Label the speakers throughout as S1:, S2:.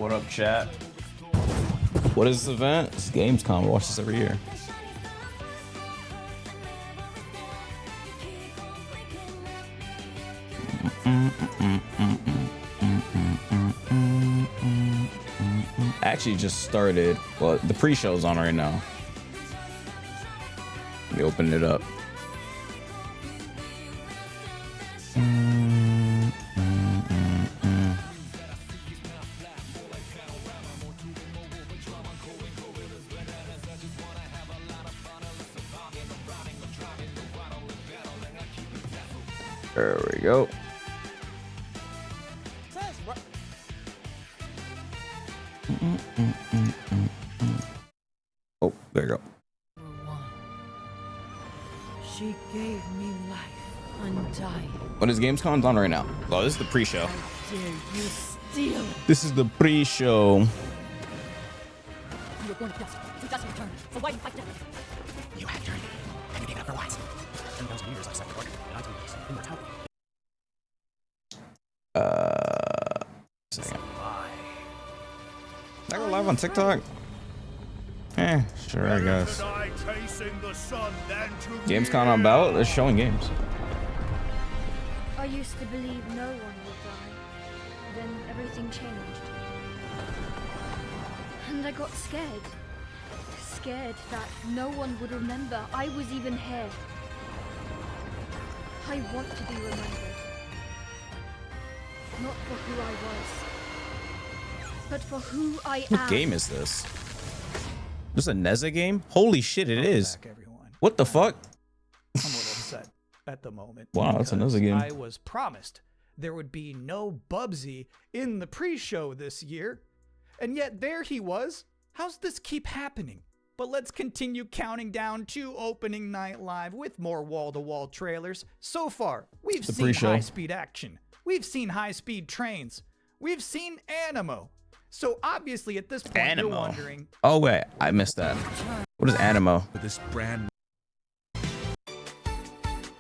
S1: What up, chat? What is this event? It's Gamescom. I watch this every year. Actually just started. Well, the pre-show's on right now. Let me open it up. There we go. Oh, there you go.
S2: She gave me life undying.
S1: What is Gamescom's on right now? Oh, this is the pre-show.
S2: How dare you steal it?
S1: This is the pre-show.
S2: You're going to dust. He doesn't return. So why do you fight death?
S3: You had journey, and you gave up for wise. 10,000 years I sat the garden, and I told you this immortality.
S1: Did I go live on TikTok? Eh, sure, I guess. Gamescom about? They're showing games.
S4: I used to believe no one would die. Then everything changed. And I got scared. Scared that no one would remember I was even here. I want to be remembered. Not for who I was, but for who I am.
S1: What game is this? This a Neza game? Holy shit, it is.
S5: Back, everyone.
S1: What the fuck?
S5: I'm a little upset at the moment.
S1: Wow, that's
S5: because
S1: another game.
S5: I was promised there would be no Bubsy in the pre-show this year, and yet there he was. How's this keep happening? But let's continue counting down to opening night live with more wall-to-wall trailers. So far, we've
S1: The
S5: seen
S1: pre-show.
S5: high-speed action. We've seen high-speed trains. We've seen Animo. So obviously at this point
S1: Animo.
S5: you're wondering,
S1: Oh wait, I missed that. What is Animo?
S6: For this brand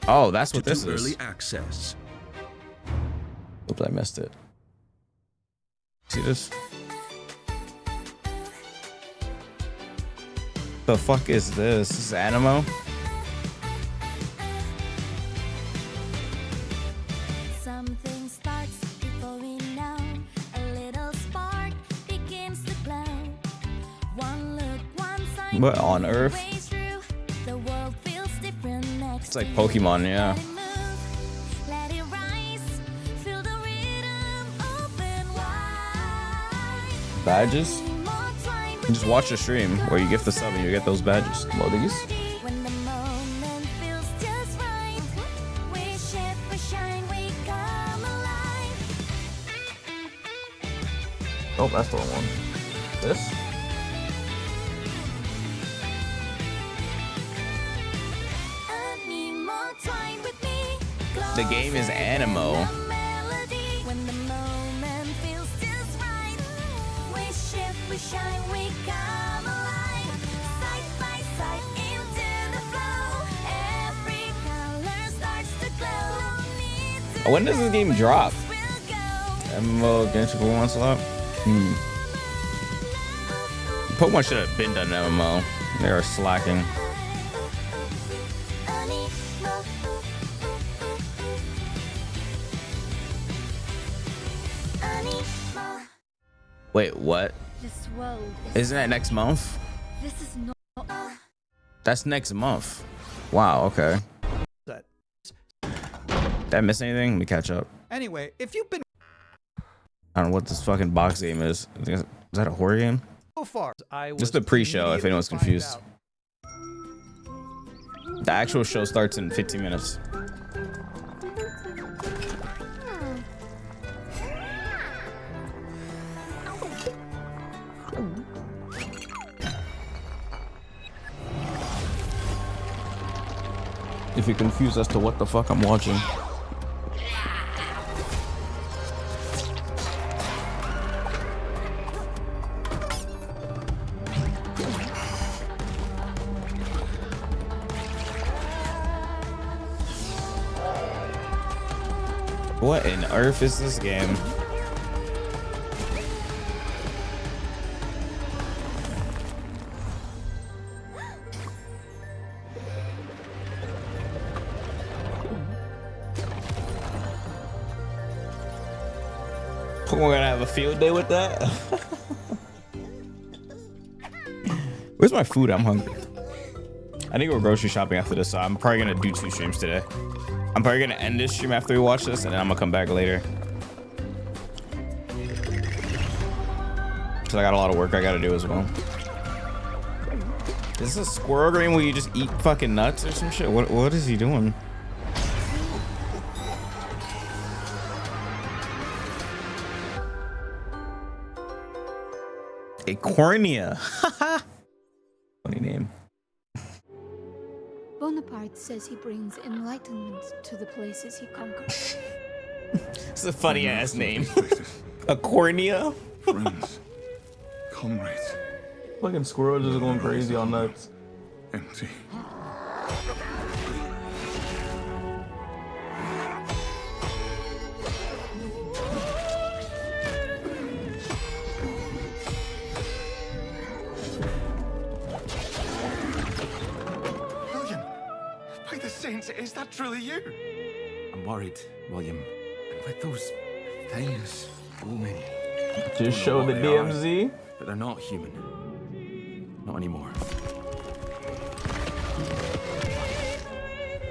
S1: Oh, that's what
S6: to
S1: this
S6: do
S1: is.
S6: early access.
S1: Oops, I missed it. See this? The fuck is this? This is Animo?
S7: Something starts before we know. A little spark begins to glow. One look, one sign.
S1: What on earth?
S7: way through. The world feels different next
S1: It's like
S7: to you.
S1: Pokemon, yeah.
S7: Let it move, let it rise. Feel the rhythm, open wide.
S1: Badges?
S7: More time with
S1: Just watch the stream where you gift the sub and you get those badges. Lodies?
S7: when the moment feels just right. We shift, we shine, we come alive.
S1: Oh, that's the wrong one. This?
S7: I need more time with me.
S1: The game is
S7: Closer
S1: Animo.
S7: than the melody. When the moment feels just right. We shift, we shine, we come alive. Side by side into the flow. Every color starts to glow. Need to
S1: When does this game drop?
S7: we'll go.
S1: MMO Genshin Pokemon Slot? Pokemon should have been done MMO. They are slacking. Wait, what?
S4: This world is.
S1: Isn't that next month?
S4: This is not.
S1: That's next month. Wow, okay.
S5: that.
S1: Did I miss anything? Let me catch up.
S5: Anyway, if you've been
S1: I don't know what this fucking box game is. Is that a horror game?
S5: so far, I was
S1: Just the pre-show, if
S5: immediately
S1: anyone's
S5: find
S1: confused.
S5: out.
S1: The actual show starts in 15 minutes. If you're confused as to what the fuck I'm watching. What in earth is this game? We're gonna have a field day with that. Where's my food? I'm hungry. I need to go grocery shopping after this, so I'm probably gonna do 2 streams today. I'm probably gonna end this stream after we watch this, and then I'm gonna come back later. Cause I got a lot of work I gotta do as well. Is this a squirrel game where you just eat fucking nuts or some shit? What is he doing? A cornea. Funny name.
S8: Bonaparte says he brings enlightenment to the places he conquers.
S1: It's a funny ass name. A cornea.
S9: Friends, comrades,
S1: Fucking squirrels just going crazy on nuts.
S9: empty.
S10: William, by the saints, is that truly you?
S3: I'm worried, William. And with those things looming.
S1: Just show the DMZ.
S3: But they're not human. Not anymore.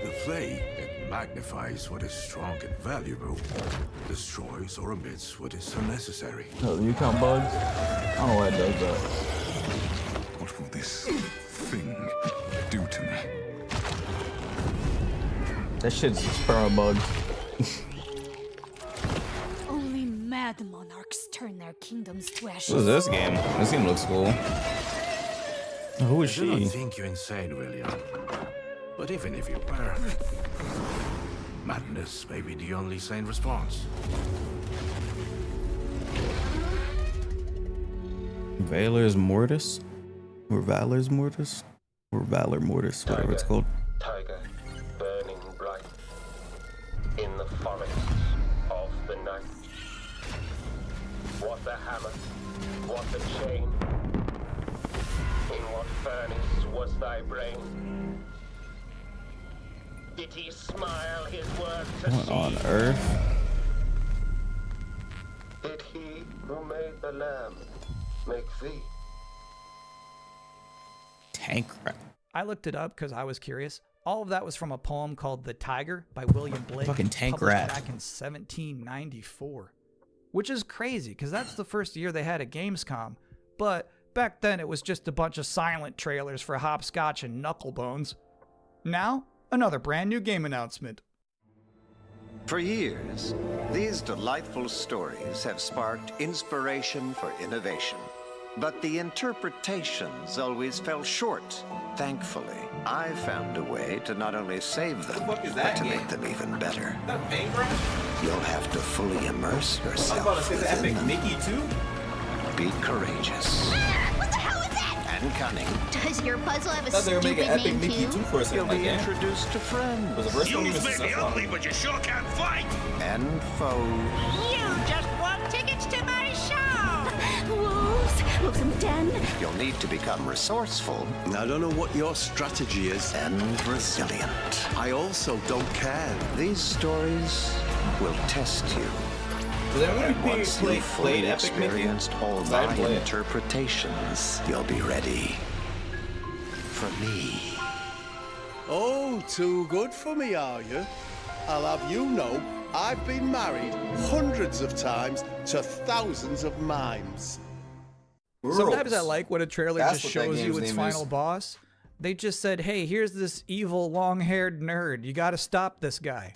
S9: The flame, it magnifies what is strong and valuable, destroys or omits what is unnecessary.
S1: Oh, you count bugs? I don't know why it does that.
S3: Or
S9: What will this thing do to me?
S1: That shit's sperm bugged.
S8: Only mad monarchs turn their kingdoms to ashes.
S1: What is this game? This game looks cool. Who is
S9: I do not
S1: she?
S9: think you're insane, William. But even if you were, madness may be the only sane response.
S1: Valor's Mortis? Or Valor's Mortis? Or Valor Mortis, whatever it's called.
S6: Tiger, burning bright in the forests of the night. What the hammer, what the chain, in what furnace was thy brain? Did he smile his work to
S1: What
S6: see?
S1: on earth?
S6: Did he who made the lamb make thee?
S1: Tank rat.
S5: I looked it up because I was curious. All of that was from a poem called The Tiger by William Blake.
S1: Fucking tank
S5: published
S1: rat.
S5: back in 1794. Which is crazy because that's the first year they had a Gamescom. But back then it was just a bunch of silent trailers for Hopscotch and Knucklebones. Now, another brand new game announcement.
S11: For years, these delightful stories have sparked inspiration for innovation. But the interpretations always fell short. Thankfully, I found a way to not only save them, but to make them even better. You'll have to fully immerse yourself within them.
S1: Mickey too?
S11: Be courageous
S7: What the hell is that?
S11: and cunning.
S7: Does your puzzle have a
S1: Thought they were making
S7: stupid
S1: Epic
S7: name
S1: Mickey
S7: too?
S1: 2 for a
S11: You'll
S1: second.
S11: be
S1: Like, yeah.
S11: introduced to friends
S1: Was the first one even successful?
S3: but you sure can't fight.
S11: and foes.
S7: You just want tickets to my show! Wolves and den.
S11: You'll need to become resourceful
S10: I don't know what your strategy is.
S11: and resilient.
S10: I also don't care.
S11: These stories will test you.
S1: Does anyone
S11: Once
S1: played
S11: you've fully
S1: Epic Mickey?
S11: experienced all
S1: Cause I
S11: my
S1: play it.
S11: interpretations, you'll be ready for me.
S10: Oh, too good for me, are you? I'll have you know, I've been married hundreds of times to thousands of mimes.
S5: Sometimes I like when a trailer
S1: That's
S5: just
S1: what that
S5: shows you
S1: game's
S5: its
S1: name
S5: final
S1: is.
S5: boss. They just said, hey, here's this evil long-haired nerd. You gotta stop this guy.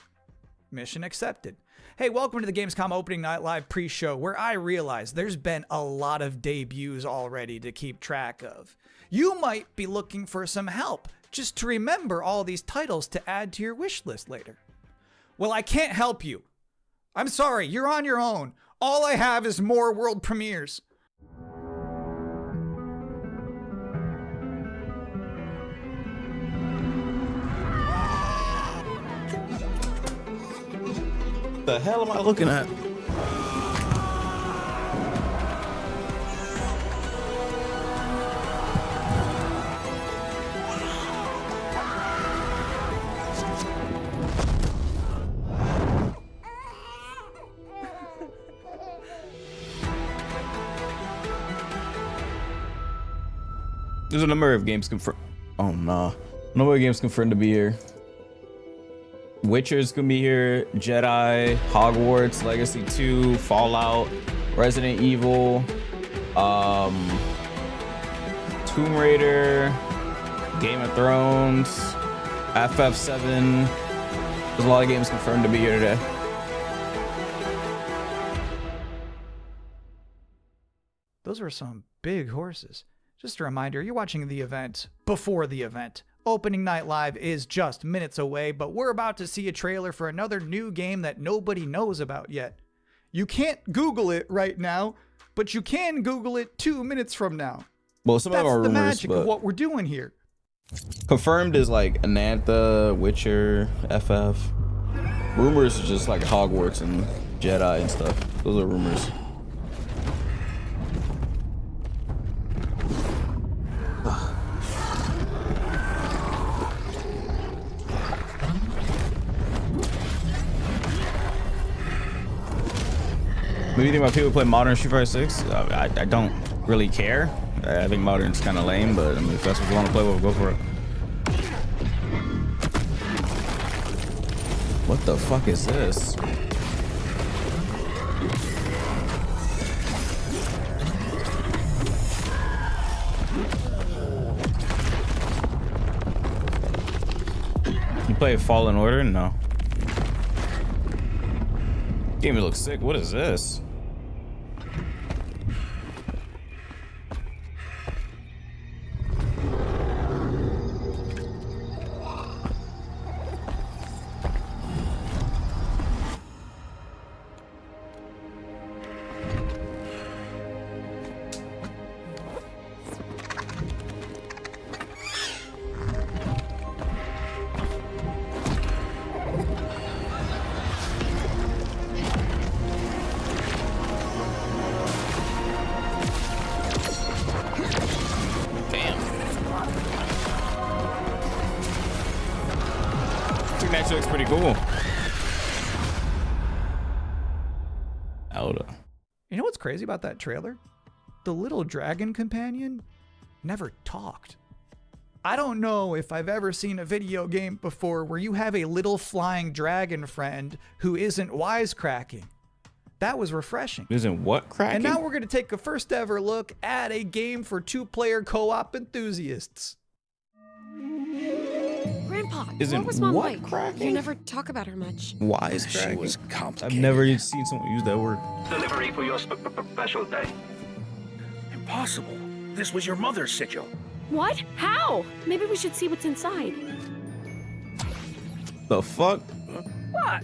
S5: Mission accepted. Hey, welcome to the Gamescom Opening Night Live pre-show, where I realize there's been a lot of debuts already to keep track of. You might be looking for some help just to remember all these titles to add to your wish list later. Well, I can't help you. I'm sorry, you're on your own. All I have is more world premieres.
S1: The hell am I looking at? There's a number of games confirmed. Oh nah, number of games confirmed to be here. Witcher's gonna be here, Jedi, Hogwarts Legacy 2, Fallout, Resident Evil, Tomb Raider, Game of Thrones, FF7. There's a lot of games confirmed to be here today.
S5: Those were some big horses. Just a reminder, you're watching the event before the event. Opening Night Live is just minutes away, but we're about to see a trailer for another new game that nobody knows about yet. You can't Google it right now, but you can Google it 2 minutes from now.
S1: Well, some of
S5: That's
S1: them are
S5: the
S1: rumors,
S5: magic of
S1: but
S5: what we're doing here.
S1: confirmed is like Anantha, Witcher, FF. Rumors is just like Hogwarts and Jedi and stuff. Those are rumors. What do you think about people play modern Street Fighter 6? I don't really care. I think modern's kind of lame, but I mean, if that's what you want to play with, go for it. What the fuck is this? play Fallen Order? No. Game looks sick. What is this? Actually looks pretty cool. Elda.
S5: You know what's crazy about that trailer? The little dragon companion never talked. I don't know if I've ever seen a video game before where you have a little flying dragon friend who isn't wisecracking. That was refreshing.
S1: Isn't what cracking?
S5: And now we're going to take a first ever look at a game for two-player co-op enthusiasts.
S12: Grandpa,
S1: Isn't
S12: what was Mom
S1: what
S12: like?
S1: cracking?
S12: You never talk about her much.
S1: Wise
S3: She
S1: cracking?
S3: was complicated.
S1: I've never seen someone use that word.
S6: Delivery for your special day.
S3: Impossible. This was your mother's sigil.
S12: What? How? Maybe we should see what's inside.
S1: The fuck?
S12: What?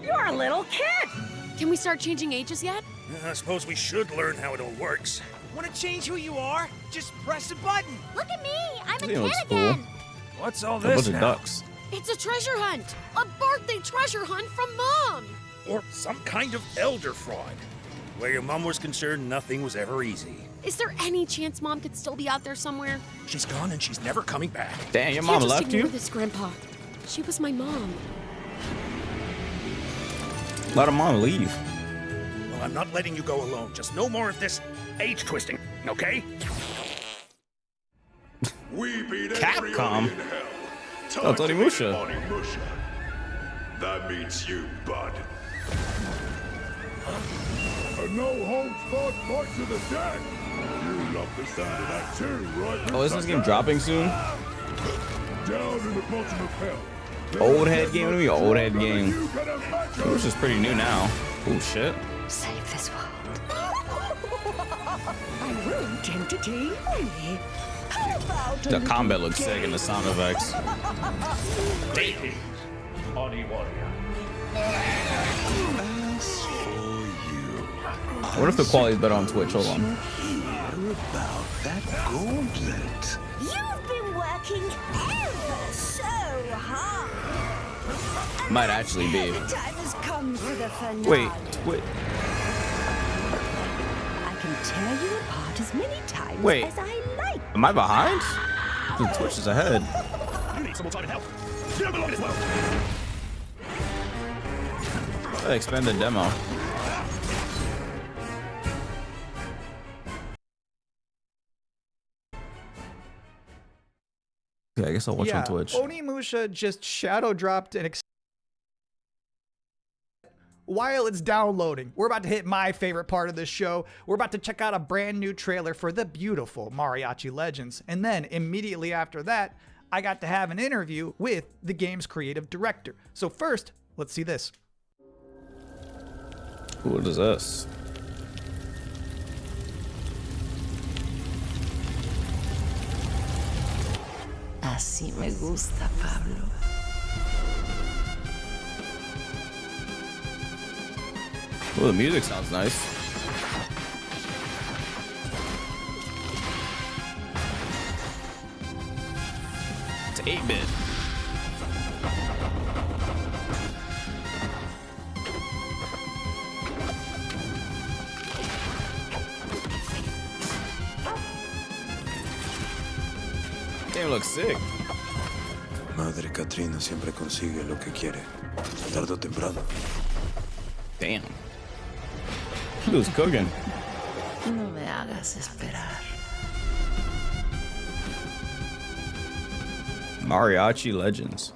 S12: You're a little kid! Can we start changing ages yet?
S3: I suppose we should learn how it all works.
S13: Want to change who you are? Just press a button.
S7: Look at me! I'm a
S1: This
S7: kid
S1: looks cool.
S7: again!
S3: What's all
S1: A bunch
S3: this
S1: of
S3: now?
S1: ducks.
S12: It's a treasure hunt! A birthday treasure hunt from Mom!
S3: Or some kind of elder fraud. Where your mom was concerned, nothing was ever easy.
S12: Is there any chance Mom could still be out there somewhere?
S3: She's gone and she's never coming back.
S1: Damn, your
S12: Can't
S1: mom
S12: just
S1: left
S12: ignore
S1: you?
S12: this, Grandpa. She was my mom.
S1: Let her mom leave.
S3: Well, I'm not letting you go alone. Just no more of this age twisting, okay?
S9: We beat
S1: Capcom?
S9: everybody in hell.
S1: Oh, it's Onimusha.
S9: Onimusha. That means you, bud. A no-holds barred fight to the death. You love the sound of that too, right?
S1: Oh, isn't this game dropping soon?
S9: Down in the bottom of hell.
S1: Old head game? What do you mean old head game? This is pretty new now. Oh shit.
S7: Save this world.
S13: I will tend to tea. How about
S1: The combat looks sick and the sound effects.
S6: Greetings, Oni Warrior.
S9: As for you,
S1: What if the quality's better on Twitch? Hold on.
S9: hear about that gauntlet.
S7: You've been working ever so hard.
S1: Might actually be.
S7: The time has come for the finale.
S1: Wait.
S7: I can tear you apart as many times
S1: Wait.
S7: as I like.
S1: Am I behind? The Twitch is ahead.
S3: You need someone to help. You don't belong in this world.
S1: Expand the demo. Yeah, I guess I'll watch on Twitch.
S5: Onimusha just shadow dropped an while it's downloading. We're about to hit my favorite part of this show. We're about to check out a brand new trailer for the beautiful Mariachi Legends. And then immediately after that, I got to have an interview with the game's creative director. So first, let's see this.
S1: What is this?
S2: Así me gusta, Pablo.
S1: Oh, the music sounds nice. It's 8-bit. Damn, looks sick.
S9: Madre Katrina siempre consigue lo que quiere, tarde o temprano.
S1: Damn. Who's cooking?
S2: No me hagas esperar.
S1: Mariachi Legends.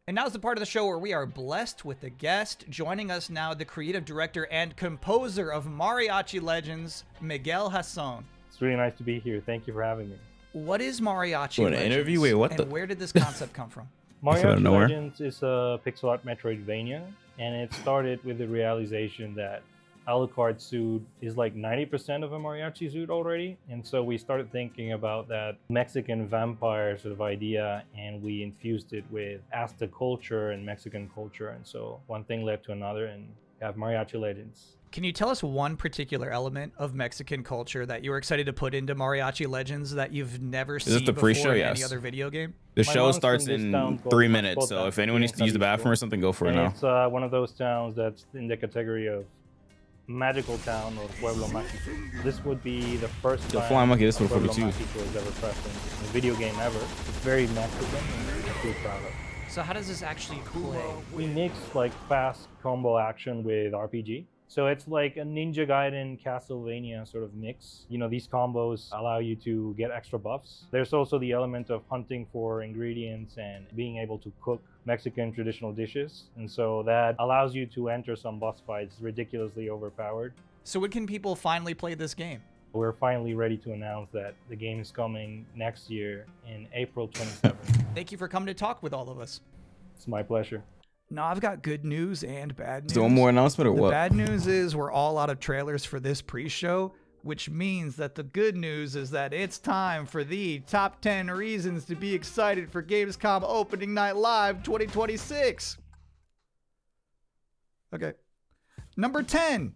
S5: And now's the part of the show where we are blessed with a guest. Joining us now, the creative director and composer of Mariachi Legends, Miguel Hasson.
S14: It's really nice to be here. Thank you for having me.
S5: what is Mariachi
S1: You want an
S5: Legends?
S1: interview? Wait, what
S5: and
S1: the-
S5: where did this concept come from?
S14: Mariachi
S1: nowhere.
S14: Legends is a pixel art Metroidvania, and it started with the realization that Alucard's suit is like 90% of a mariachi suit already, and so we started thinking about that Mexican vampire sort of idea, and we infused it with Aztec culture and Mexican culture, and so one thing led to another, and we have Mariachi Legends.
S5: Can you tell us one particular element of Mexican culture that you were excited to put into Mariachi Legends that you've never
S1: Is
S5: seen
S1: this the
S5: before
S1: pre-show?
S5: in
S1: Yes.
S5: any other video game?
S1: The
S14: My
S1: show
S14: mom's
S1: starts
S14: from this
S1: in
S14: town called
S1: 3 minutes, so
S14: Mascota,
S1: if anyone needs to use the bathroom or something, go for it
S14: And
S1: now.
S14: it's one of those towns that's in the category of magical town or pueblo mágico. This would be the first
S1: Yo,
S14: time
S1: Flying Monkey, this
S14: a
S1: one for me
S14: pueblo
S1: too.
S14: mágico is ever present in a video game ever. It's very Mexican and I'm pretty proud of.
S5: So how does this actually play?
S14: We mix like fast combo action with RPG. So it's like a Ninja Gaiden Castlevania sort of mix. You know, these combos allow you to get extra buffs. There's also the element of hunting for ingredients and being able to cook Mexican traditional dishes. And so that allows you to enter some boss fights ridiculously overpowered.
S5: So when can people finally play this game?
S14: We're finally ready to announce that the game is coming next year in April 27th.
S5: Thank you for coming to talk with all of us.
S14: It's my pleasure.
S5: Now, I've got good news and bad news.
S1: Is there one more announcement or
S5: The
S1: what?
S5: bad news is we're all out of trailers for this pre-show, which means that the good news is that it's time for the top 10 reasons to be excited for Gamescom Opening Night Live 2026. Okay. Number 10,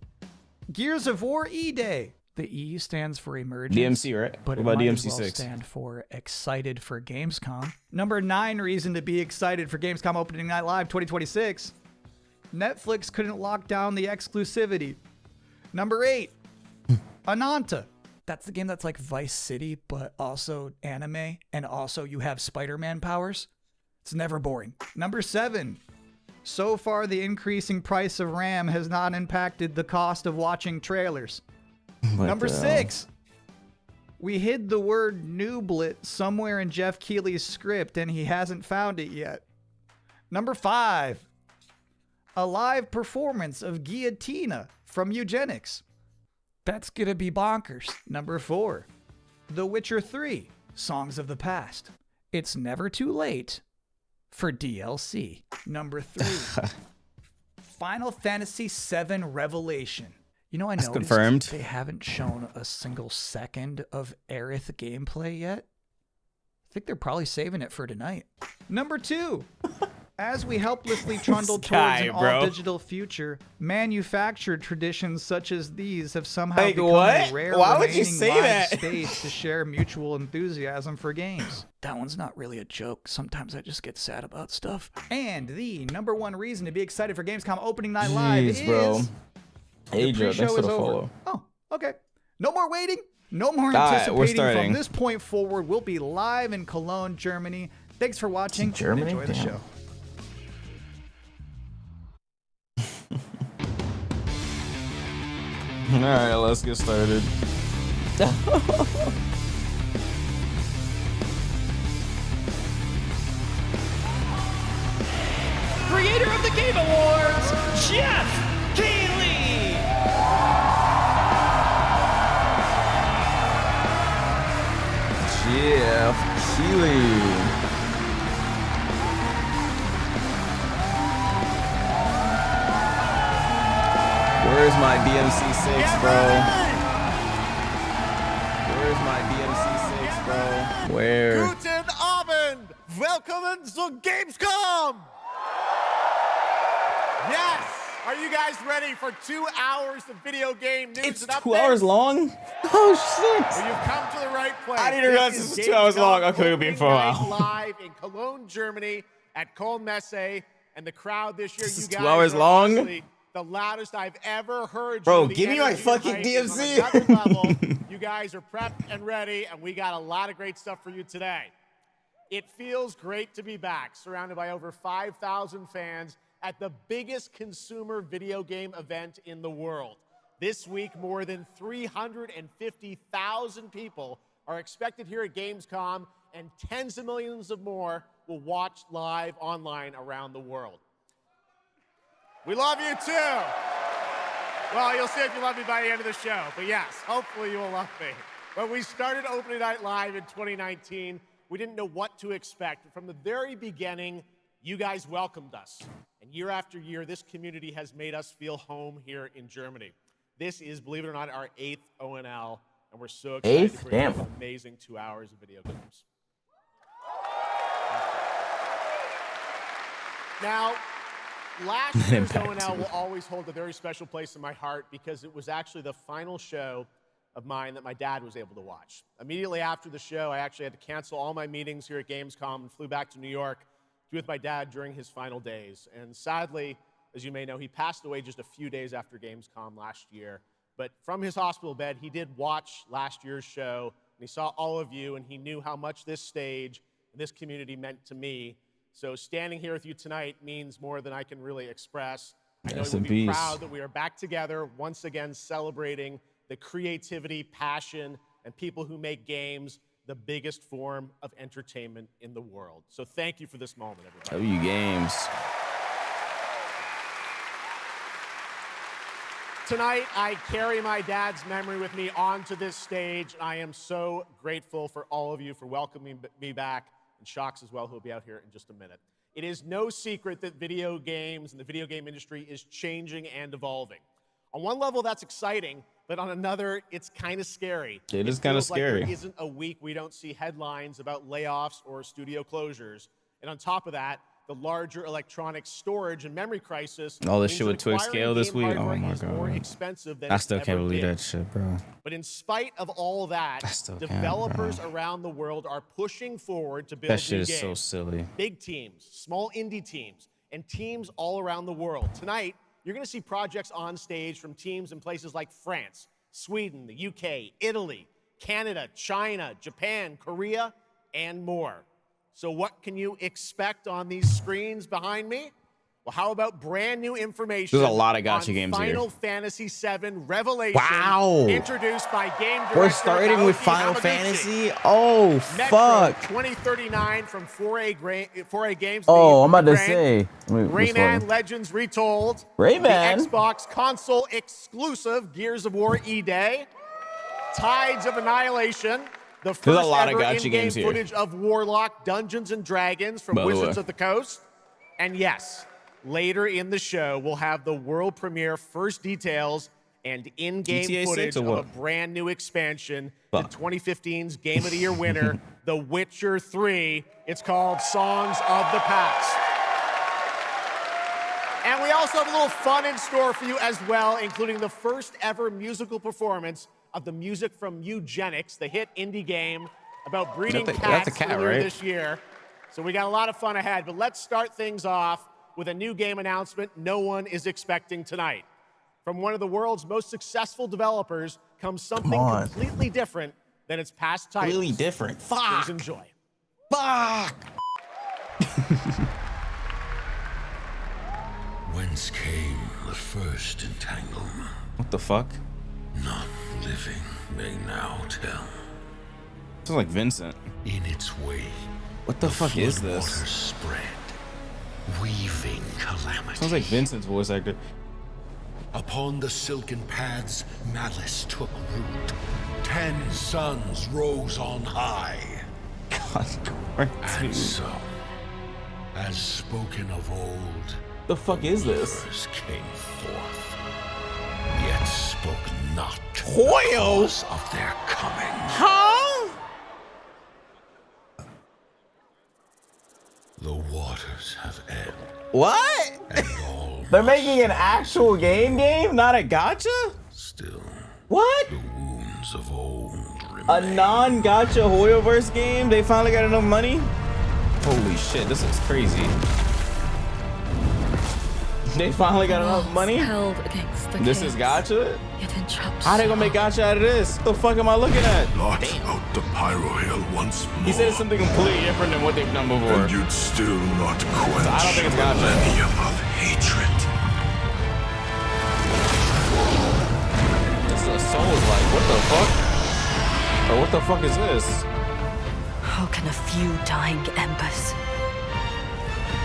S5: Gears of War E-Day. The E stands for emergence.
S1: DMC, right?
S5: But
S1: What
S5: it
S1: about
S5: might
S1: DMC
S5: as well
S1: 6?
S5: stand for excited for Gamescom. Number 9 reason to be excited for Gamescom Opening Night Live 2026. Netflix couldn't lock down the exclusivity. Number 8, Ananta. That's the game that's like Vice City, but also anime, and also you have Spider-Man powers. It's never boring. Number 7, so far the increasing price of RAM has not impacted the cost of watching trailers. Number 6, we hid the word nooblet somewhere in Jeff Keighley's script and he hasn't found it yet. Number 5, a live performance of Guillotina from Eugenics. That's gonna be bonkers. Number 4, The Witcher 3, Songs of the Past. It's never too late for DLC. Number 3, Final Fantasy VII Revelation. You know, I noticed
S1: confirmed.
S5: they haven't shown a single second of Aerith gameplay yet. I think they're probably saving it for tonight. Number 2, as we helplessly trundle towards an all-digital future, manufactured traditions such as these have somehow
S1: Like,
S5: become
S1: what?
S5: a rare
S1: Why would you
S5: remaining
S1: say
S5: live
S1: that?
S5: space to share mutual enthusiasm for games. That one's not really a joke. Sometimes I just get sad about stuff. And the number 1 reason to be excited for Gamescom Opening Night Live
S1: Jeez,
S5: is...
S1: bro.
S5: The
S1: Asia,
S5: pre-show
S1: thanks for
S5: is
S1: the
S5: over.
S1: follow.
S5: Oh, okay. No more waiting. No more
S1: All right, we're
S5: anticipating.
S1: starting.
S5: From this point forward, we'll be live in Cologne, Germany. Thanks for watching.
S1: Germany?
S5: Enjoy the
S1: Damn.
S5: show.
S1: All right, let's get started.
S5: Creator of the Game Awards, Jeff Keighley.
S1: Jeff Keighley. Where's my DMC6, bro? Where's my DMC6, bro? Where?
S10: Guten Abend! Welcome to Gamescom! Yes! Are you guys ready for 2 hours of video game news
S1: It's
S10: and updates?
S1: 2 hours long? Oh, shit.
S10: Well, you've come to the right place.
S1: I didn't realize this was 2 hours long. Okay, we'll be in for a while.
S10: Live in Cologne, Germany at Cologne Messe, and the crowd this year,
S1: This
S10: you
S1: is
S10: guys
S1: 2 hours
S10: are
S1: long?
S10: honestly the loudest I've ever heard.
S1: Bro,
S10: you. The
S1: give me my
S10: energy
S1: fucking
S10: and hype is on
S1: DMC.
S10: another level. You guys are prepped and ready, and we got a lot of great stuff for you today. It feels great to be back, surrounded by over 5,000 fans at the biggest consumer video game event in the world. This week, more than 350,000 people are expected here at Gamescom, and tens of millions of more will watch live online around the world. We love you too. Well, you'll see if you love me by the end of the show, but yes, hopefully you will love me. When we started Opening Night Live in 2019, we didn't know what to expect. From the very beginning, you guys welcomed us. And year after year, this community has made us feel home here in Germany. This is, believe it or not, our 8th ONL, and we're so excited to bring you an amazing 2 hours of video games. Now, last year's ONL will always hold a very special place in my heart because it was actually the final show of mine that my dad was able to watch. Immediately after the show, I actually had to cancel all my meetings here at Gamescom and flew back to New York to be with my dad during his final days. And sadly, as you may know, he passed away just a few days after Gamescom last year. But from his hospital bed, he did watch last year's show, and he saw all of you, and he knew how much this stage and this community meant to me. So standing here with you tonight means more than I can really express. I know you'll be proud that we are back together, once again celebrating the creativity, passion, and people who make games the biggest form of entertainment in the world. So thank you for this moment, everybody.
S1: W Games.
S10: Tonight, I carry my dad's memory with me onto this stage. I am so grateful for all of you for welcoming me back, and Shocks as well, who will be out here in just a minute. It is no secret that video games and the video game industry is changing and evolving. On one level, that's exciting, but on another, it's kind of scary.
S1: It is kind of scary.
S10: Like there isn't a week we don't see headlines about layoffs or studio closures. And on top of that, the larger electronic storage and memory crisis.
S1: All this shit with Twitch scale this week. Oh my god.
S10: More expensive than
S1: I still can't believe that shit, bro.
S10: But in spite of all that, developers around the world are pushing forward to build
S1: that shit
S10: new
S1: is
S10: games.
S1: so silly.
S10: Big teams, small indie teams, and teams all around the world. Tonight, you're going to see projects on stage from teams in places like France, Sweden, the UK, Italy, Canada, China, Japan, Korea, and more. So what can you expect on these screens behind me? Well, how about brand new information?
S1: There's a lot of gacha games here.
S10: Final Fantasy VII Revelation.
S1: Wow.
S10: Introduced by game director
S1: We're starting with Final
S10: Hamaguchi.
S1: Fantasy? Oh,
S10: Metro
S1: fuck.
S10: 2039 from 4A Games.
S1: Oh, I'm about to say.
S10: Rayman Legends Retold.
S1: Rayman?
S10: The Xbox console exclusive Gears of War E-Day. Tides of Annihilation. The
S1: There's a
S10: first
S1: lot of
S10: ever
S1: gacha
S10: in-game
S1: games here.
S10: footage of Warlock Dungeons and Dragons from
S1: By the
S10: Wizards
S1: way.
S10: of the Coast. And yes, later in the show, we'll have the world premiere first details and in-game
S1: GTA 6
S10: footage
S1: or
S10: of
S1: what?
S10: a brand new expansion, the 2015's Game of the Year winner, The Witcher 3. It's called Songs of the Past. And we also have a little fun in store for you as well, including the first ever musical performance of the music from Eugenics, the hit indie game about breeding cats earlier this year. So we got a lot of fun ahead, but let's start things off with a new game announcement no one is expecting tonight. From one of the world's most successful developers comes something completely different than its past titles.
S1: Completely different. Fuck.
S10: Please enjoy.
S1: Fuck.
S9: Whence came the first entanglement?
S1: What the fuck?
S9: None living may now tell.
S1: Sounds like Vincent.
S9: In its way,
S1: What the fuck is this?
S9: waters spread, weaving calamity.
S1: Sounds like Vincent's voice actor.
S9: Upon the silken paths, malice took root. 10 suns rose on high. And so, as spoken of old,
S1: the fuck is this?
S9: Rivers came forth, yet spoke not
S1: Hoyo?
S9: the cause of their coming.
S1: Huh?
S9: The waters have ebbed.
S1: What?
S9: And all
S1: They're making an actual game, not a gacha?
S9: still
S1: What?
S9: the wounds of old remain.
S1: A non-gacha Hoyoverse game? They finally got enough money? Holy shit, this is crazy. They finally got enough money?
S2: Held against the
S1: This is gacha?
S2: Yet entrapped.
S1: How they gonna make gacha out of this? What the fuck am I looking at?
S9: Blot out the Pyro Hill once more.
S1: He said it's something completely different than what they've done before.
S9: And you'd still not quench
S1: So I don't think it's
S9: a
S1: gacha.
S9: millennium of hatred.
S1: This is a Souls-like. What the fuck? Or what the fuck is this?
S2: How can a few dying embers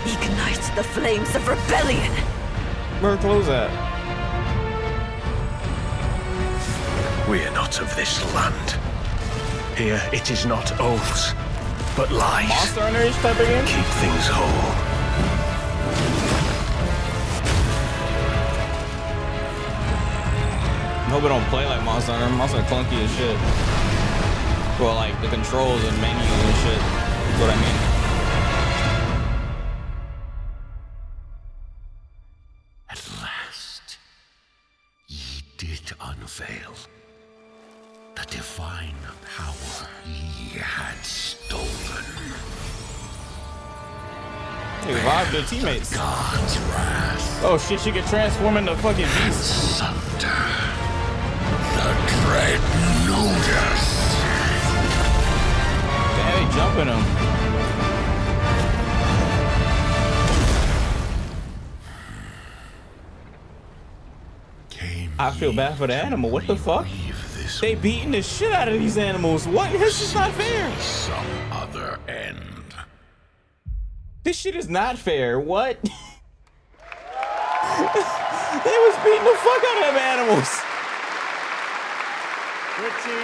S2: ignite the flames of rebellion?
S1: Where are clothes at?
S9: We are not of this land.
S3: Here it is not oaths, but lies.
S1: Monster Hunter type of game?
S3: Keep things whole.
S1: I hope it don't play like Monster Hunter. Monster Hunter clunky as shit. Well, like the controls and menus and shit. That's what I mean.
S9: At last, ye did unveil the divine power ye had stolen.
S1: They revived their teammates.
S9: God's wrath.
S1: Oh shit, she could transform into fucking beast.
S9: Sunder the dread Nudus.
S1: Damn, they jumping him. I feel bad for the animal. What the fuck? They beating the shit out of these animals. What? This is not fair.
S9: Some other end.
S1: This shit is not fair. What? They was beating the fuck out of them animals.
S10: Pretty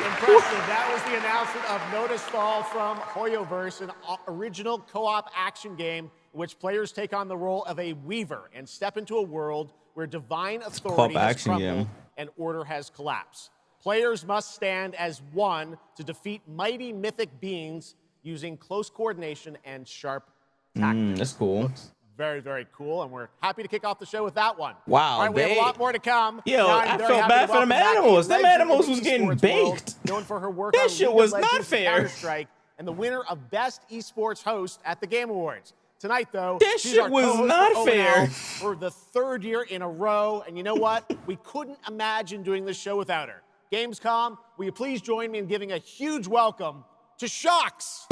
S10: impressive. That was the announcement of Notice Fall from Hoyoverse, an original co-op action game in which players take on the role of a weaver and step into a world where divine authority has crumbled and order has collapsed. Players must stand as one to defeat mighty mythic beings using close coordination and sharp tactics.
S1: That's cool.
S10: Looks very, very cool, and we're happy to kick off the show with that one.
S1: Wow,
S10: All right, we have a lot more to come.
S1: Yo,
S10: Now,
S1: I felt bad for them animals. Them animals was getting baked.
S10: Known for her work
S1: That
S10: on
S1: shit
S10: League
S1: was
S10: of
S1: not
S10: Legends and
S1: fair.
S10: Counter-Strike, and the winner of Best Esports Host at the Game Awards. Tonight, though,
S1: That
S10: she's
S1: shit
S10: our
S1: was
S10: co-host
S1: not
S10: for
S1: fair.
S10: ONL for the third year in a row, and you know what? We couldn't imagine doing this show without her. Gamescom, will you please join me in giving a huge welcome to Shocks?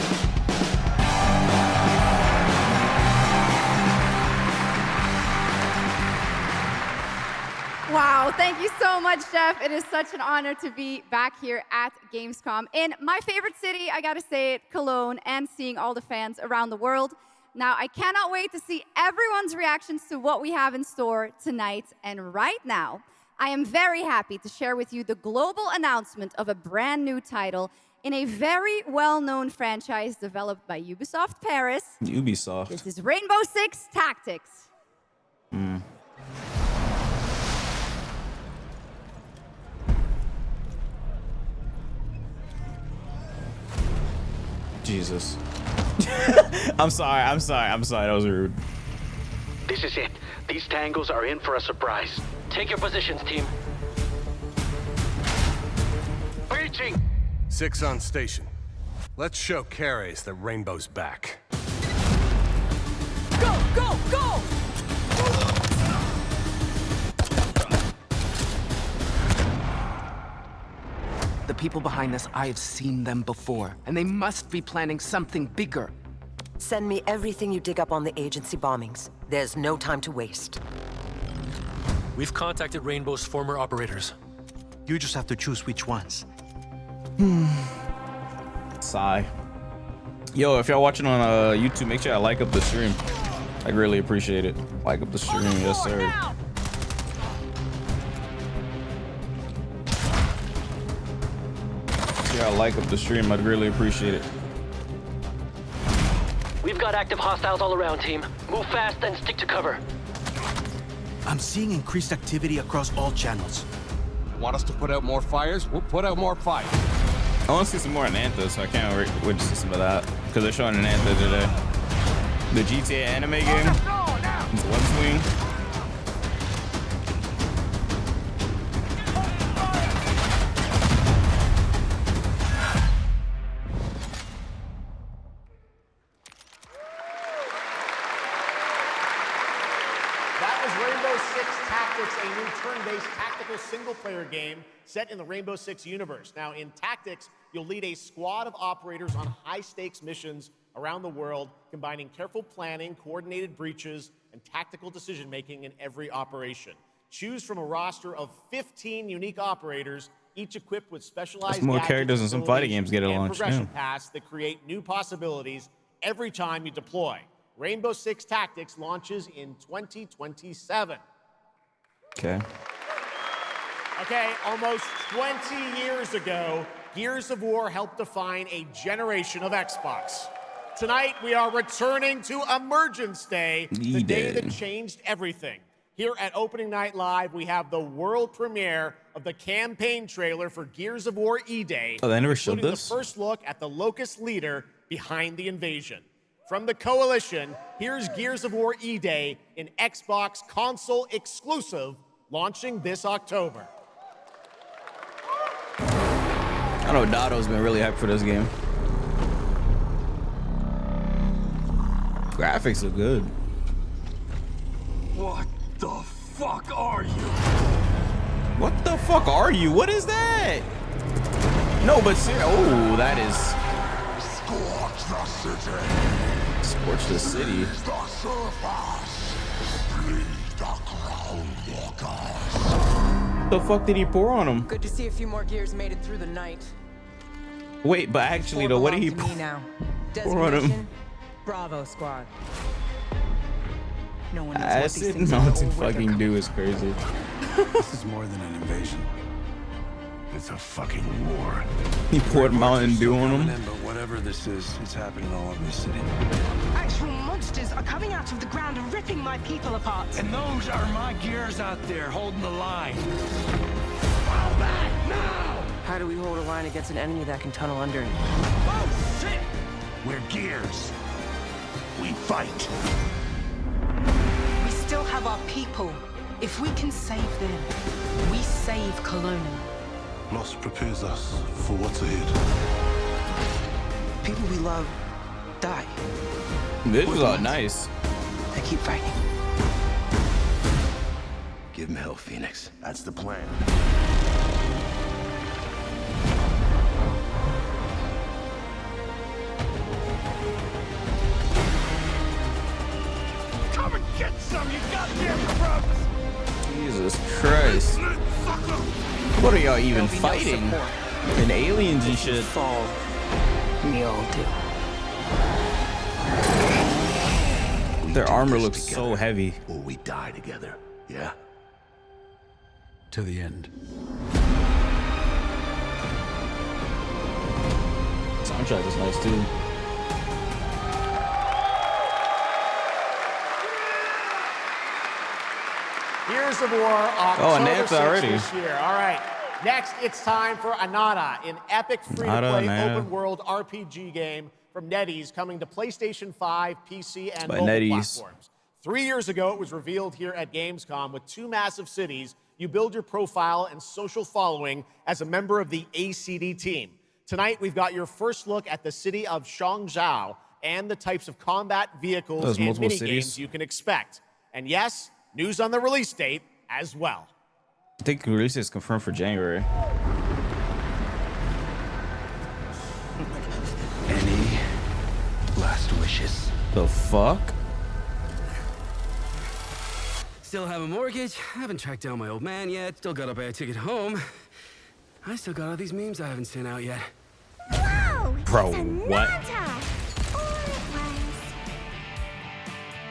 S15: Wow, thank you so much, Jeff. It is such an honor to be back here at Gamescom in my favorite city, I gotta say it, Cologne, and seeing all the fans around the world. Now, I cannot wait to see everyone's reactions to what we have in store tonight. And right now, I am very happy to share with you the global announcement of a brand new title in a very well-known franchise developed by Ubisoft Paris.
S1: Ubisoft.
S15: This is Rainbow Six Tactics.
S1: Jesus. I'm sorry. That was rude.
S16: This is it. These tangles are in for a surprise. Take your positions, team. Breaching!
S17: 6 on station. Let's show Cares that Rainbow's back.
S12: Go, go, go!
S3: The people behind this, I have seen them before, and they must be planning something bigger.
S18: Send me everything you dig up on the agency bombings. There's no time to waste.
S19: We've contacted Rainbow's former operators.
S20: You just have to choose which ones.
S1: Sigh. Yo, if y'all watching on YouTube, make sure I like up the stream. I'd really appreciate it. Like up the stream, yes sir. Yeah, like up the stream. I'd really appreciate it.
S16: We've got active hostiles all around, team. Move fast and stick to cover.
S20: I'm seeing increased activity across all channels.
S17: Want us to put out more fires? We'll put out more fires.
S1: I want to see some more Anantha, so I can't wait to see some of that. Because they're showing Anantha today. The GTA anime game. It's one swing.
S10: Tactics, a new turn-based tactical single-player game set in the Rainbow Six universe. Now, in Tactics, you'll lead a squad of operators on high-stakes missions around the world, combining careful planning, coordinated breaches, and tactical decision-making in every operation. Choose from a roster of 15 unique operators, each equipped with specialized
S1: That's more
S10: gadgets,
S1: characters than some fighting
S10: abilities,
S1: games get at
S10: and
S1: launch.
S10: progression paths that create new possibilities every time you deploy. Rainbow Six Tactics launches in 2027.
S1: Okay.
S10: Okay, almost 20 years ago, Gears of War helped define a generation of Xbox. Tonight, we are returning to Emergence Day, the day that changed everything. Here at Opening Night Live, we have the world premiere of the campaign trailer for Gears of War E-Day,
S1: Oh, they never showed
S10: including
S1: this?
S10: the first look at the Locust leader behind the invasion. From the Coalition, here's Gears of War E-Day, an Xbox console exclusive, launching this October.
S1: I know Dado's been really hyped for this game. Graphics are good.
S9: What the fuck are you?
S1: What the fuck are you? What is that? No, but oh, that is
S9: Scorch the city.
S1: Scorch the city.
S9: Freeze the surface. Bleed the ground walkers.
S1: The fuck did he pour on him?
S18: Good to see a few more gears made it through the night.
S1: Wait, but actually though, what did he
S18: Belong to me now.
S1: pour on him?
S18: Designation, Bravo Squad. No one knows what these
S1: Acid
S18: things are
S1: Mountain
S18: or where they're
S1: fucking
S18: coming
S1: do is crazy.
S17: This is more than an invasion. It's a fucking war.
S1: He poured Mountain Dew on him.
S17: But whatever this is, it's happening all over the city.
S13: Actual monsters are coming out of the ground and ripping my people apart.
S20: And those are my gears out there holding the line.
S9: Fall back now!
S18: How do we hold a line against an enemy that can tunnel under it?
S20: Oh, shit!
S9: We're gears. We fight.
S13: We still have our people. If we can save them, we save Cologne.
S17: Loss prepares us for what's ahead.
S18: People we love die.
S1: This is all nice.
S18: They keep fighting.
S17: Give him hell, Phoenix.
S9: That's the plan.
S20: Come and get some, you goddamn grubs!
S1: Jesus Christ. What are y'all even fighting? And aliens and shit.
S18: Fall. We all do.
S1: Their armor looks so heavy.
S9: Or we die together, yeah?
S20: To the end.
S1: Soundtrack is nice too.
S10: Gears of War, October
S1: Nan's
S10: 6th
S1: already.
S10: this year. All right. Next, it's time for Anata, an epic free-to-play open-world RPG game from NetEase, coming to PlayStation 5, PC, and mobile platforms. 3 years ago, it was revealed here at Gamescom. With 2 massive cities, you build your profile and social following as a member of the ACD team. Tonight, we've got your first look at the city of Shangzhou and the types of combat vehicles and mini-games you can expect. And yes, news on the release date as well.
S1: I think the release is confirmed for January.
S20: Any last wishes?
S1: The fuck?
S3: Still have a mortgage. Haven't tracked down my old man yet. Still gotta buy a ticket home. I still got all these memes I haven't sent out yet.
S7: Whoa!
S1: Bro, what?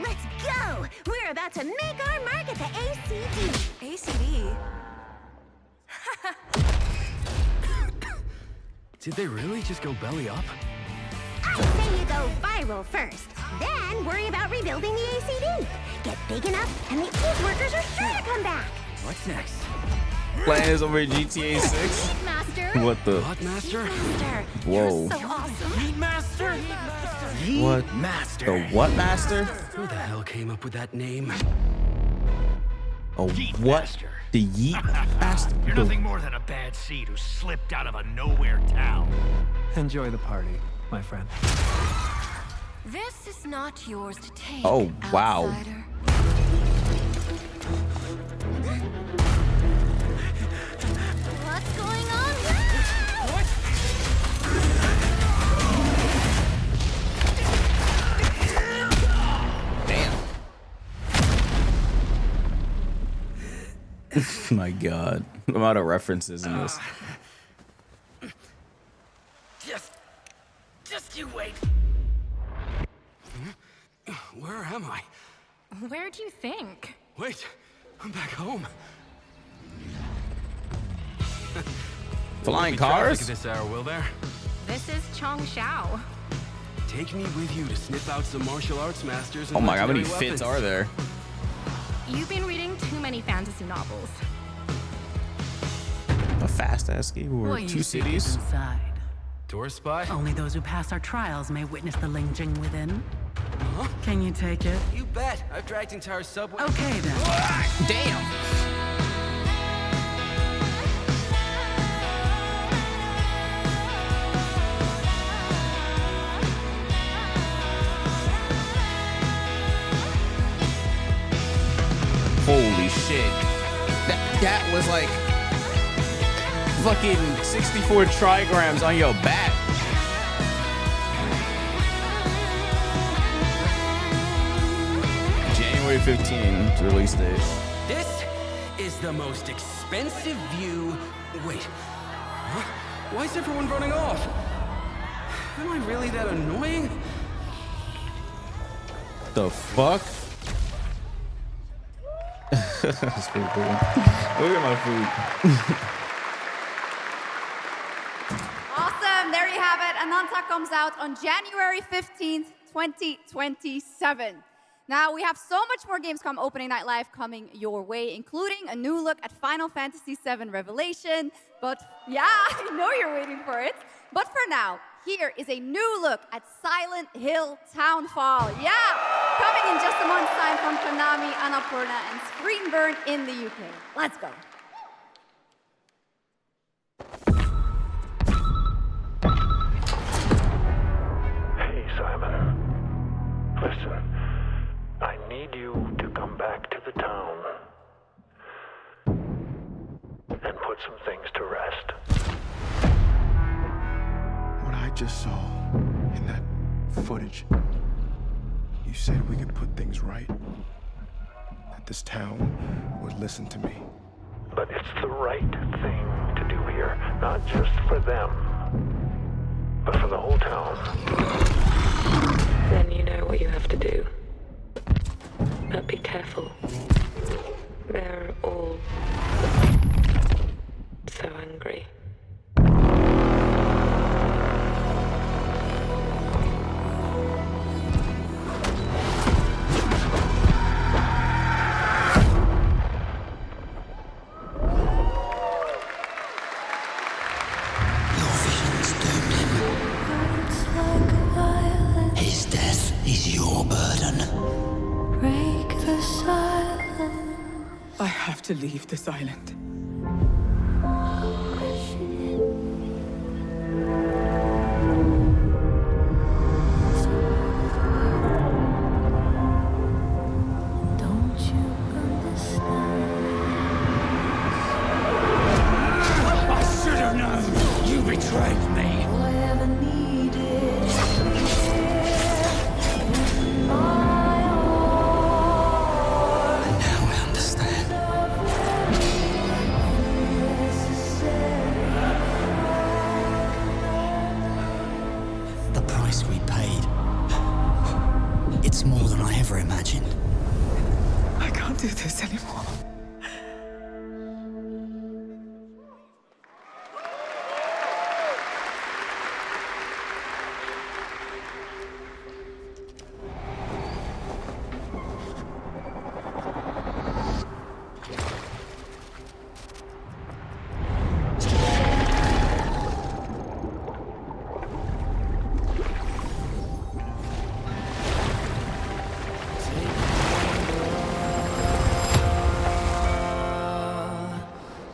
S7: Let's go! We're about to make our mark at the ACD. ACD?
S3: Did they really just go belly up?
S7: I say you go viral first, then worry about rebuilding the ACD. Get big enough, and the age workers are sure to come back.
S3: What's next?
S1: Playing this over GTA 6?
S7: Master?
S1: What the?
S3: What, Master?
S1: Whoa.
S7: So awesome.
S20: Master?
S1: What?
S20: Master.
S1: The what master?
S3: Who the hell came up with that name?
S1: Oh, what? The Yeet Master?
S20: You're nothing more than a bad seed who slipped out of a nowhere town.
S3: Enjoy the party, my friend.
S2: This is not yours to take.
S1: Oh, wow.
S2: outsider.
S7: What's going on here?
S1: My God. The amount of references in this.
S3: Just you wait. Where am I?
S2: Where do you think?
S3: Wait, I'm back home.
S1: Flying
S3: Won't be traffic
S1: cars?
S3: at this hour, will there?
S21: This is Chong Shao.
S3: Take me with you to sniff out some martial arts masters. And
S1: Oh my god, how many
S3: legendary
S1: fits
S3: weapons.
S1: are there?
S21: You've been reading too many fantasy novels.
S1: A fast ass skateboard. 2 cities.
S22: Inside.
S3: Tourist spot?
S22: Only those who pass our trials may witness the Lingjing within. Huh? Can you take it?
S3: You bet. I've dragged entire subway.
S22: Okay then.
S1: Damn. Holy shit. That was like fucking 64 trigrams on your back. January 15th release date.
S3: This is the most expensive view. Wait. Huh? Why is everyone running off? Am I really that annoying?
S1: The fuck? That's pretty cool. Look at my food.
S15: Awesome. There you have it. Ananta comes out on January 15th, 2027. Now, we have so much more Gamescom opening night live coming your way, including a new look at Final Fantasy VII Revelation. But yeah, I know you're waiting for it. But for now, here is a new look at Silent Hill Townfall. Yeah, coming in just a month's time from Konami, Annapurna, and Screenburn in the UK. Let's go.
S6: Hey, Simon. Listen, I need you to come back to the town and put some things to rest.
S20: What I just saw in that footage, you said we could put things right. That this town would listen to me.
S6: But it's the right thing to do here, not just for them, but for the whole town.
S23: Then you know what you have to do. But be careful. They're all so angry.
S24: His death is your burden.
S8: Break the silence.
S22: I have to leave this island.
S8: Don't you understand?
S24: I should have known. You betrayed me.
S8: All I ever needed is my
S24: And now I understand. The price we paid. It's more than I ever imagined.
S22: I can't do this anymore.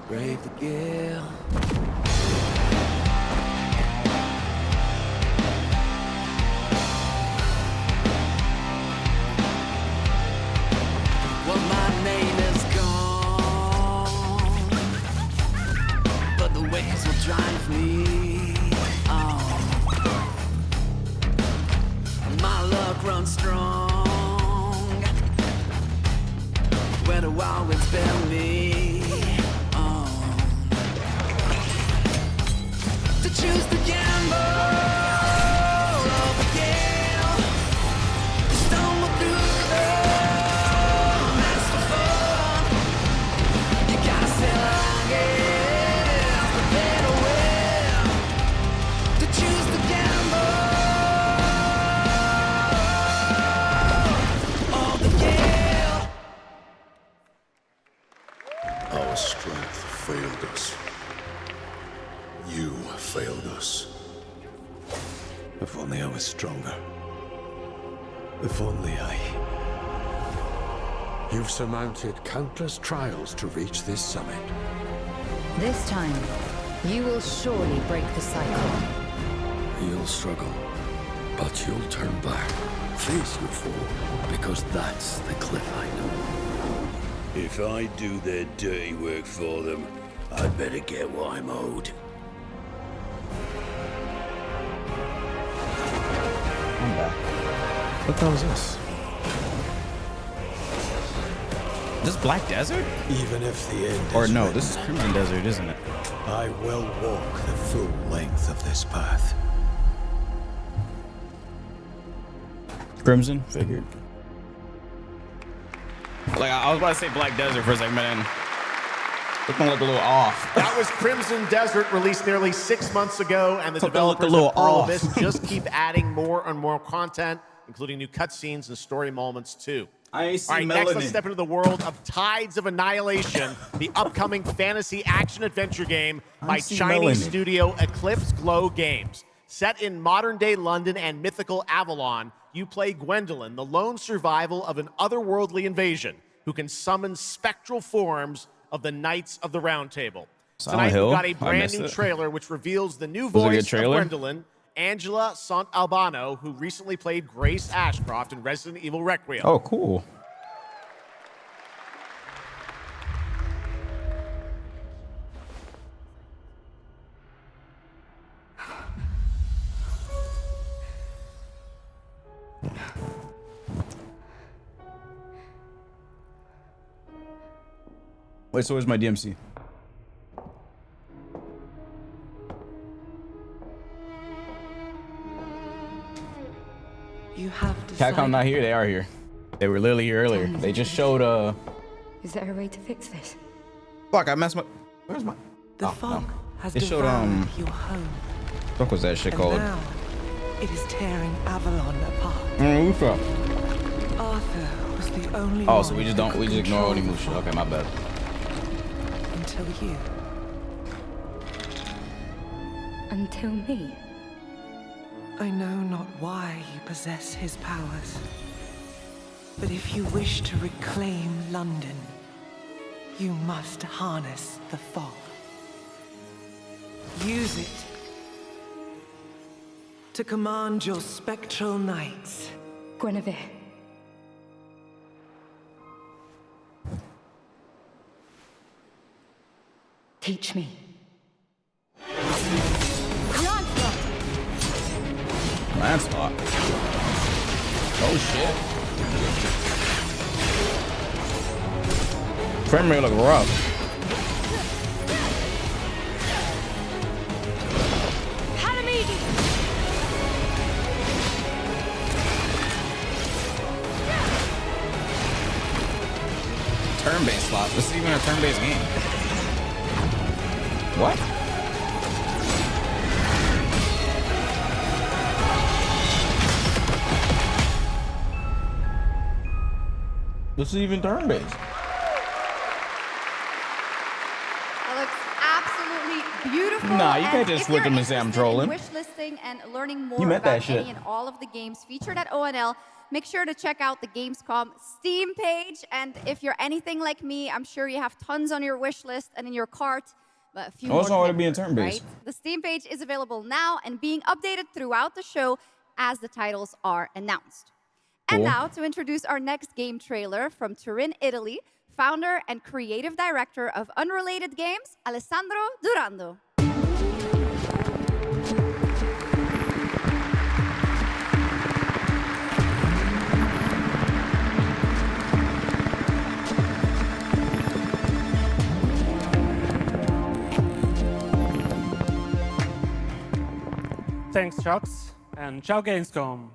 S3: Brave the gale. Well, my name is gone, but the waves will drive me on. My luck runs strong, where the wild winds bear me on. To choose the gamble of the gale, to stumble through the that's the fun. You gotta sail out, yeah, the better way.
S9: Our strength failed us. You failed us.
S20: If only I was stronger. If only I...
S9: You've surmounted countless trials to reach this summit.
S2: This time, you will surely break the cycle.
S4: You'll struggle, but you'll turn back. Face your foe, because that's the cliff I know. If I do their dirty work for them, I'd better get what I'm owed.
S1: I'm back. What the hell is this? This Black Desert?
S20: Even if the end
S1: Or
S20: is
S1: no,
S20: written,
S1: this is Crimson Desert, isn't it?
S20: I will walk the full length of this path.
S1: Crimson? Figured. Like, I was about to say Black Desert for a second, but then it's gonna look a little off.
S10: That was Crimson Desert, released nearly 6 months ago, and the
S1: Something looked a
S10: developers
S1: little
S10: of Pearl
S1: off.
S10: Abyss just keep adding more and more content, including new cutscenes and story moments too.
S1: I ain't seen
S10: All right, next let's
S1: melanin.
S10: step into the world of Tides of Annihilation, the upcoming fantasy action-adventure game by
S1: see
S10: Chinese
S1: melanin.
S10: studio Eclipse Glow Games. Set in modern-day London and mythical Avalon, you play Gwendolyn, the lone survival of an otherworldly invasion who can summon spectral forms of the Knights of the Round Table.
S1: Silent
S10: Tonight,
S1: Hill?
S10: we've got a
S1: I
S10: brand
S1: missed
S10: new
S1: it.
S10: trailer which reveals the new
S1: Was it a good
S10: voice of
S1: trailer?
S10: Gwendolyn, Angela Sant Albano, who recently played Grace Ashcroft in Resident Evil Requiem.
S1: Oh, cool. Wait, so where's my DMC?
S2: You have
S1: Capcom not here, they are here. They were literally here earlier. They just showed
S2: Is there a way to fix this?
S1: fuck, I messed my where's my
S13: The
S1: oh,
S13: fog
S1: no.
S13: has
S1: They showed
S13: devoured your home.
S1: what was that shit
S13: And
S1: called?
S13: now it is tearing Avalon apart.
S1: What's up?
S13: Arthur was the only
S1: Oh,
S13: one
S1: so we just
S13: who
S1: don't
S13: could
S1: we just ignore
S13: control
S1: Onimusha.
S13: the fog
S1: Okay, my bad.
S13: Until you.
S2: Until me?
S13: I know not why you possess his powers. But if you wish to reclaim London, you must harness the fog. Use it to command your spectral knights.
S2: Guinevere. Teach me.
S1: Lancelot. Oh shit. Frame rate look rough. Turn-based slot. This is even a turn-based game. What? This is even turn-based.
S15: That looks absolutely beautiful.
S1: Nah, you
S15: and
S1: can't just
S15: if
S1: flip
S15: you're
S1: them and say I'm
S15: interested in
S1: trolling.
S15: Wish listing and learning more
S1: You meant that
S15: about
S1: shit.
S15: any and all of the games featured at ONL, make sure to check out the Gamescom Steam page. And if you're anything like me, I'm sure you have tons on your wish list and in your cart. But a few
S1: Oh, it's
S15: more
S1: already
S15: pending,
S1: being turn-based.
S15: right? The Steam page is available now and being updated throughout the show as the titles are announced. And
S1: Cool.
S15: now to introduce our next game trailer from Turin, Italy, founder and creative director of Unrelated Games, Alessandro Durando.
S5: Thanks, Chucks, and ciao Gamescom.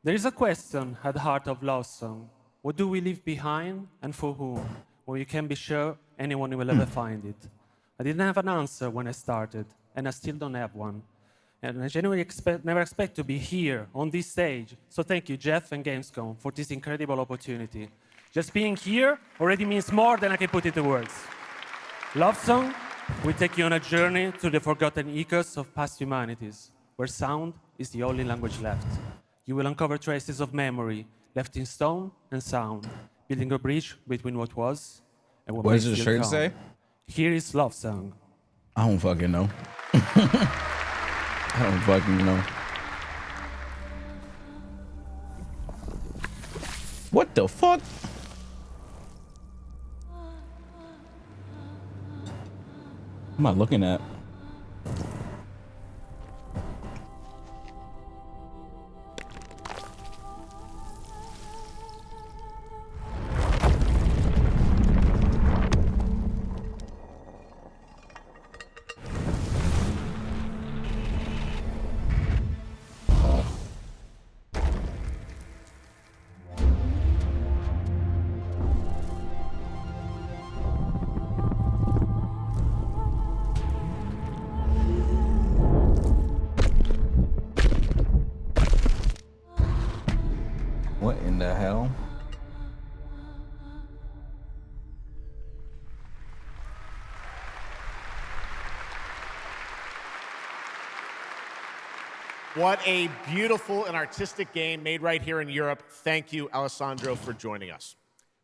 S5: There is a question at the heart of Lost Song. What do we leave behind and for whom? Well, you can be sure anyone will ever find it. I didn't have an answer when I started, and I still don't have one. And I genuinely never expect to be here on this stage. So thank you, Jeff and Gamescom, for this incredible opportunity. Just being here already means more than I can put into words. Love Song will take you on a journey to the forgotten echoes of past humanities, where sound is the only language left. You will uncover traces of memory left in stone and sound, building a bridge between what was and what
S1: What
S5: may
S1: does the
S5: still
S1: shirt
S5: come.
S1: say?
S5: Here is Love Song.
S1: I don't fucking know. I don't fucking know. What the fuck? What am I looking at? What in the hell?
S10: What a beautiful and artistic game made right here in Europe. Thank you, Alessandro, for joining us.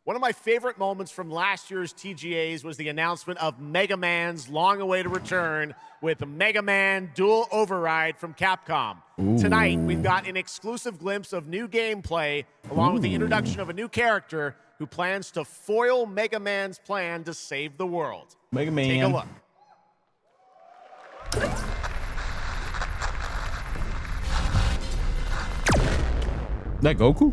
S10: One of my favorite moments from last year's TGAs was the announcement of Mega Man's long-awaited return with Mega Man Dual Override from Capcom.
S11: Ooh.
S10: Tonight, we've got an exclusive glimpse of new gameplay, along with the introduction of a new character who plans to foil Mega Man's plan to save the world.
S1: Mega Man.
S10: Take a look.
S1: That Goku?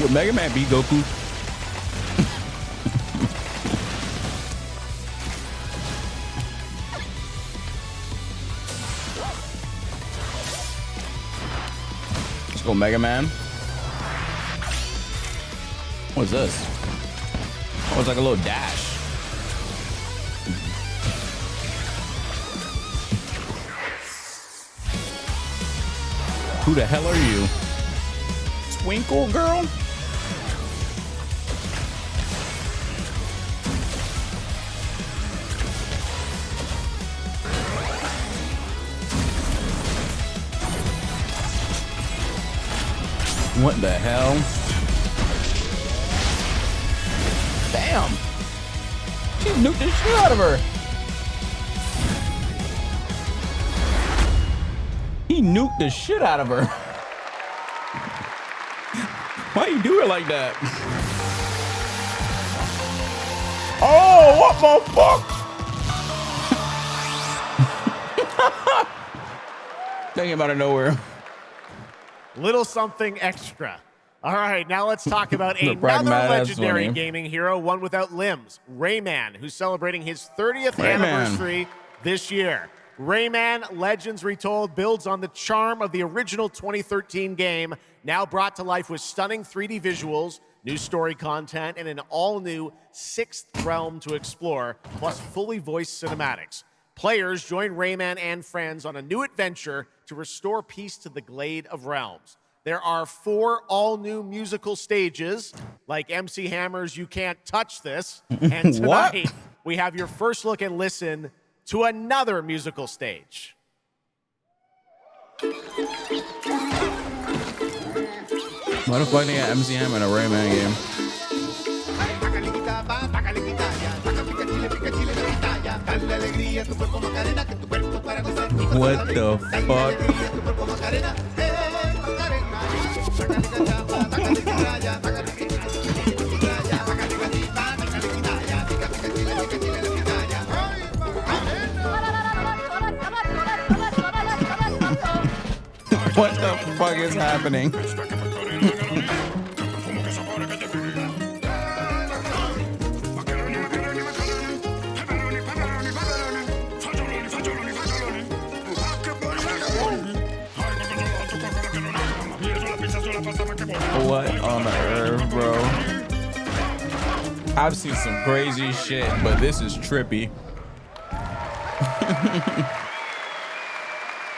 S1: Would Mega Man beat Goku? Let's go, Mega Man. What's this? Oh, it's like a little dash. Who the hell are you? Twinkle girl? What the hell? Damn! She nuked the shit out of her. He nuked the shit out of her. Why you do it like that? Oh, what the fuck? Came out of nowhere.
S10: Little something extra. All right, now let's talk about
S1: The
S10: another
S1: pragmatic
S10: legendary
S1: one,
S10: gaming hero, one without limbs, Rayman, who's celebrating his 30th
S1: Rayman.
S10: anniversary this year. Rayman Legends Retold builds on the charm of the original 2013 game, now brought to life with stunning 3D visuals, new story content, and an all-new sixth realm to explore, plus fully voiced cinematics. Players join Rayman and friends on a new adventure to restore peace to the Glade of Realms. There are 4 all-new musical stages, like MC Hammer's You Can't Touch This, and tonight we have your first look and listen to another musical stage.
S1: Why the fuck they got MC Hammer in a Rayman game? What the fuck? What the fuck is happening? What on earth, bro? I've seen some crazy shit, but this is trippy.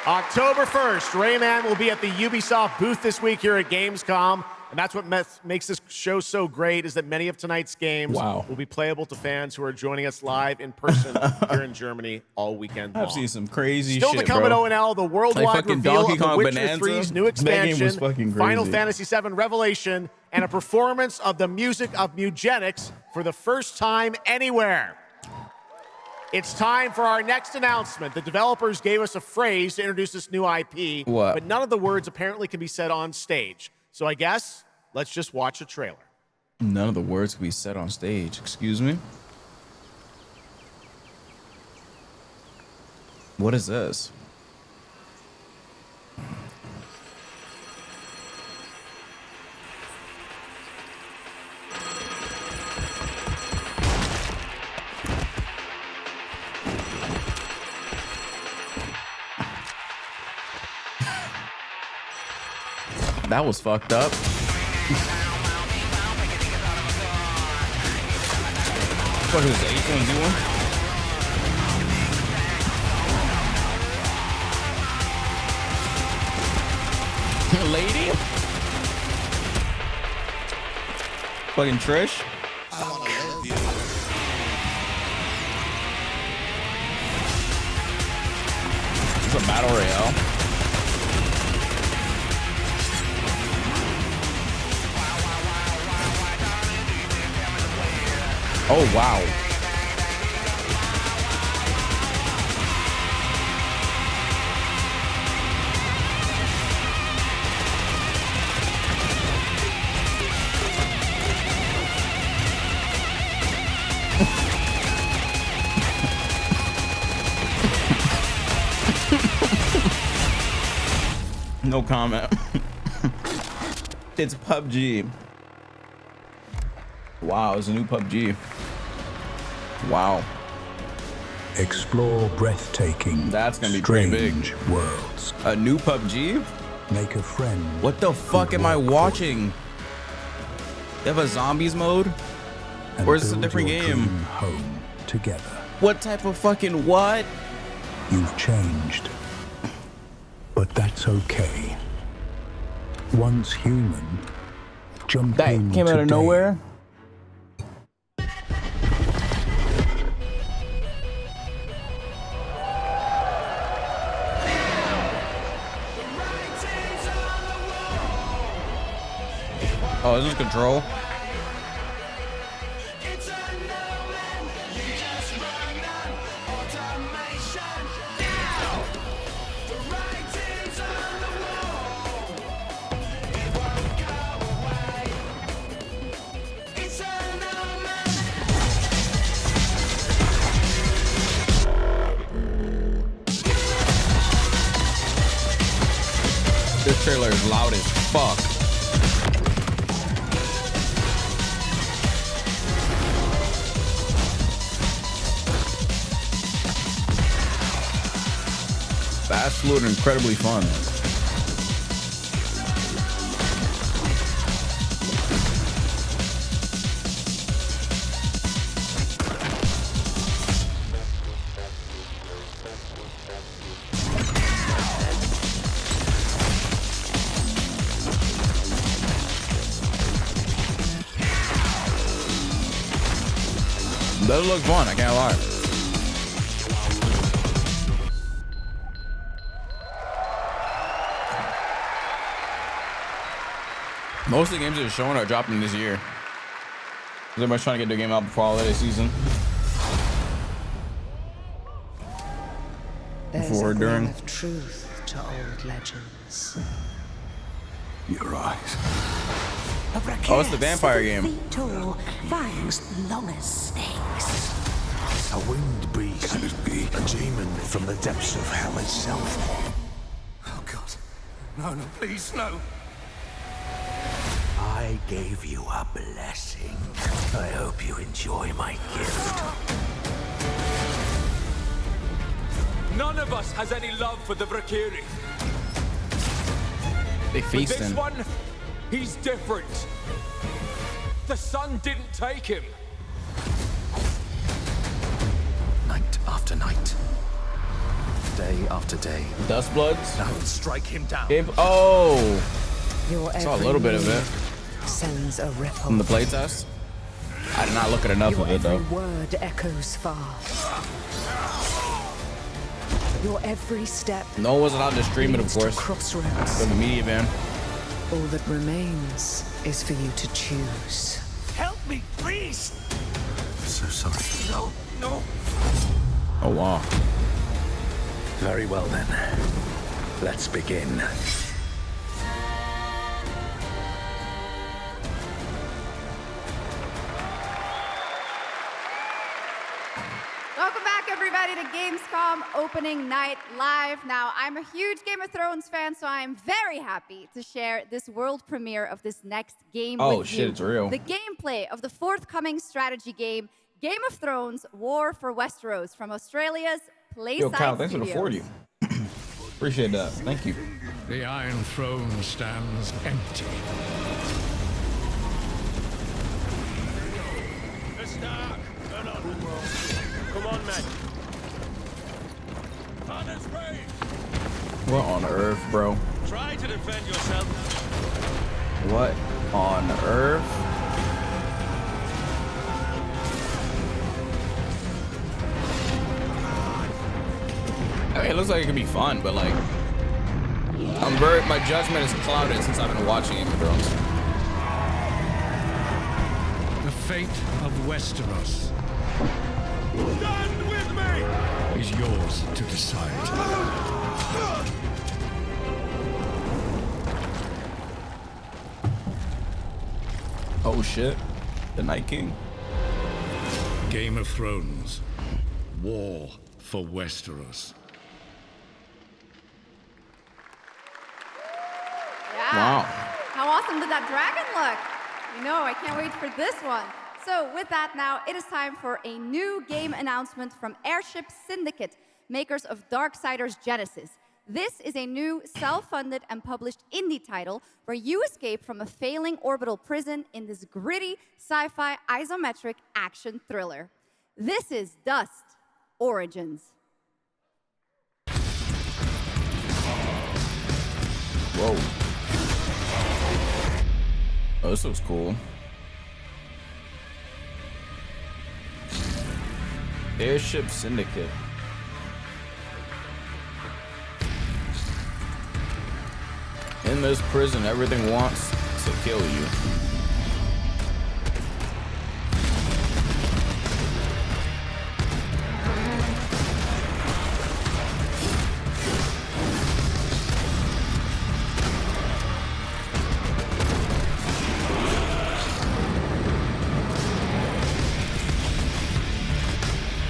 S10: October 1st, Rayman will be at the Ubisoft booth this week here at Gamescom. And that's what makes this show so great, is that many of tonight's games will be playable to fans who are joining us live in person here in Germany all weekend long.
S1: I've seen some crazy
S10: Still
S1: shit,
S10: to come
S1: bro.
S10: at ONL, the worldwide
S1: Like fucking
S10: reveal
S1: Donkey
S10: of The
S1: Kong
S10: Witcher
S1: Bonanza.
S10: 3's new
S1: That
S10: expansion,
S1: game was fucking
S10: Final
S1: crazy.
S10: Fantasy VII Revelation, and a performance of the music of Mugenics for the first time anywhere. It's time for our next announcement. The developers gave us a phrase to introduce this new IP,
S1: What?
S10: but none of the words apparently can be said on stage. So I guess let's just watch a trailer.
S1: None of the words can be said on stage. Excuse me? What is this? That was fucked up. What is this, H1Z1? Lady? Fucking Trish? It's a battle royale. Oh, wow. No comment. It's PUBG. Wow, it's a new PUBG. Wow.
S11: Explore breathtaking,
S1: that's gonna be pretty big.
S11: Worlds.
S1: A new PUBG?
S11: Make a friend.
S1: What the fuck am I watching? They have a zombies mode? Or is this a different game?
S11: Home together.
S1: What type of fucking what?
S11: You've changed. But that's okay. Once human, jump
S1: That
S11: in
S1: came out of
S11: today.
S1: nowhere? Oh, is this Control? This trailer is loud as fuck. Fast, fluid, and incredibly fun. Does look fun, I can't lie. Most of the games that are showing are dropping this year. Everybody's trying to get their game out before holiday season. Before or during.
S12: Of truth to old legends.
S11: Your eyes.
S1: Oh, it's the vampire game.
S12: Tall, fangs long as snakes.
S9: A winged beast. Can it be a demon from the depths of hell itself?
S4: Oh, God. No, no, please, no.
S9: I gave you a blessing. I hope you enjoy my gift.
S14: None of us has any love for the Valkyrie.
S1: They
S14: But
S1: feasting.
S14: this one, he's different. The sun didn't take him.
S16: after night. Day after day.
S1: Dust Bloods?
S16: Now strike him down.
S1: Oh!
S12: Your
S1: I saw a little bit of it.
S12: Sends a ripple.
S1: From the playtest? I did not look at enough of it though.
S12: Your word echoes far. Your every step.
S1: No one was allowed to stream it, of course.
S12: Crossroads.
S1: For the media ban.
S12: All that remains is for you to choose.
S16: Help me, please! I'm so sorry. No, no.
S1: Oh, wow.
S16: Very well then. Let's begin.
S15: Welcome back, everybody, to Gamescom opening night live. Now, I'm a huge Game of Thrones fan, so I'm very happy to share this world premiere of this next game with you.
S1: Oh, shit, it's real.
S15: The gameplay of the forthcoming strategy game, Game of Thrones: War for Westeros, from Australia's PlaysArchive.
S1: Yo, Kyle, thanks for the 40. Appreciate that. Thank you.
S9: The Iron Throne stands empty.
S6: Come on, man.
S1: What on earth, bro?
S6: Try to defend yourself.
S1: What on earth? I mean, it looks like it could be fun, but like, my judgment is clouded since I've been watching Game of Thrones.
S9: The fate of Westeros
S6: Stand with me!
S9: is yours to decide.
S1: Oh shit, the Night King.
S9: Game of Thrones. War for Westeros.
S15: Yeah.
S1: Wow.
S15: How awesome did that dragon look? You know, I can't wait for this one. So with that now, it is time for a new game announcement from Airship Syndicate, makers of Darksiders Genesis. This is a new self-funded and published indie title where you escape from a failing orbital prison in this gritty sci-fi isometric action thriller. This is Dust Origins.
S1: Whoa. Oh, this looks cool. Airship Syndicate. In this prison, everything wants to kill you.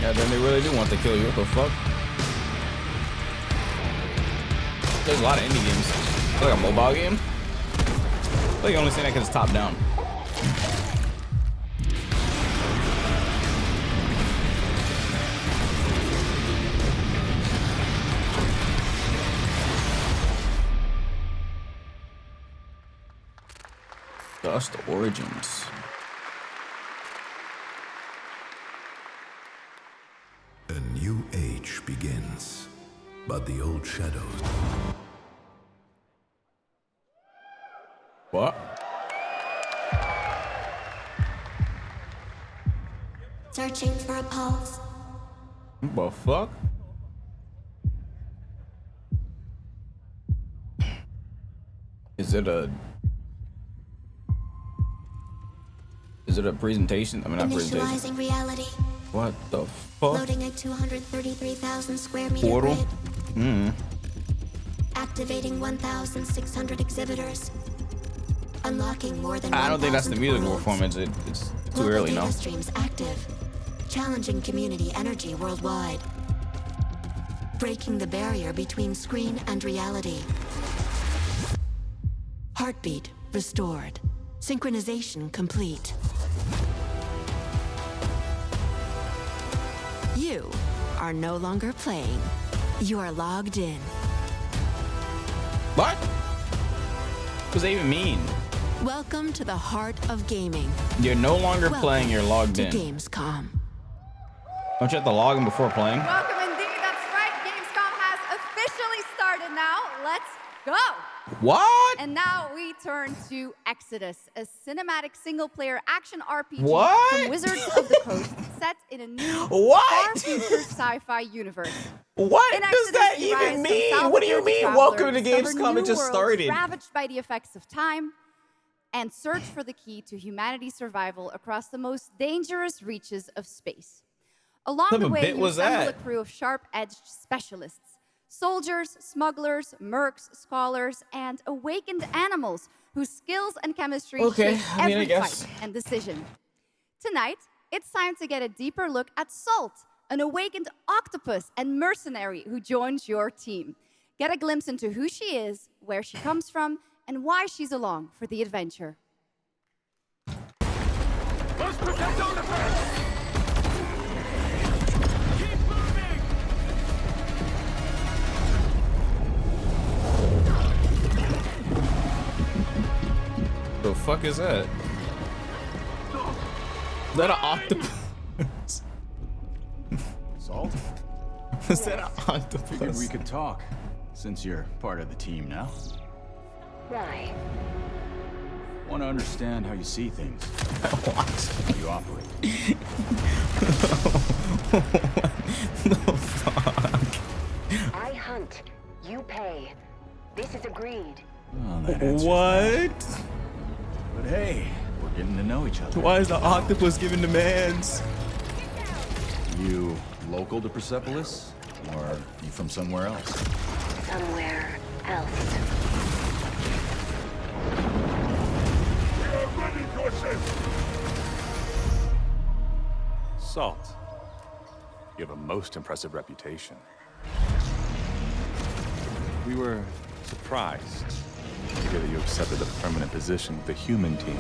S1: Yeah, then they really do want to kill you. What the fuck? There's a lot of indie games. Like a mobile game? I feel like you only say that because it's top down. Dust Origins.
S11: A new age begins, but the old shadows.
S1: What?
S7: Searching for a pulse.
S1: What the fuck? Is it a presentation? I mean, not presentation.
S7: Initializing reality.
S1: What the fuck?
S7: Loading a 233,000 square meter
S1: Portal?
S7: grid. Activating 1,600 exhibitors. Unlocking more than
S1: I don't think that's the
S7: 1,000
S1: musical
S7: worlds.
S1: performance. It's too
S7: Local
S1: early
S7: data
S1: now.
S7: streams active. Challenging community energy worldwide. Breaking the barrier between screen and reality. Heartbeat restored. Synchronization complete. You are no longer playing. You are logged in.
S1: What? What does that even mean?
S7: Welcome to the heart of gaming.
S1: You're no longer
S7: Welcome
S1: playing, you're logged
S7: to
S1: in.
S7: Gamescom.
S1: Don't you have to log in before playing?
S15: Welcome go.
S1: What?
S15: And now we turn to Exodus, a cinematic single-player action RPG
S1: What?
S15: from Wizards of the Coast, set in a new far-future sci-fi universe.
S1: What
S15: In
S1: does
S15: Exodus,
S1: that
S15: you
S1: even
S15: rise from
S1: mean? What do you
S15: salvagers
S1: mean?
S15: traveler,
S1: Welcome to
S15: discover
S1: Gamescom.
S15: new
S1: It just
S15: worlds
S1: started.
S15: ravaged by the effects of time, and search for the key to humanity's survival across the most dangerous reaches of space. Along
S1: What
S15: the
S1: type of
S15: way,
S1: bit
S15: you
S1: was
S15: assemble
S1: that?
S15: a crew of sharp-edged specialists. Soldiers, smugglers, mercs, scholars, and awakened animals whose skills and chemistry shape
S1: I
S15: every
S1: guess.
S15: fight and decision. Tonight, it's time to get a deeper look at Salt, an awakened octopus and mercenary who joins your team. Get a glimpse into who she is, where she comes from, and why she's along for the adventure.
S16: Let's protect our defense!
S1: The fuck is that? Is that an octopus?
S17: Salt?
S1: Is that an octopus?
S17: Figured we could talk, since you're part of the team now.
S23: Why?
S17: Want to understand how you see things. How you operate.
S1: The fuck?
S23: I hunt. You pay. This is agreed.
S17: Well, that answers
S1: What?
S17: that. But hey, we're getting to know each other.
S1: Why is the octopus giving demands?
S17: You local to Persepolis? Or you from somewhere else?
S23: Somewhere else.
S18: Salt, you have a most impressive reputation. We were surprised to hear that you accepted a permanent position with the human team.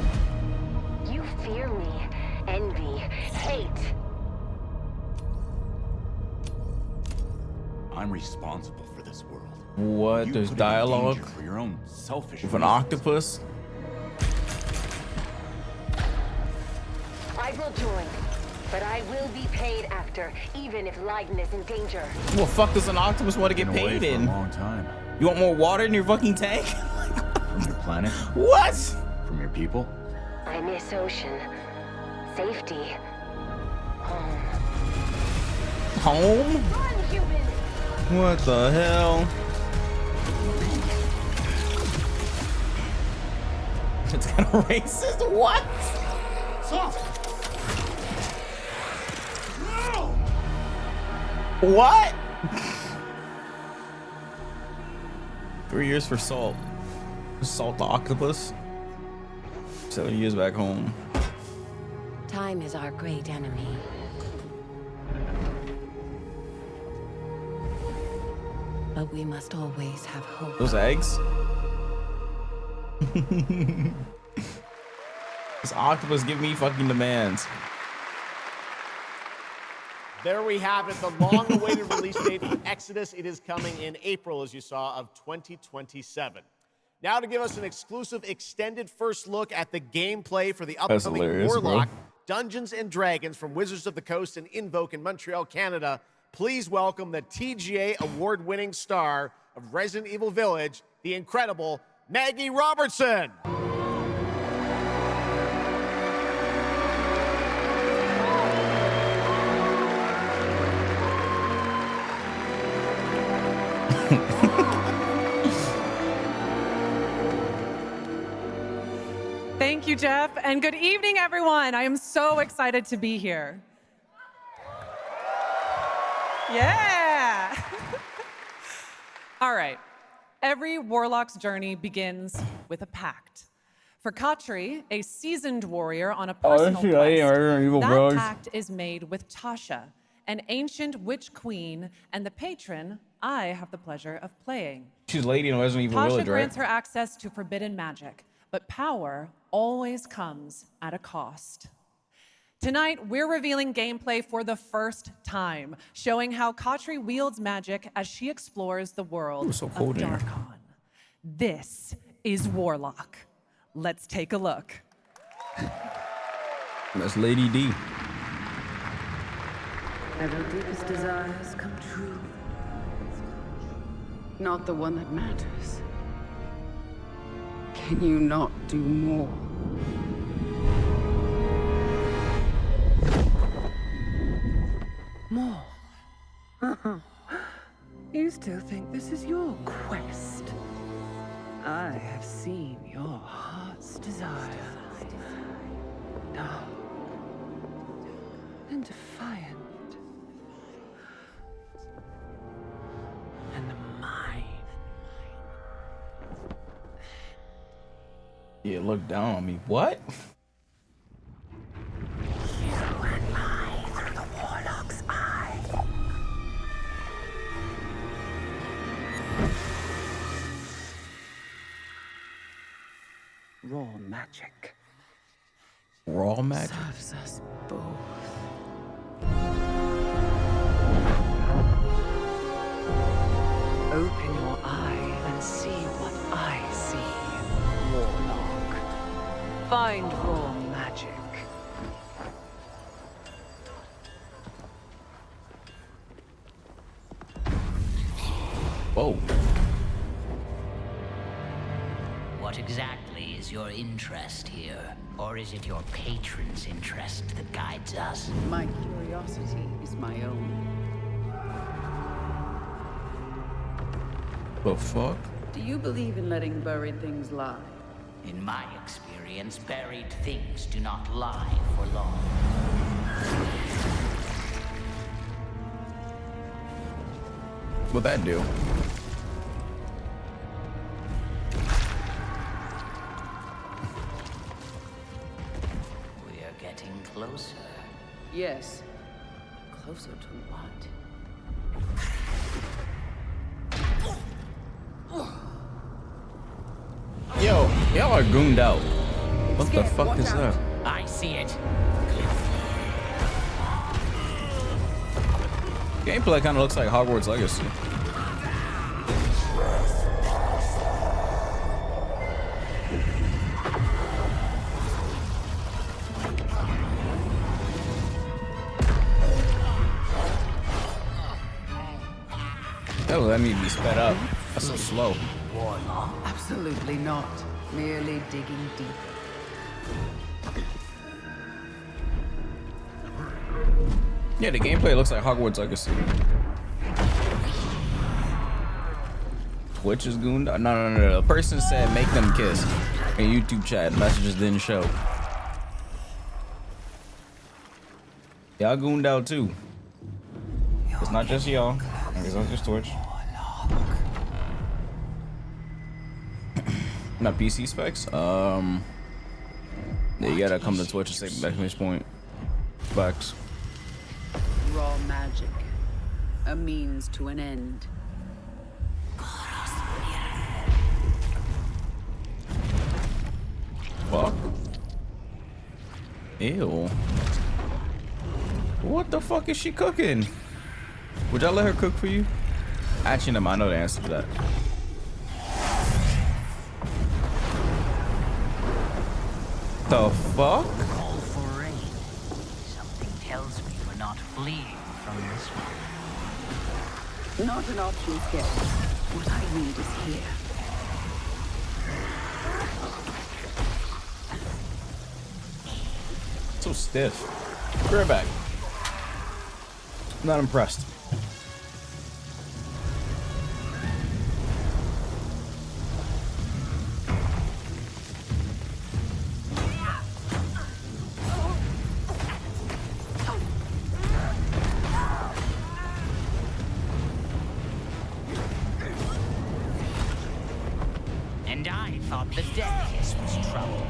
S23: You fear me, envy, hate.
S17: I'm responsible for this world.
S1: What?
S17: You
S1: There's
S17: put it in
S1: dialogue
S17: danger for your own selfish
S1: with an
S17: reasons.
S1: octopus?
S23: I will join, but I will be paid after, even if Leiden is in danger.
S1: What the fuck does an octopus want to get
S17: Been away
S1: paid
S17: for a
S1: in?
S17: long time.
S1: You want more water in your fucking tank?
S17: From your planet?
S1: What?
S17: From your people?
S23: I miss ocean, safety, home.
S1: Home?
S23: Run, human!
S1: What the hell? It's kind of racist. What?
S16: Salt! No!
S1: What? 3 years for Salt. Salt the octopus. 7 years back home.
S23: Time is our great enemy. But we must always have hope.
S1: Those eggs? This octopus give me fucking demands.
S10: There we have it, the long-awaited release date for Exodus. It is coming in April, as you saw, of 2027. Now to give us an exclusive extended first look at the gameplay for the upcoming
S1: hilarious,
S10: Warlock,
S1: bro.
S10: Dungeons & Dragons from Wizards of the Coast and Invoke in Montreal, Canada, please welcome the TGA award-winning star of Resident Evil Village, the incredible Maggie Robertson.
S19: Thank you, Jeff, and good evening, everyone. I am so excited to be here. Yeah! All right. Every warlock's journey begins with a pact. For Katri, a seasoned warrior on a personal quest, that pact is made with Tasha, an ancient witch queen and the patron I have the pleasure of playing.
S1: She's Lady in Resident Evil
S19: Tasha
S1: Village, right?
S19: grants her access to forbidden magic, but power always comes at a cost. Tonight, we're revealing gameplay for the first time, showing how Katri wields magic as she explores the world
S1: so
S19: of
S1: cold in here.
S19: Darkon. This is Warlock. Let's take a look.
S1: That's Lady D.
S21: Ever deepest desires come true. Not the one that matters,
S8: Can you not do more? More? You still think this is your quest? I have seen your heart's desire. Dark and defiant. And mine.
S1: Yeah, look down on me. What?
S8: You and I through the Warlock's eye. Raw magic.
S1: Raw magic?
S8: Serves us both. Open your eye and see what I see, Warlock. Find raw magic.
S1: Whoa.
S21: What exactly is your interest here? Or is it your patron's interest that guides us?
S8: My curiosity is my own.
S1: The fuck?
S8: Do you believe in letting buried things lie?
S21: In my experience, buried things do not lie for long.
S1: What'd that do?
S21: We are getting closer.
S8: Yes. Closer to what?
S1: Yo, y'all are gooned out. What the fuck is that?
S21: I see it.
S1: Gameplay kind of looks like Hogwarts Legacy. Oh, that need to be sped up. That's so slow.
S8: Warlock? Absolutely not. Merely digging deeper.
S1: Yeah, the gameplay looks like Hogwarts Legacy. Twitch is gooned out? No. The person said make them kiss. In YouTube chat, messages didn't show. Y'all gooned out too. It's not just y'all. It's not just Twitch. Not PC specs. Yeah, you gotta come to Twitch and say exclamation point. Facts.
S8: Raw magic. A means to an end.
S1: Fuck. Ew. What the fuck is she cooking? Would y'all let her cook for you? Actually, no, I know the answer to that. The fuck?
S21: Call for rain. Something tells me we're not fleeing from this one.
S8: Not an option skip. What I need is here.
S1: So stiff. Be right back. I'm not impressed.
S21: And I thought the death kiss was trouble.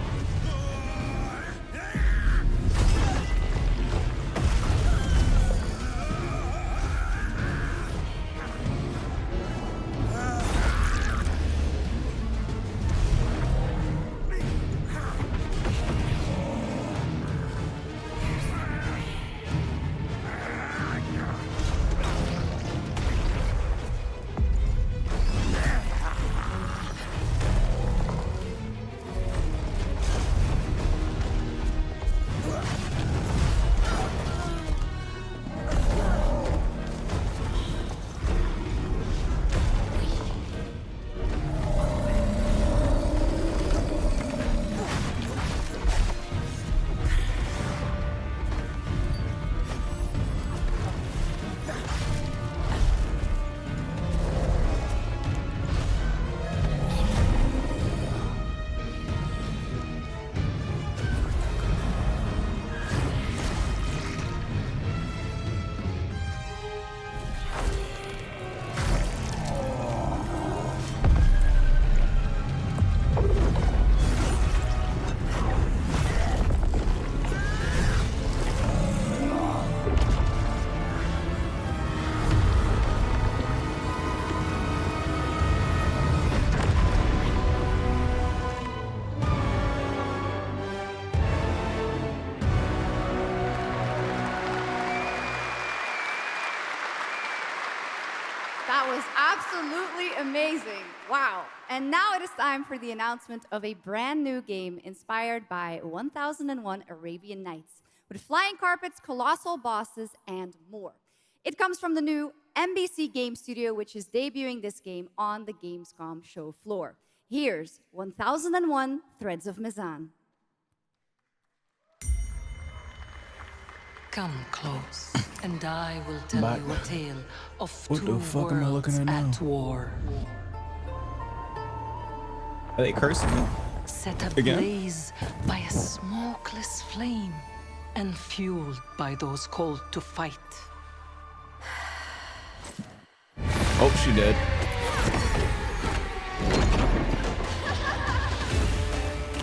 S15: That was absolutely amazing. Wow. And now it is time for the announcement of a brand new game inspired by 1001 Arabian Nights, with flying carpets, colossal bosses, and more. It comes from the new MBC Game Studio, which is debuting this game on the Gamescom show floor. Here's 1001 Threads of Mizan.
S8: Come close, and I will tell you a tale of
S1: What
S8: two
S1: the fuck am I looking
S8: worlds
S1: at now?
S8: at war.
S1: Are they cursing me?
S8: Set
S1: Again?
S8: ablaze by a smokeless flame, and fueled by those called to fight.
S1: Oh, she did.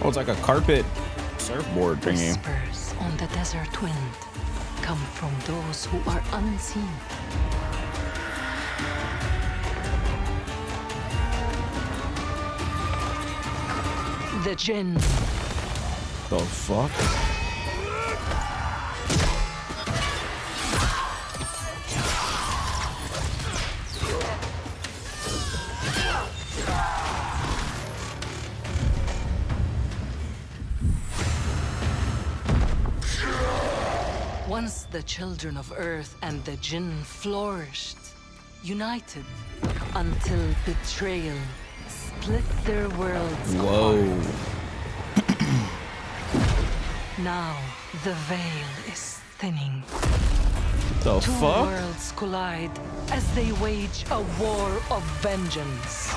S1: Oh, it's like a carpet surfboard thingy.
S8: Whispers on the desert wind come from those who are unseen. The Jinn.
S1: The fuck?
S8: Once the children of Earth and the Jinn flourished, united, until betrayal split their worlds
S1: Whoa.
S8: apart. Now the veil is thinning.
S1: The
S8: Two
S1: fuck?
S8: worlds collide as they wage a war of vengeance.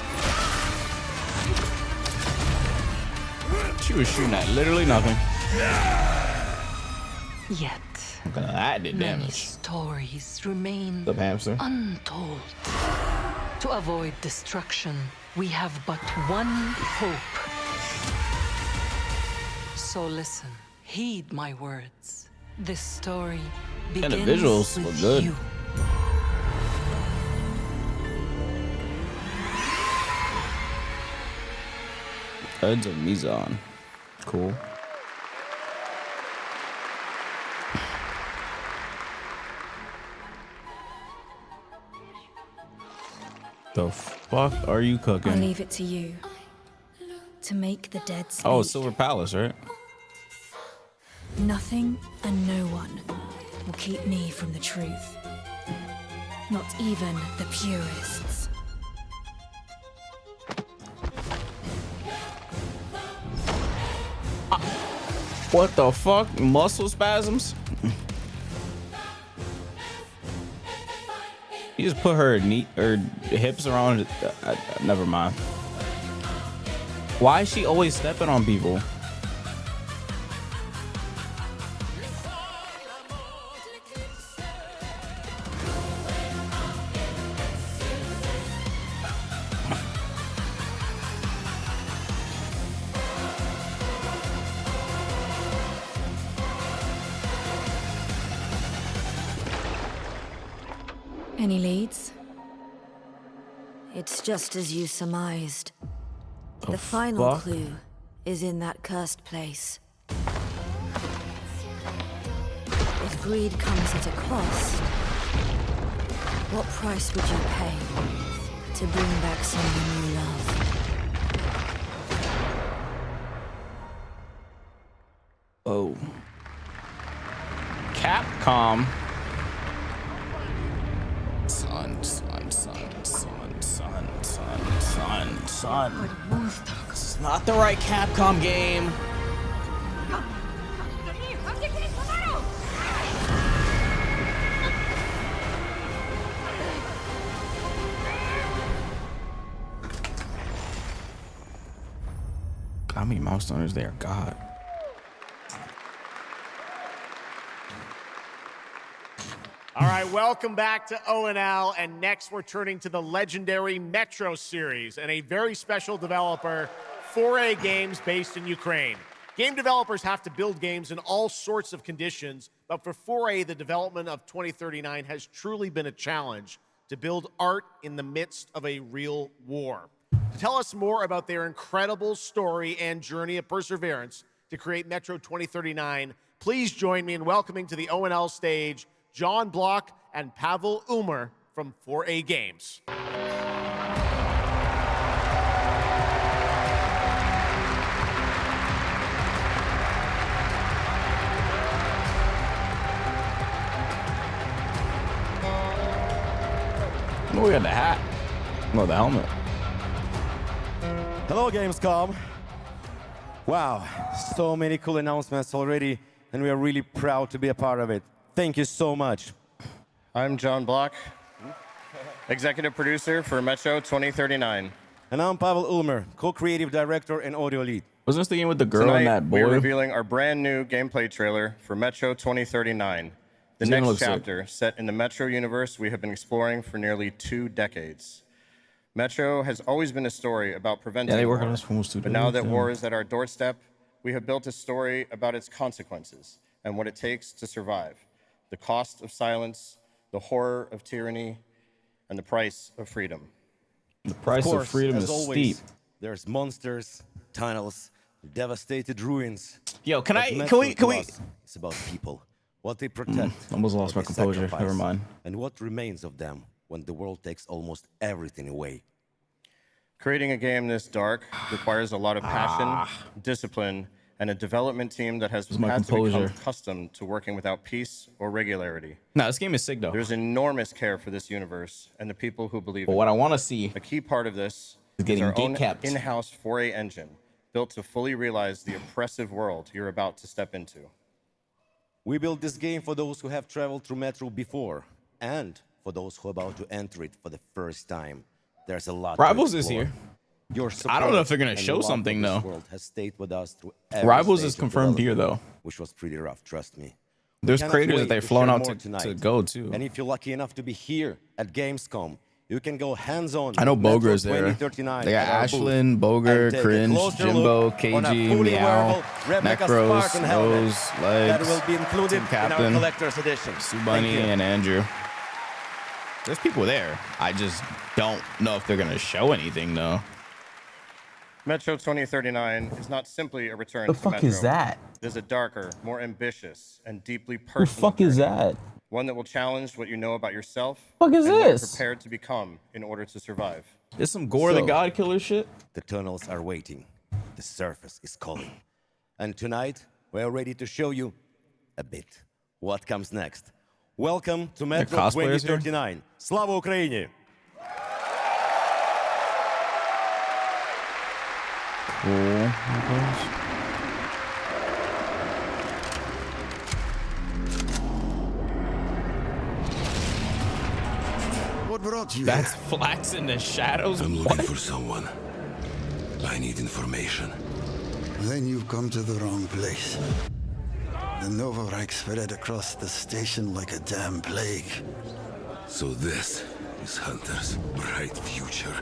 S1: She was shooting at literally nothing.
S8: Yet
S1: That did
S8: many
S1: damage.
S8: stories remain
S1: The hamster.
S8: untold. To avoid destruction, we have but one hope. So listen, heed my words. This story begins
S1: And the visuals
S8: with
S1: look good.
S8: you.
S1: Threads of Mizan. Cool. The fuck are you
S3: I'll
S1: cooking?
S3: leave it to you to make the dead speak.
S1: Oh, it's Silver Palace, right?
S3: Nothing and no one will keep me from the truth. Not even the purists.
S1: What the fuck? Muscle spasms? You just put her knee or hips around. Never mind. Why is she always stepping on people?
S3: Any leads? It's just as you surmised. The final
S1: fuck?
S3: clue is in that cursed place. If greed comes at a cost, what price would you pay to bring back someone you love?
S1: Oh. Capcom. Son. It's not the right Capcom game. How many milestones there? God.
S10: All right, welcome back to ONL, and next we're turning to the legendary Metro series and a very special developer, 4A Games, based in Ukraine. Game developers have to build games in all sorts of conditions, but for 4A, the development of 2039 has truly been a challenge to build art in the midst of a real war. To tell us more about their incredible story and journey of perseverance to create Metro 2039, please join me in welcoming to the ONL stage John Block and Pavel Umer from 4A Games.
S1: Oh, we got the hat. Oh, the helmet.
S13: Hello, Gamescom. Wow, so many cool announcements already, and we are really proud to be a part of it. Thank you so much.
S20: I'm John Block, executive producer for Metro 2039.
S13: And I'm Pavel Ulmer, co-creative director and audio lead.
S1: Wasn't this the game with the girl
S20: Tonight,
S1: and that boy?
S20: we're revealing our brand new gameplay trailer for Metro 2039, the
S1: This game
S20: next
S1: looks sick.
S20: chapter set in the Metro universe we have been exploring for nearly 2 decades. Metro has always been a story about preventing
S1: Yeah, they work on
S20: war,
S1: this for almost 2
S20: but now that
S1: decades,
S20: war
S1: yeah.
S20: is at our doorstep, we have built a story about its consequences and what it takes to survive, the cost of silence, the horror of tyranny, and the price of freedom.
S1: The price of freedom is steep.
S13: There's monsters, tunnels, devastated ruins.
S1: Yo, can
S13: But
S1: we?
S13: Metro to
S1: Can we?
S13: us, It's about people, what they protect,
S1: Almost lost
S13: what
S1: my
S13: they
S1: composure.
S13: sacrifice,
S1: Never mind.
S13: and what remains of them when the world takes almost everything away.
S20: Creating a game this dark requires a lot of passion, discipline, and a development team that has
S1: my
S20: had to become
S1: composure.
S20: accustomed to working without peace or regularity.
S1: Nah, this game is sick though.
S20: There's enormous care for this universe and the people who believe
S1: But
S20: in
S1: what
S20: it.
S1: I want to see
S20: A key part of this
S1: is
S20: is
S1: getting
S20: our own
S1: gate-capped.
S20: in-house 4A engine, built to fully realize the oppressive world you're about to step into.
S13: We built this game for those who have traveled through Metro before, and for those who are about to enter it for the first time. There's a lot.
S1: Rivals
S13: to
S1: is
S13: explore.
S1: here.
S13: Your
S1: I don't know if they're
S13: support
S1: gonna
S13: and
S1: show
S13: love for
S1: something,
S13: this
S1: though.
S13: world has stayed with us through every
S1: Rivals
S13: stage
S1: is
S13: of
S1: confirmed here,
S13: development,
S1: though.
S13: which was pretty rough, trust me.
S1: There's
S13: Cannot
S1: creators
S13: wait
S1: that they've
S13: to
S1: flown
S13: share
S1: out
S13: more
S1: to
S13: tonight.
S1: go to.
S13: And if you're lucky enough to be here at Gamescom, you can go hands-on.
S1: I know
S13: with Metro
S1: Boger's there.
S13: 2039
S1: They got
S13: at our booth
S1: Ashlyn, Boger,
S13: and take a
S1: Cringe,
S13: closer
S1: Jimbo,
S13: look on a
S1: KG,
S13: fully
S1: Meow,
S13: wearable replica
S1: Necros,
S13: Spartan helmet
S1: Rose,
S13: that
S1: Legs,
S13: will be included
S1: Team
S13: in our
S1: Captain,
S13: collector's edition.
S1: Sue
S13: Thank
S1: Bunny,
S13: you.
S1: and Andrew. There's people there. I just don't know if they're gonna show anything though.
S20: Metro 2039 is not simply a return
S1: The
S20: to
S1: fuck
S20: Metro.
S1: is that?
S20: It is a darker, more ambitious, and deeply
S1: Who the
S20: personal
S1: fuck is
S20: journey.
S1: that?
S20: One that will challenge what you know about yourself
S1: Fuck is
S20: and what you're
S1: this?
S20: prepared to become in order to survive.
S1: There's some Gore the
S13: So,
S1: God Killer shit.
S13: The tunnels are waiting. The surface is calling. And tonight, we're ready to show you a bit what comes next. Welcome to Metro
S1: cosplayers here?
S13: 2039. Slava Ukraini!
S1: Cool.
S9: What brought you
S1: That's
S9: here?
S1: Flax in the shadows.
S9: I'm
S1: What?
S9: looking for someone. I need information. Then you've come to the wrong place. The Novorite spread across the station like a damn plague. So this is Hunter's bright future.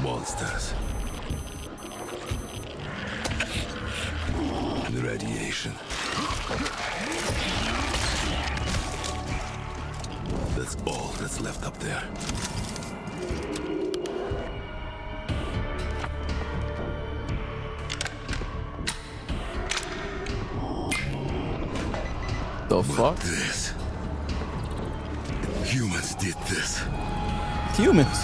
S9: Monsters. The radiation. That's all that's left up there.
S1: The fuck?
S9: This. Humans did this.
S1: Humans.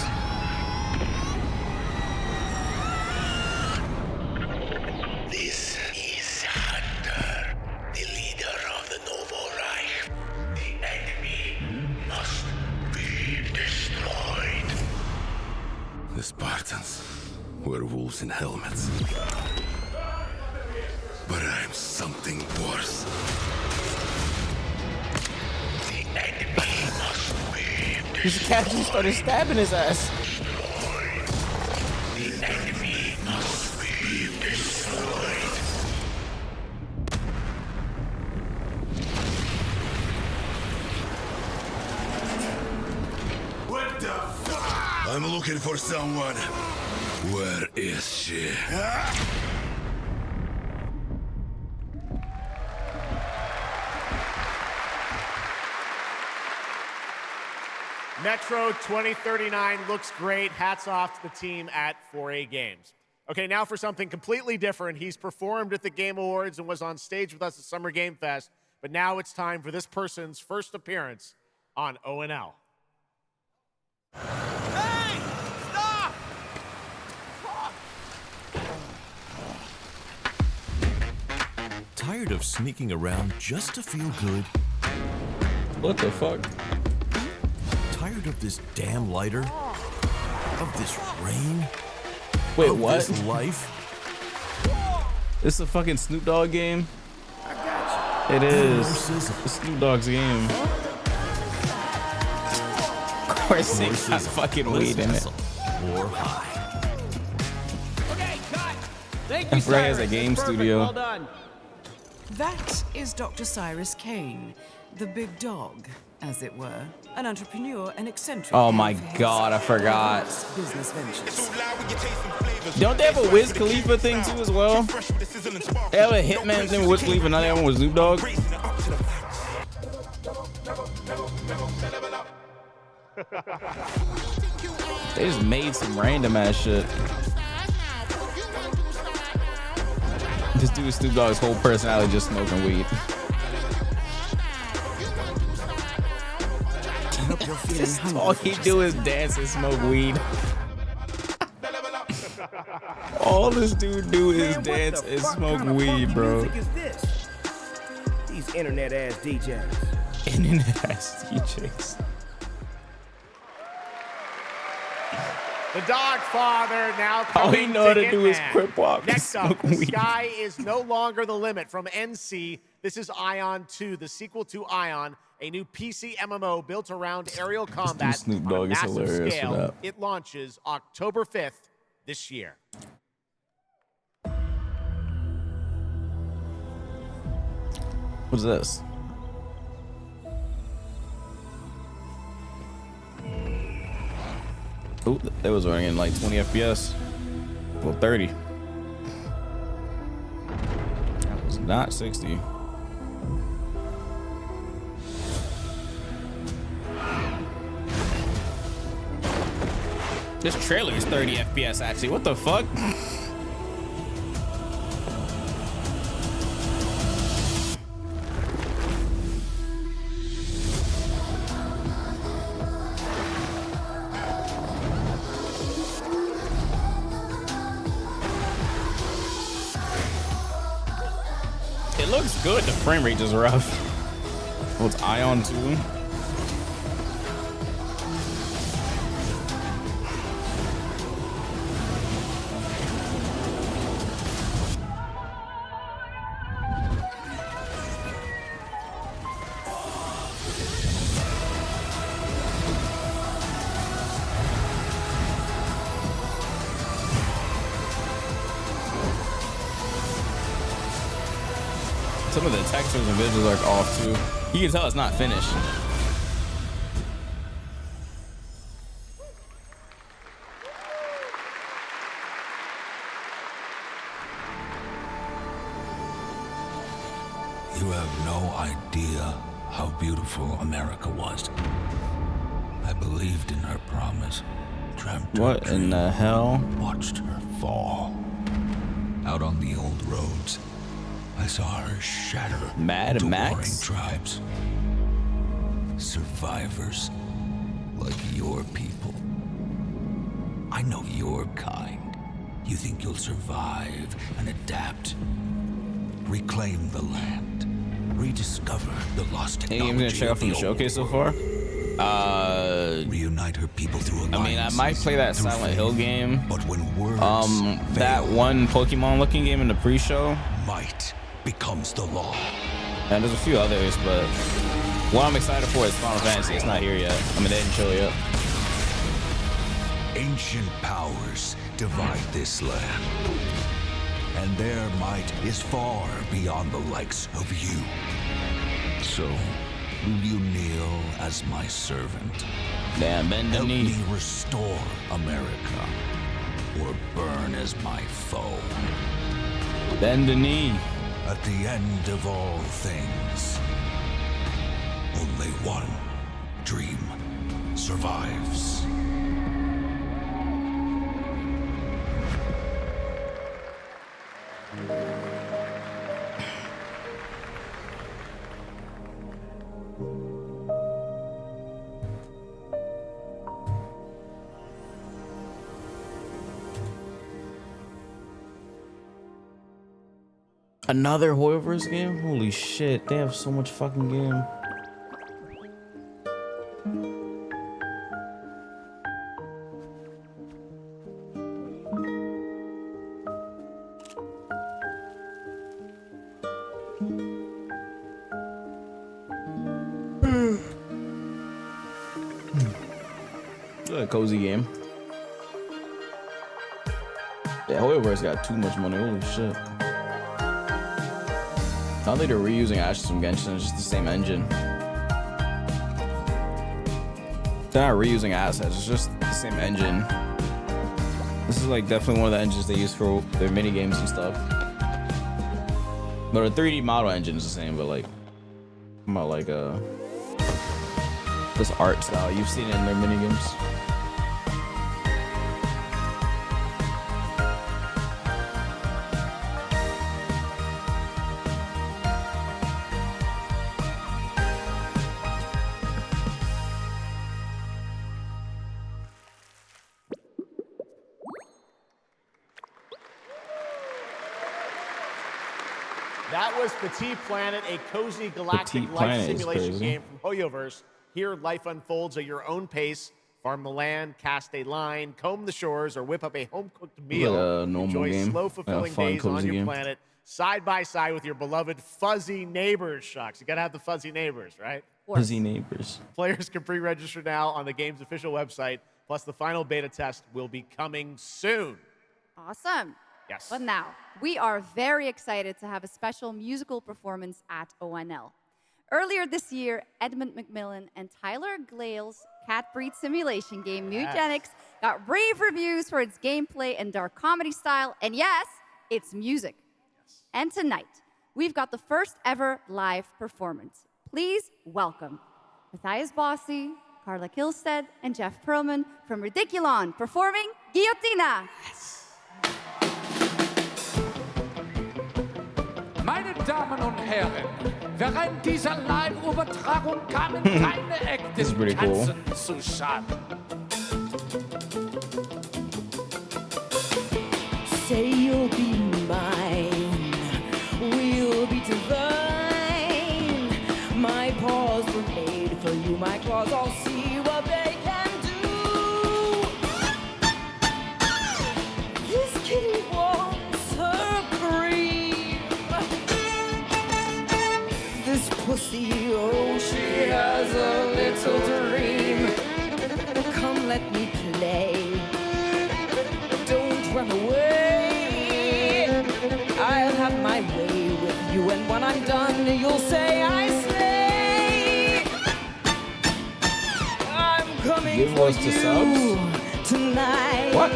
S9: This is Hunter, the leader of the Novorite. The enemy must be destroyed. The Spartans were wolves in helmets. But I'm something worse. The enemy must be
S1: He's a cat who started stabbing his ass.
S9: The enemy must be destroyed. What the fuck? I'm looking for someone. Where is she?
S10: Metro 2039 looks great. Hats off to the team at 4A Games. Okay, now for something completely different. He's performed at the Game Awards and was on stage with us at Summer Game Fest, but now it's time for this person's first appearance on ONL.
S16: Hey! Stop!
S2: Tired of sneaking around just to feel good?
S1: What the fuck?
S2: Tired of this damn lighter? Of this rain?
S1: Wait,
S2: of
S1: what?
S2: This life?
S1: This is a fucking Snoop Dogg game? It is. It's Snoop Dogg's game. Of course they got fucking weed in it.
S2: Or high.
S5: Thank
S1: I
S5: you,
S1: forgot he has a
S5: Cyrus.
S1: game
S5: That's perfect.
S1: studio.
S5: Well done.
S22: That is Dr. Cyrus Kane, the big dog, as it were. An entrepreneur and eccentric.
S1: Oh my god, I forgot.
S22: Business ventures.
S1: Don't they have a Wiz Khalifa thing too as well? They have a Hitman thing with Wiz Khalifa, now they have one with Snoop Dogg. They just made some random ass shit. This dude Snoop Dogg's whole personality just smoking weed. Just all he do is dance and smoke weed. All this dude do is dance and smoke weed, bro.
S5: These internet ass DJs.
S1: Internet ass DJs.
S10: The Dog Father now coming
S1: All he know how to do is
S10: Hitman.
S1: crip walk.
S10: Next up,
S1: smoke
S10: the
S1: weed.
S10: sky is no longer the limit from NC. This is Ion 2, the sequel to Ion, a new PC MMO built around aerial combat
S1: Snoop
S10: on a
S1: Dogg is
S10: massive
S1: hilarious for
S10: scale.
S1: that.
S10: It launches October 5th this year.
S1: What's this? Ooh, it was running in like 20 FPS. Well, 30. That was not 60. This trailer is 30 FPS actually. What the fuck? It looks good. The frame rate is rough. Oh, it's Ion 2. Some of the textures and visuals are off too. You can tell it's not finished.
S11: You have no idea how beautiful America was. I believed in her promise. Dreamt her
S1: What in the hell?
S11: Watched her fall. Out on the old roads, I saw her shatter
S1: Mad
S11: into
S1: Max?
S11: warring tribes. Survivors like your people. I know your kind. You think you'll survive and adapt. Reclaim the land. Rediscover the lost
S1: Any games gonna
S11: technology
S1: check out
S11: of
S1: from the
S11: the
S1: showcase so
S11: old
S1: far?
S11: Reunite her people through
S1: I mean, I might play that
S11: through
S1: Silent
S11: faith.
S1: Hill game.
S11: But when words
S1: That one Pokemon looking game in the pre-show.
S11: might becomes the law.
S1: And there's a few others, but what I'm excited for is Final Fantasy. It's not here yet. I mean, they didn't show it yet.
S11: Ancient powers divide this land, and their might is far beyond the likes of you. So, will you kneel as my servant?
S1: Damn, bend the
S11: Help
S1: knee.
S11: me restore America, or burn as my foe.
S1: Bend the knee.
S11: At the end of all things, only one dream survives.
S1: Another Hoyoverse game? Holy shit, they have so much fucking game. A cozy game. Yeah, Hoyoverse got too much money. Holy shit. I don't think they're reusing assets from Genshin. It's just the same engine. They're not reusing assets. It's just the same engine. This is like definitely one of the engines they use for their mini games and stuff. But the 3D model engine is the same. But like, I'm about like this art style you've seen in their mini games.
S10: That was Petit Planet, a cozy galactic life simulation game from Hoyoverse. Here, life unfolds at your own pace. Farm the land, cast a line, comb the shores, or whip up a home-cooked meal. Enjoy slow, fulfilling days on your planet, side by side with your beloved fuzzy neighbors. Shucks, you gotta have the fuzzy neighbors, right?
S1: Fuzzy neighbors.
S10: Players can pre-register now on the game's official website. Plus, the final beta test will be coming soon.
S15: Awesome.
S10: Yes.
S15: But now, we are very excited to have a special musical performance at ONL. Earlier this year, Edmund McMillan and Tyler Glale's cat breed simulation game, Mutagenics, got rave reviews for its gameplay and dark comedy style, and yes, its music. Yes. And tonight, we've got the first ever live performance. Please welcome Matthias Bossi, Carla Kilstead, and Jeff Perlman from Ridiculon performing Guillotina. Yes.
S4: Meine Damen und Herren, während dieser Live-Übertragung kamen keine echten Katzen zu Schaden.
S12: Say you'll be mine, we'll be divine. My paws were made for you, my claws, I'll see what they can do. This kitty wants her cream. This pussy, oh, she has a little dream. Come, let me play. Don't run away. I'll have my way with you, and when I'm done, you'll say I slay. I'm coming for you tonight.
S1: What?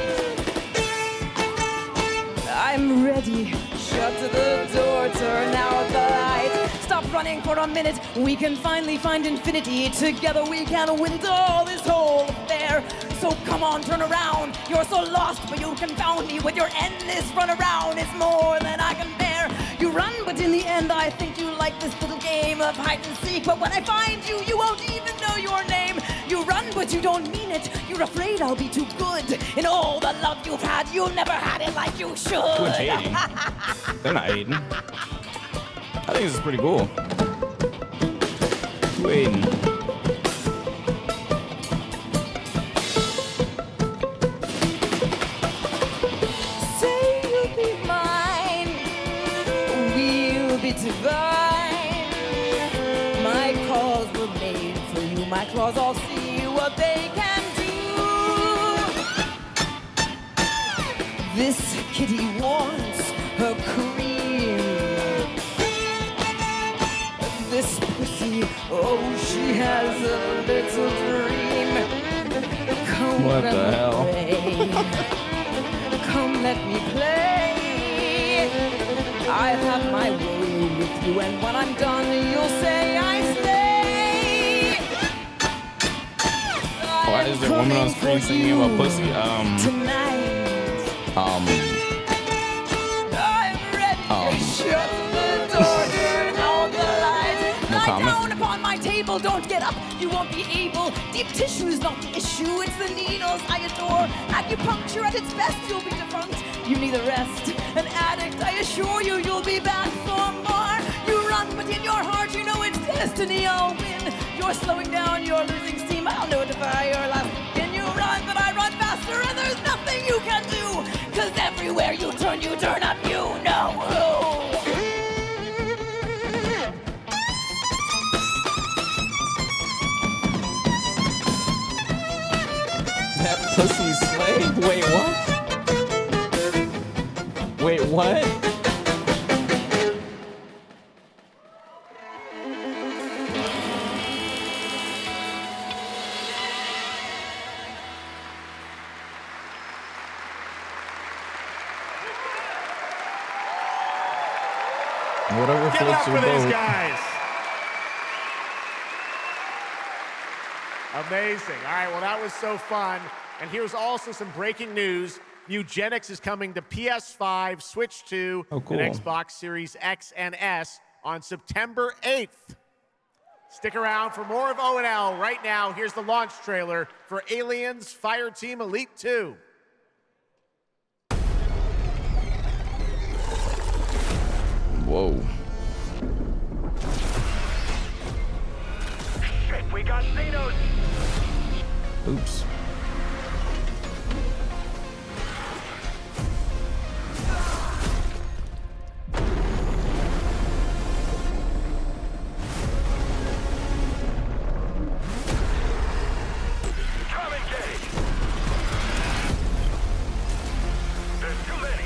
S12: I'm ready. Shut the door, turn out the light. Stop running for a minute. We can finally find infinity. Together we can win all this whole affair. So come on, turn around. You're so lost, but you confound me with your endless run around. It's more than I can bear. You run, but in the end, I think you like this little game of hide and seek. But when I find you, you won't even know your name. You run, but you don't mean it. You're afraid I'll be too good. In all the love you've had, you never had it like you should.
S1: Quit hating. They're not hating. I think this is pretty cool. Quit hating.
S12: Say you'll be mine, we'll be divine. My paws were made for you, my claws, I'll see what they can do. This kitty wants her cream. This pussy, oh, she has a little dream. Come
S1: What the hell?
S12: Come, let me play. I'll have my way with you, and when I'm done, you'll say I slay.
S1: Why is there a woman on screen singing about pussy?
S12: I'm ready. Shut the door, turn out the lights.
S1: No
S12: Lie
S1: comment.
S12: down upon my table, don't get up. You won't be able. Deep tissue is not the issue, it's the needles I adore. Acupuncture at its best, you'll be defunct. You need a rest, an addict. I assure you, you'll be back for destiny, I'll win. You're slowing down, you're losing steam. I'll notify your last. Can you run? But I run faster, and there's nothing you can do. 'Cause everywhere you turn up, you know who.
S1: That pussy slave? Wait, what? Wait, what? Whatever
S10: Give it up
S1: floats your
S10: for these
S1: boat.
S10: guys. Amazing. All right, well, that was so fun. And here's also some breaking news. Eugenics is coming to PS5, Switch 2,
S1: Oh, cool.
S10: and Xbox Series X and S on September 8th. Stick around for more of O&L. Right now, here's the launch trailer for Aliens Fireteam Elite 2.
S1: Whoa.
S16: Shit, we got Xenos!
S1: Oops.
S16: Come engage! There's too many!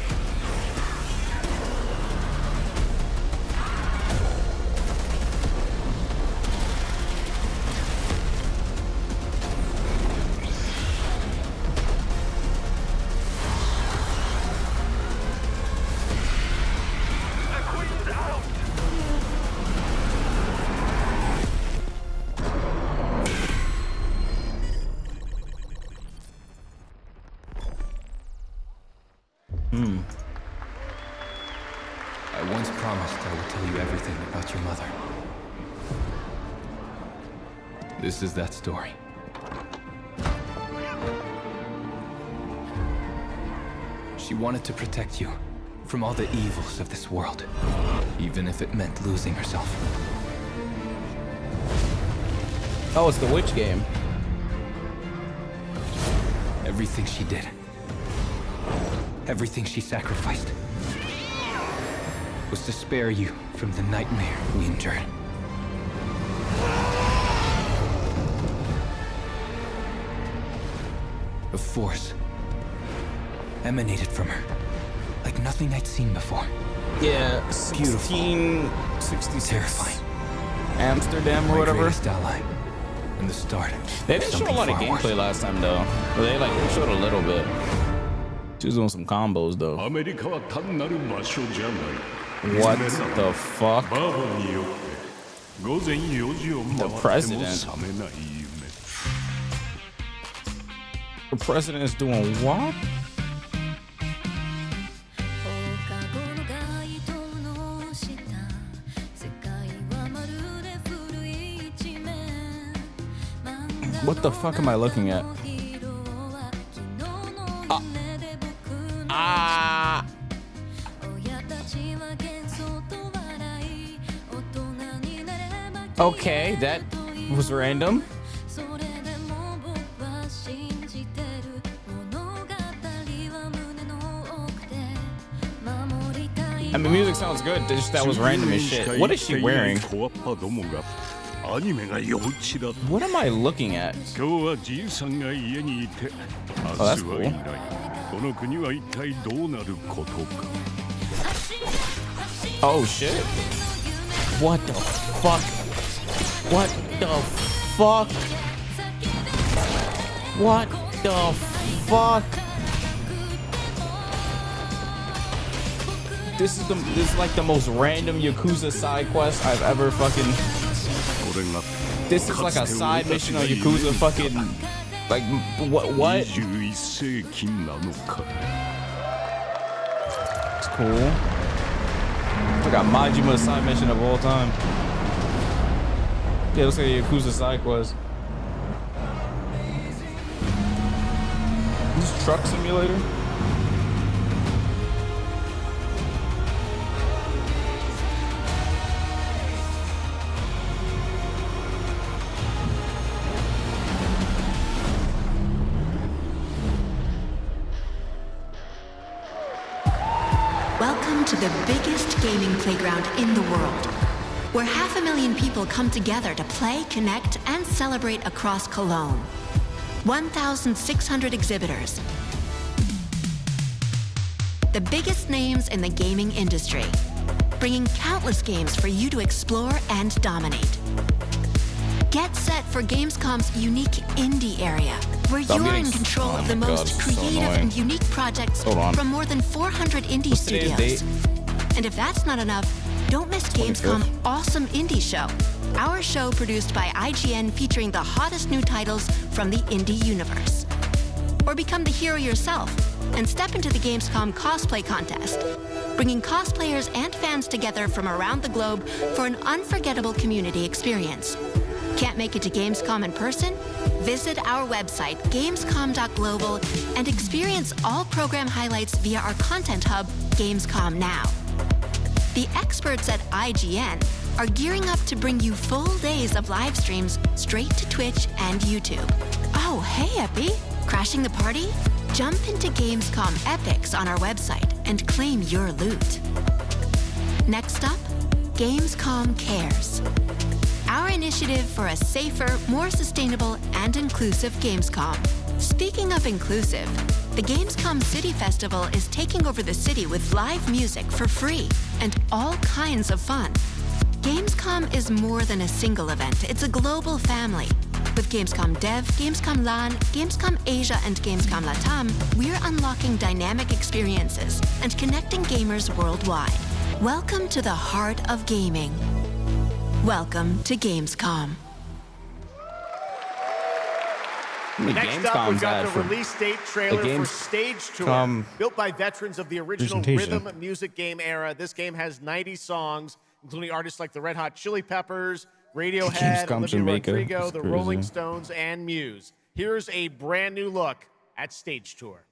S6: I once promised I would tell you everything about your mother. This is that story. She wanted to protect you from all the evils of this world, even if it meant losing herself.
S1: Oh, it's the witch game.
S6: Everything she did, everything she sacrificed, was to spare you from the nightmare we endured. A force emanated from her, like nothing I'd seen before.
S1: Yeah,
S6: Beautiful.
S1: 1666.
S6: Terrifying.
S1: Amsterdam or
S6: My
S1: whatever.
S6: greatest ally, and the start.
S1: They didn't show a lot of
S6: something far
S1: gameplay last time though. But they showed a little bit. She was doing some combos though. What the fuck? The president. The president is doing what? What the fuck am I looking at? Okay, that was random. I mean, music sounds good. Just that was random as shit. What is she wearing? What am I looking at? Oh, that's cool. Oh shit. What the fuck? What the fuck? What the fuck? This is like the most random Yakuza side quest I've ever fucking. This is like a side mission on Yakuza fucking. Like what? It's cool. I got Majima's side mission of all time. Yeah, it looks like a Yakuza side quest. This truck simulator.
S7: to the biggest gaming playground in the world, where 500,000 people come together to play, connect, and celebrate across Cologne. 1,600 exhibitors. The biggest names in the gaming industry, bringing countless games for you to explore and dominate. Get set for Gamescom's unique indie area, where you're in control of the most creative and unique projects from more than 400 indie studios. And if that's not enough, don't miss Gamescom's awesome indie show. Our show produced by IGN featuring the hottest new titles from the indie universe. Or become the hero yourself and step into the Gamescom cosplay contest, bringing cosplayers and fans together from around the globe for an unforgettable community experience. Can't make it to Gamescom in person? Visit our website, gamescom.global, and experience all program highlights via our content hub, Gamescom Now. The experts at IGN are gearing up to bring you full days of live streams straight to Twitch and YouTube. Oh, hey, Epi. Crashing the party? Jump into Gamescom Epics on our website and claim your loot. Next up, Gamescom Cares. Our initiative for a safer, more sustainable, and inclusive Gamescom. Speaking of inclusive, the Gamescom City Festival is taking over the city with live music for free and all kinds of fun. Gamescom is more than a single event, it's a global family. With Gamescom Dev, Gamescom LAN, Gamescom Asia, and Gamescom LATAM, we're unlocking dynamic experiences and connecting gamers worldwide. Welcome to the heart of gaming. Welcome to Gamescom.
S10: Next up, we've got the release date trailer for Stage Tour. Built by veterans of the original rhythm music game era, this game has 90 songs, including artists like the Red Hot Chili Peppers, Radiohead, Olivia Rodrigo, the Rolling Stones, and Muse. Here's a brand new look at Stage Tour.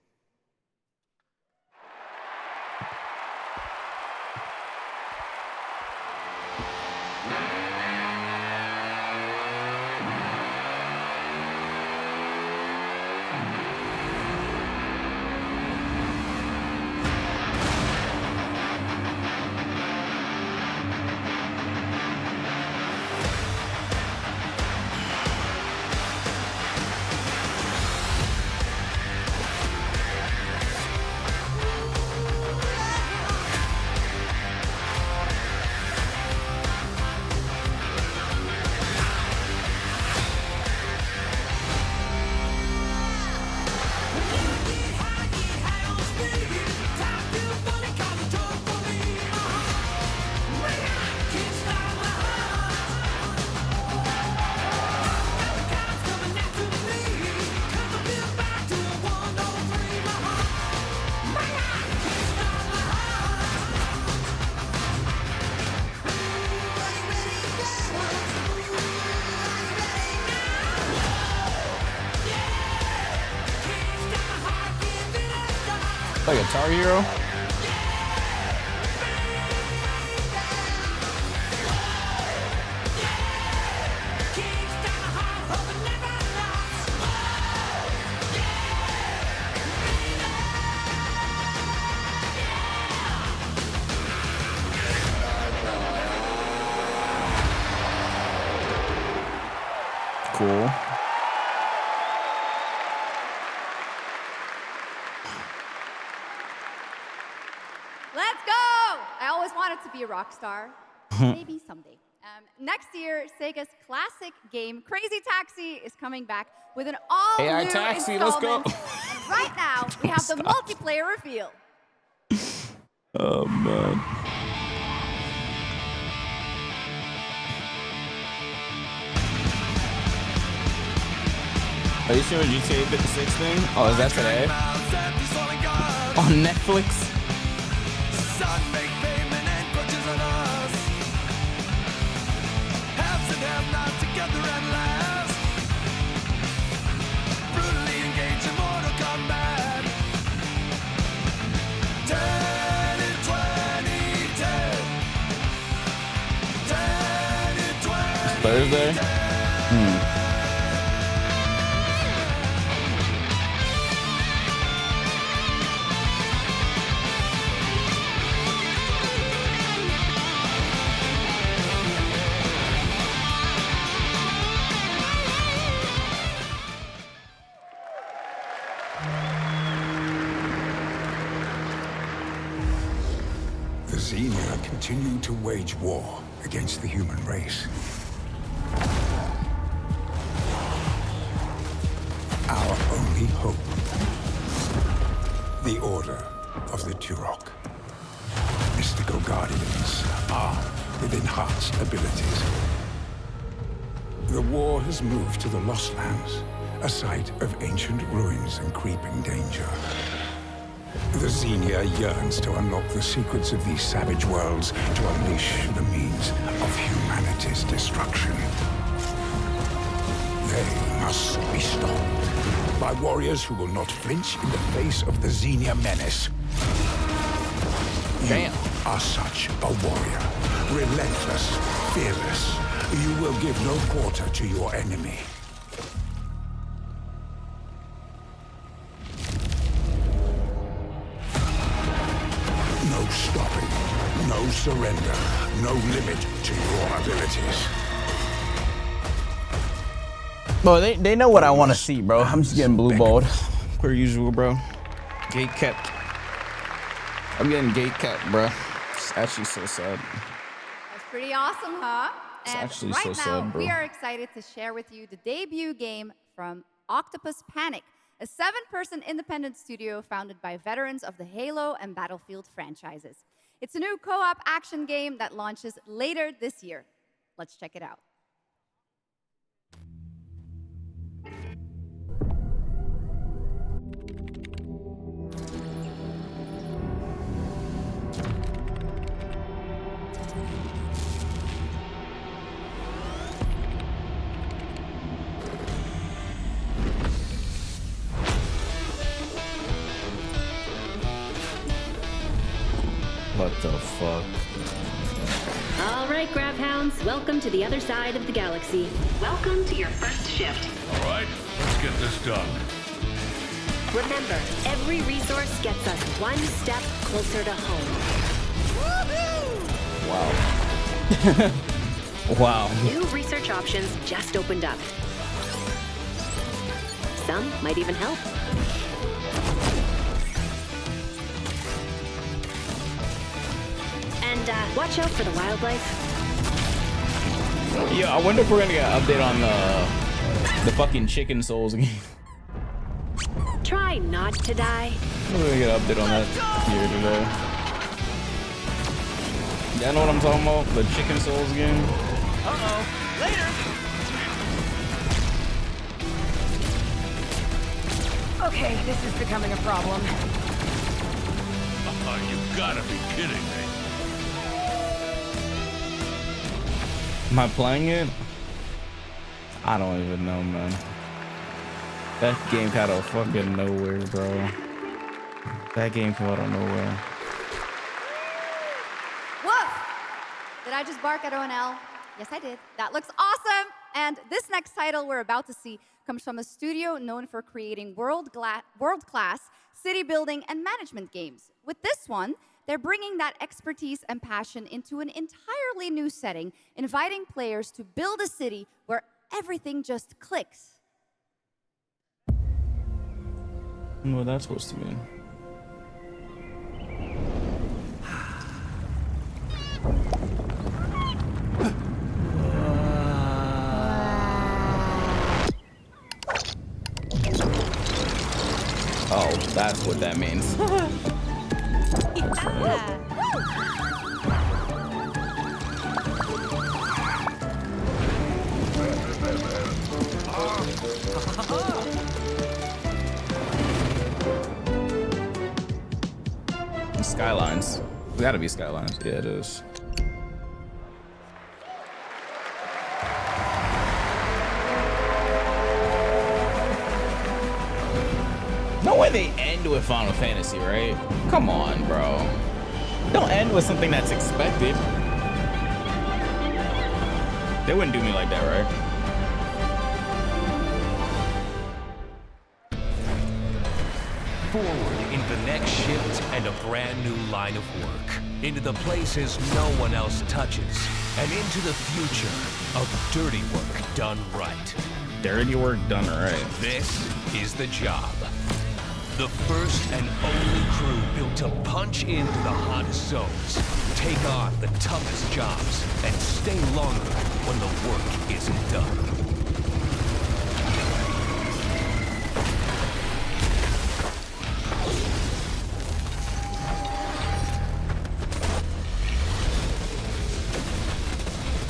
S1: Like a Guitar Hero? Cool.
S15: Let's go! I always wanted to be a rock star. Maybe someday. Next year, Sega's classic game, Crazy Taxi, is coming back with an all-new
S1: AI Taxi, let's go.
S15: And right now, we have the multiplayer reveal.
S1: Oh, man. Are you sure GTA 56 thing? Oh, is that today? On Netflix? Thursday?
S14: continue to wage war against the human race. Our only hope, the Order of the Turok. Mystical guardians armed with enhanced abilities. The war has moved to the Lost Lands, a site of ancient ruins and creeping danger. The Xenia yearns to unlock the secrets of these savage worlds to unleash the means of humanity's destruction. They must be stopped by warriors who will not flinch in the face of the Xenia menace. You are such a warrior. Relentless, fearless. You will give no quarter to your enemy. No stopping, no surrender, no limit to your abilities.
S1: Bro, they know what I want to see, bro. I'm just getting blue balled, per usual, bro. Gate kept. I'm getting gate kept, bro. It's actually so sad.
S15: That's pretty awesome, huh?
S1: It's
S15: And
S1: actually
S15: right
S1: so
S15: now,
S1: sad, bro.
S15: we are excited to share with you the debut game from Octopus Panic, a 7-person independent studio founded by veterans of the Halo and Battlefield franchises. It's a new co-op action game that launches later this year. Let's check it out.
S1: What the fuck?
S17: All right, Grabhounds, welcome to the other side of the galaxy. Welcome to your first shift.
S16: All right, let's get this done.
S17: Remember, every resource gets us one step closer to home.
S1: Wow. Wow.
S17: New research options just opened up. Some might even help. And watch out for the wildlife.
S1: Yeah, I wonder if we're gonna get an update on the fucking chicken souls again.
S17: Try not to die.
S1: We're gonna get an update on that here today. Y'all know what I'm talking about? The chicken souls again.
S5: Uh-oh. Later.
S12: Okay, this is becoming a problem.
S16: You gotta be kidding me.
S1: Am I playing it? I don't even know, man. That game came out of fucking nowhere, bro. That game came out of nowhere.
S15: Woof! Did I just bark at ONL? Yes, I did. That looks awesome! And this next title we're about to see comes from a studio known for creating world-class city building and management games. With this one, they're bringing that expertise and passion into an entirely new setting, inviting players to build a city where everything just clicks.
S1: What that's supposed to mean? Oh, that's what that means. Skylines. It's gotta be Skylines. Yeah, it is. No way they end with Final Fantasy, right? Come on, bro. Don't end with something that's expected. They wouldn't do me like that, right?
S18: Forward into the next shift and a brand new line of work. Into the places no one else touches. And into the future of dirty work done right.
S1: Dirty work done right.
S18: This is the job. The first and only crew built to punch into the hottest zones, take on the toughest jobs, and stay longer when the work isn't done.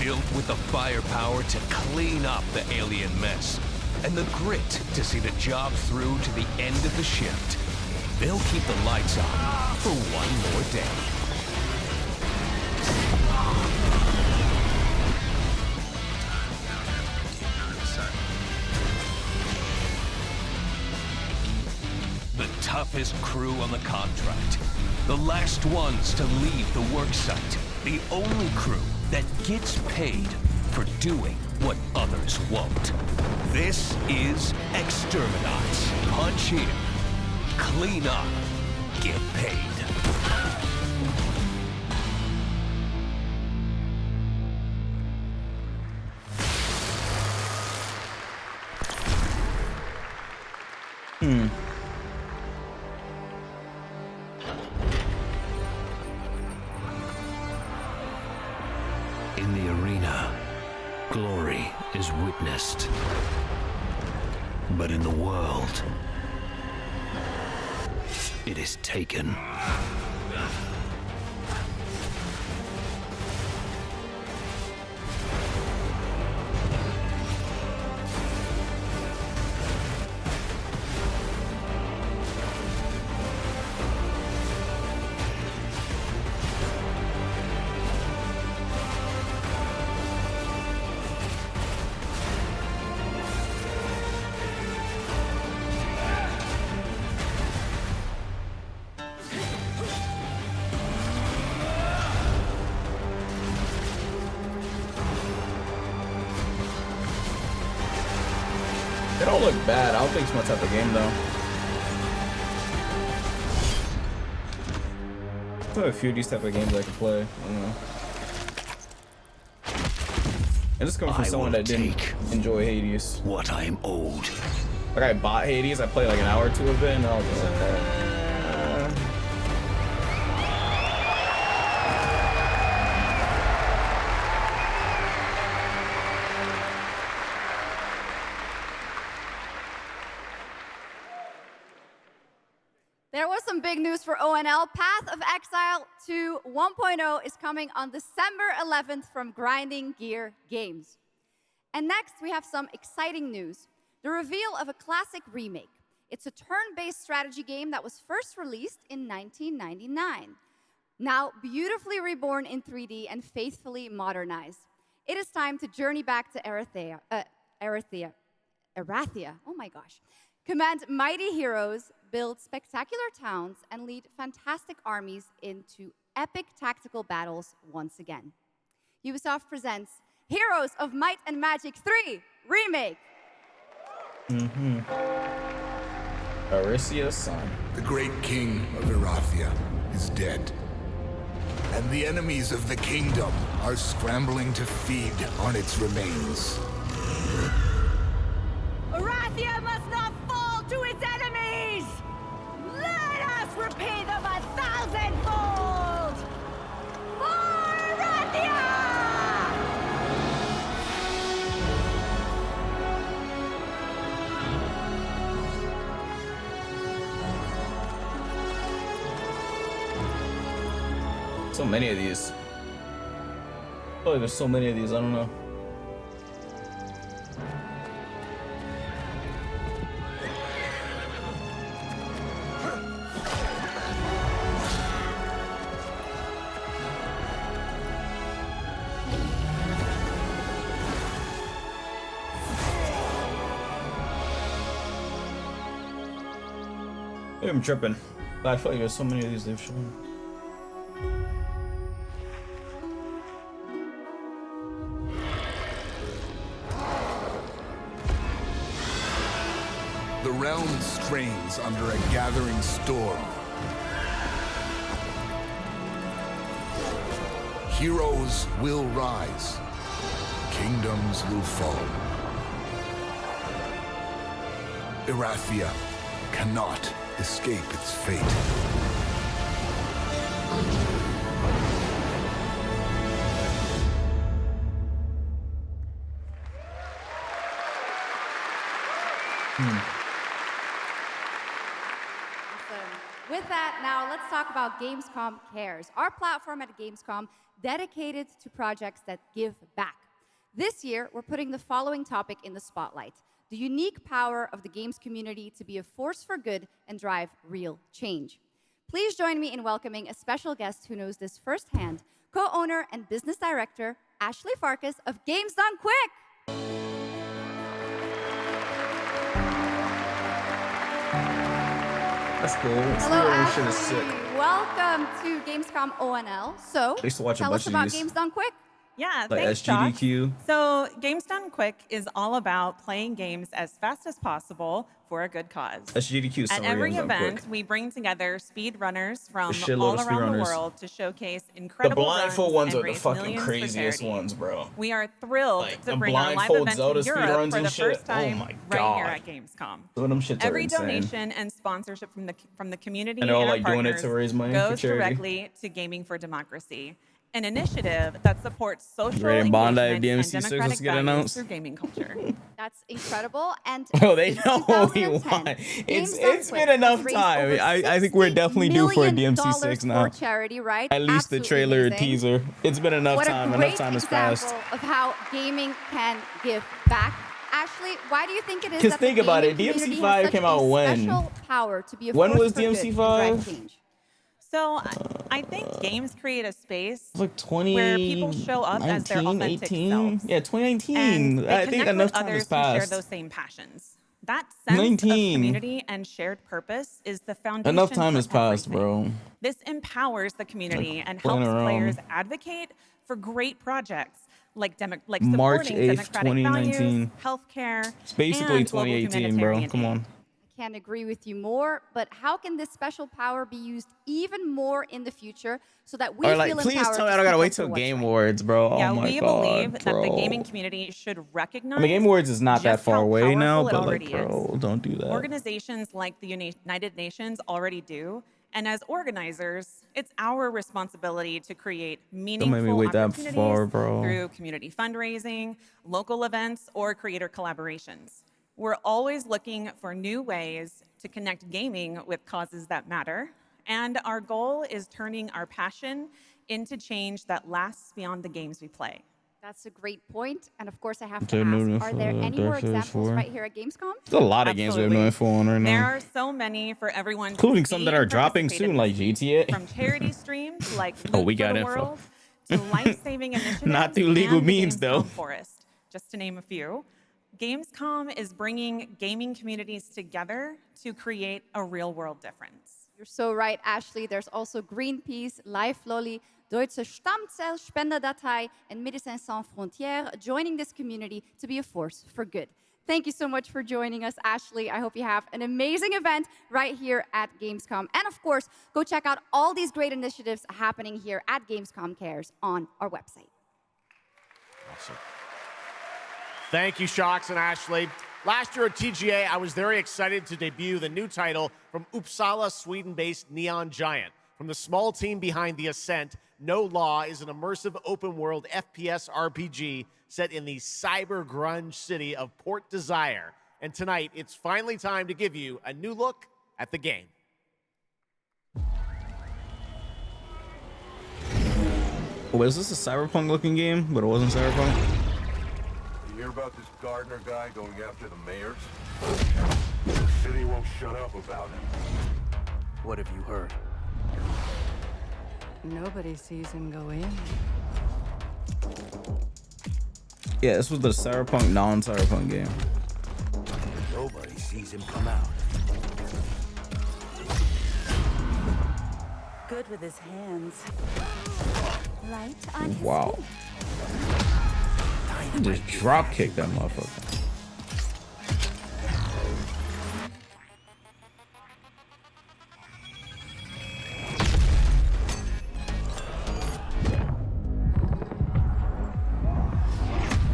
S18: Built with the firepower to clean up the alien mess, and the grit to see the job through to the end of the shift, they'll keep the lights on for one more day. The toughest crew on the contract, the last ones to leave the work site, the only crew that gets paid for doing what others won't. This is Exterminats. Punch in, clean up, get paid. In the arena, glory is witnessed. But in the world, it is taken.
S1: They don't look bad. I don't think it's my type of game though. I have a few of these type of games I can play. I don't know. And this comes from someone that didn't enjoy Hades.
S11: What I'm owed.
S1: Like I bought Hades, I played like an hour or two of it, and I was like,
S15: There was some big news for ONL. Path of Exile 2 1.0 is coming on December 11th from Grinding Gear Games. And next, we have some exciting news. The reveal of a classic remake. It's a turn-based strategy game that was first released in 1999. Now beautifully reborn in 3D and faithfully modernized. It is time to journey back to Erathia. Oh my gosh. Command mighty heroes, build spectacular towns, and lead fantastic armies into epic tactical battles once again. Ubisoft presents Heroes of Might and Magic 3 Remake.
S1: Arisia's son.
S16: The great king of Erathia is dead. And the enemies of the kingdom are scrambling to feed on its remains.
S12: Erathia must not fall to its enemies! Let us repay them 1,000-fold! For Erathia!
S1: So many of these. Oh, there's so many of these, I don't know. Maybe I'm tripping, but I feel like there's so many of these they've shown.
S16: The realm strains under a gathering storm. Heroes will rise. Kingdoms will fall. Erathia cannot escape its fate.
S15: With that, now let's talk about Gamescom Cares, our platform at Gamescom dedicated to projects that give back. This year, we're putting the following topic in the spotlight: the unique power of the games community to be a force for good and drive real change. Please join me in welcoming a special guest who knows this firsthand, co-owner and business director, Ashley Farkas of Games Done Quick.
S1: That's cool.
S15: Hello, Ashley. Welcome to Gamescom ONL. So,
S1: I used to watch a
S15: tell
S1: bunch
S15: us
S1: of
S15: about
S1: these.
S15: Games Done Quick.
S19: Yeah,
S1: Like
S19: thanks, Josh.
S1: SGDQ.
S19: So Games Done Quick is all about playing games as fast as possible for a good cause.
S1: SGDQ.
S19: At
S1: Sorry,
S19: every
S1: Games Done
S19: event,
S1: Quick.
S19: we bring together speedrunners from
S1: A shitload
S19: all
S1: of
S19: around the
S1: speedrunners.
S19: world to showcase
S1: The
S19: incredible
S1: blindfold
S19: runs
S1: ones
S19: and
S1: are the
S19: raise
S1: fucking
S19: millions for
S1: craziest
S19: charity.
S1: ones, bro.
S19: We are thrilled
S1: Like,
S19: to
S1: the
S19: bring our live
S1: blindfold
S19: event
S1: Zelda
S19: to Europe
S1: speedruns
S19: for
S1: and
S19: the
S1: shit.
S19: first time
S1: Oh my
S19: right
S1: God.
S19: here at Gamescom.
S1: Some of them shits are
S19: Every
S1: insane.
S19: donation and sponsorship from the community
S1: And they're all,
S19: and our
S1: like, doing it
S19: partners
S1: to raise money for
S19: goes
S1: charity.
S19: directly to Gaming for Democracy, an initiative that supports social
S1: Great in Bondi if
S19: engagement and
S1: DMC6 was
S19: democratic
S1: to get
S19: values
S1: announced.
S19: through gaming culture.
S15: That's incredible. And
S1: Bro, they
S15: since
S1: know what we
S15: 2010,
S1: want.
S15: Games
S1: It's
S15: Done
S1: been
S15: Quick
S1: enough
S15: has raised
S1: time.
S15: over
S1: I think we're definitely due for a
S15: $60 million
S1: DMC6 now.
S15: for charity, right?
S1: At least the
S15: Absolutely
S1: trailer or
S15: amazing.
S1: teaser. It's been enough
S15: What
S1: time.
S15: a
S1: Enough
S15: great
S1: time has
S15: example
S1: passed.
S15: of how gaming can give back. Ashley, why do you think it is
S1: 'Cause
S15: that
S1: think
S15: the
S1: about
S15: gaming
S1: it,
S15: community
S1: DMC5
S15: has such
S1: came out
S15: a
S1: when?
S15: special power to be a
S1: When
S15: force
S1: was
S15: for good and
S1: DMC5?
S15: drive change?
S19: So I think games create a space
S1: Like
S19: where people show up as their
S1: 2019,
S19: authentic
S1: 18?
S19: selves.
S1: Yeah,
S19: And
S1: 2019.
S19: they
S1: I think
S19: connect
S1: enough
S19: with
S1: time has
S19: others who share
S1: passed.
S19: those same passions. That sense
S1: 19.
S19: of community and shared purpose is the foundation
S1: Enough time
S19: for
S1: has passed,
S19: everything.
S1: bro.
S19: This empowers the community and
S1: playing
S19: helps
S1: around.
S19: players advocate for great projects like
S1: March
S19: supporting
S1: 8th,
S19: democratic
S1: 2019.
S19: values, healthcare,
S1: It's basically
S19: and global
S1: 2018, bro.
S19: humanitarian
S1: Come
S19: aid.
S1: on.
S15: Can't agree with you more, but how can this special power be used even more in the future so that we
S1: Or
S15: feel
S1: like,
S15: empowered
S1: please tell me I
S15: to
S1: don't gotta
S15: speak
S1: wait
S15: up
S1: till
S15: for what's
S1: Game
S15: right?
S1: Awards, bro.
S19: Yeah,
S1: Oh my
S19: we
S1: God,
S19: believe that the
S1: bro.
S19: gaming community should recognize
S1: I mean, Game Awards is not that
S19: just
S1: far
S19: how
S1: away now,
S19: powerful it
S1: but like,
S19: already
S1: bro,
S19: is.
S1: don't do that.
S19: Organizations like the United Nations already do, and as organizers, it's our responsibility to create
S1: Don't make
S19: meaningful
S1: me wait that
S19: opportunities
S1: far, bro.
S19: through community fundraising, local events, or creator collaborations. We're always looking for new ways to connect gaming with causes that matter, and our goal is turning our passion into change that lasts beyond the games we play.
S15: That's a great point. And of course, I have to
S1: They're moving
S15: ask, are there
S1: for
S15: any more
S1: Dark Souls
S15: examples
S1: 4.
S15: right here at Gamescom?
S1: There's a lot of games we have no info on right
S19: There
S1: now.
S19: are so many for everyone to
S1: Including
S19: see
S1: some that
S19: and
S1: are dropping
S19: participate in
S1: soon, like GTA.
S19: From charity streams like
S1: Oh,
S19: Loot
S1: we
S19: for
S1: got
S19: the
S1: info.
S19: World to life-saving initiatives
S1: Not through legal
S19: and the
S1: means, though.
S19: Gamescom Forest, just to name a few. Gamescom is bringing gaming communities together to create a real-world difference.
S15: You're so right, Ashley. There's also Greenpeace, Life Lolly, Deutsche Stammzellspenderdatei, and Médecins Sans Frontières joining this community to be a force for good. Thank you so much for joining us, Ashley. I hope you have an amazing event right here at Gamescom. And of course, go check out all these great initiatives happening here at Gamescom Cares on our website.
S10: Awesome. Thank you, Shocks and Ashley. Last year at TGA, I was very excited to debut the new title from Uppsala, Sweden-based Neon Giant. From the small team behind The Ascent, No Law is an immersive open-world FPS RPG set in the cyber grunge city of Port Desire. And tonight, it's finally time to give you a new look at the game.
S1: Was this a cyberpunk-looking game? But it wasn't cyberpunk.
S21: You hear about this Gardner guy going after the mayors? The city won't shut up about him.
S23: What have you heard?
S12: Nobody sees him go in.
S1: Yeah, this was the cyberpunk, non-cyberpunk game.
S11: Nobody sees him come out.
S12: Good with his hands.
S15: Right on his
S1: Wow. Just drop kick that motherfucker.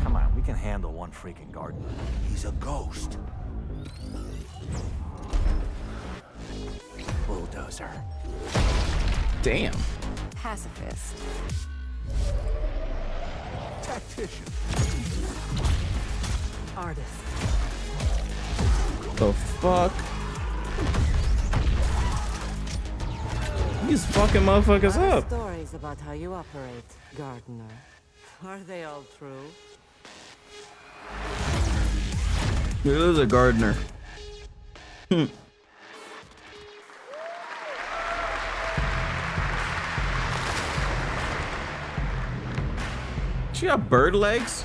S11: Come on, we can handle one freaking Gardner. He's a ghost.
S23: officer.
S1: Damn.
S12: Pacifist.
S21: Tactician.
S12: Artist.
S1: The fuck? These fucking motherfuckers up.
S12: Stories about how you operate, Gardener. Are they all true?
S1: It is a gardener. She got bird legs?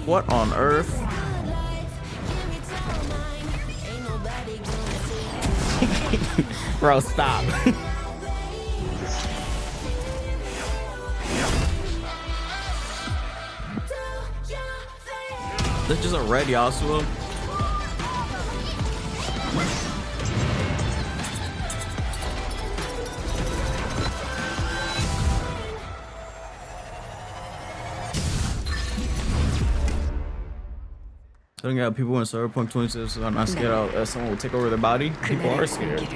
S1: What on earth? Bro, stop. That's just a red Yasuo. I think people in Cyberpunk 26 are not scared out someone will take over their body. People are scared.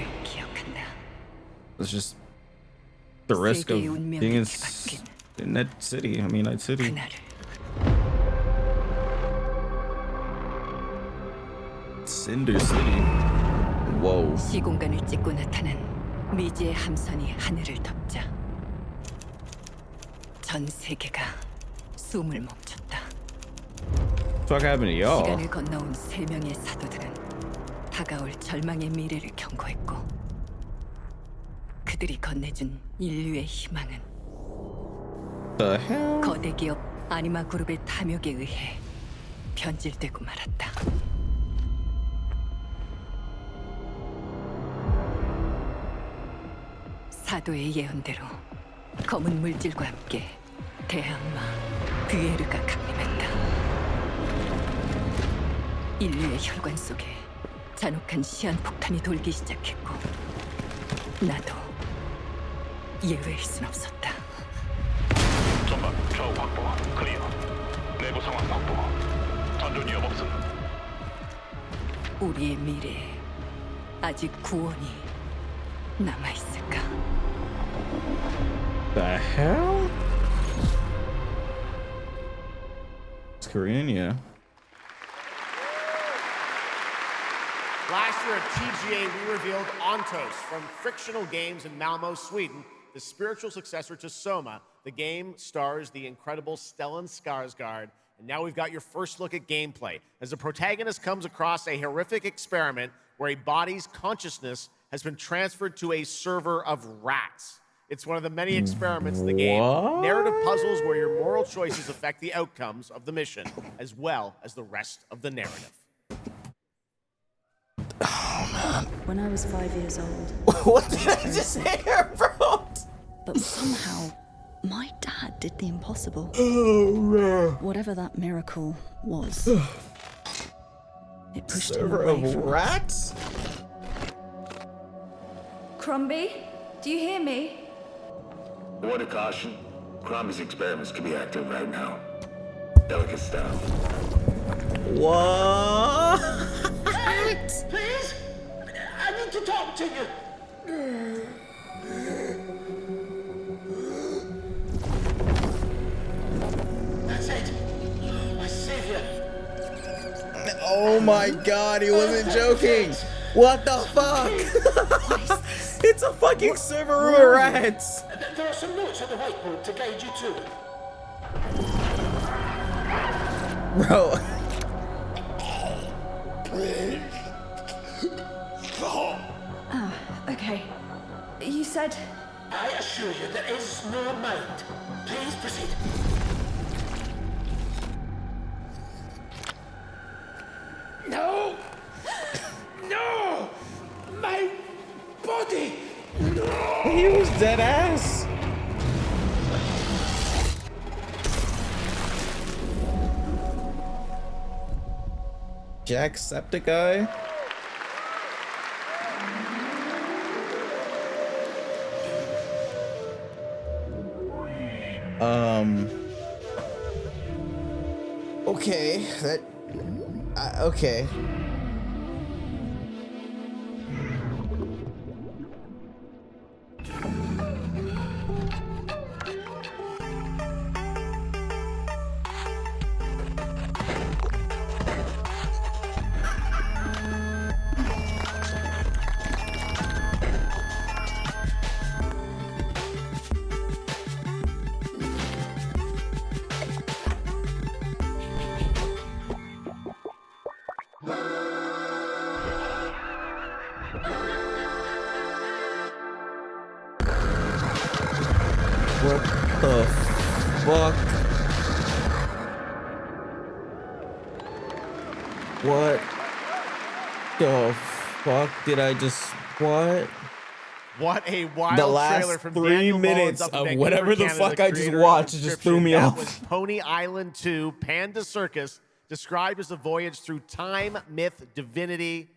S1: It's just the risk of being in that city. I mean, Night City. Cinder City. Whoa.
S3: 시공간을 찍고 나타난 미지의 함선이 하늘을 덮자 전 세계가 숨을 멈췄다.
S1: What happened to y'all?
S3: 시간을 건너온 3명의 사도들은 다가올 절망의 미래를 경고했고 그들이 건네준 인류의 희망은
S1: The hell?
S3: 거대 기업 아니마 그룹의 탐욕에 의해 변질되고 말았다. 사도의 예언대로 검은 물질과 함께 대항마 비에르가 강림했다. 인류의 혈관 속에 잔혹한 시한폭탄이 돌기 시작했고 나도 예외일 순 없었다.
S8: 전방 좌우 확보 클리어. 내부 상황 확보. 전전 위험 없음.
S3: 우리의 미래에 아직 구원이 남아있을까?
S1: The hell? It's Korean, yeah.
S10: Last year at TGA, we revealed Ontos from Frictional Games in Malmo, Sweden, the spiritual successor to Soma. The game stars the incredible Stellan Skarsgård, and now we've got your first look at gameplay as the protagonist comes across a horrific experiment where a body's consciousness has been transferred to a server of rats. It's one of the many experiments in the game. Narrative puzzles where your moral choices affect the outcomes of the mission, as well as the rest of the narrative.
S20: When I was 5 years old.
S1: What did I just hear, bro?
S20: But somehow, my dad did the impossible.
S1: Oh, man.
S20: Whatever that miracle was. It pushed
S1: Server
S20: him away
S1: of
S20: from
S1: rats?
S20: Crumby, do you hear me?
S8: Word of caution. Crombie's experiments can be active right now. Delicate style.
S1: What?
S4: Please? I need to talk to you. That's it. My savior.
S1: Oh my god, he wasn't joking. What the fuck? It's a fucking server room of rats.
S4: There are some notes on the whiteboard to guide you to it.
S1: Bro.
S20: Ah, okay. You said...
S4: I assure you there is no mind. Please proceed. No! No! My body! No!
S1: He was dead ass. Jacksepticeye? Okay, that Okay. What the fuck? What the fuck did I just... What?
S10: What a wild
S1: The
S10: trailer
S1: last
S10: from
S1: 3
S10: Daniel Mullins
S1: minutes
S10: up in
S1: of
S10: Vancouver,
S1: whatever the
S10: Canada,
S1: fuck I just
S10: creator of
S1: watched just threw me
S10: Inscription.
S1: off.
S10: That was Pony Island 2 Panda Circus, described as a voyage through time, myth, divinity,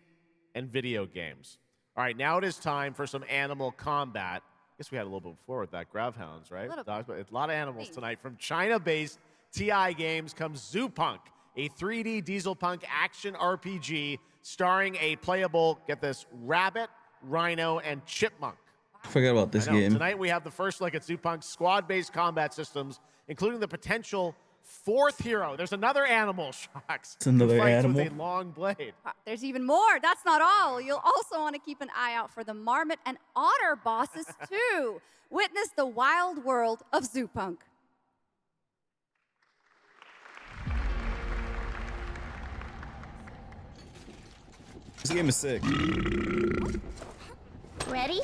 S10: and video games. All right, now it is time for some animal combat. I guess we had a little bit before with that. Gravhounds, right? A lot of animals tonight. From China-based TI Games comes Zoopunk, a 3D diesel punk action RPG starring a playable, get this, rabbit, rhino, and chipmunk.
S1: Forget about this
S10: I know.
S1: game.
S10: Tonight we have the first look at Zoopunk's squad-based combat systems, including the potential 4th hero. There's another animal, Shocks.
S1: It's another
S10: who fights
S1: animal.
S10: with a long blade.
S15: There's even more. That's not all. You'll also want to keep an eye out for the marmot and otter bosses too. Witness the wild world of Zoopunk.
S1: This game is sick.
S2: Ready?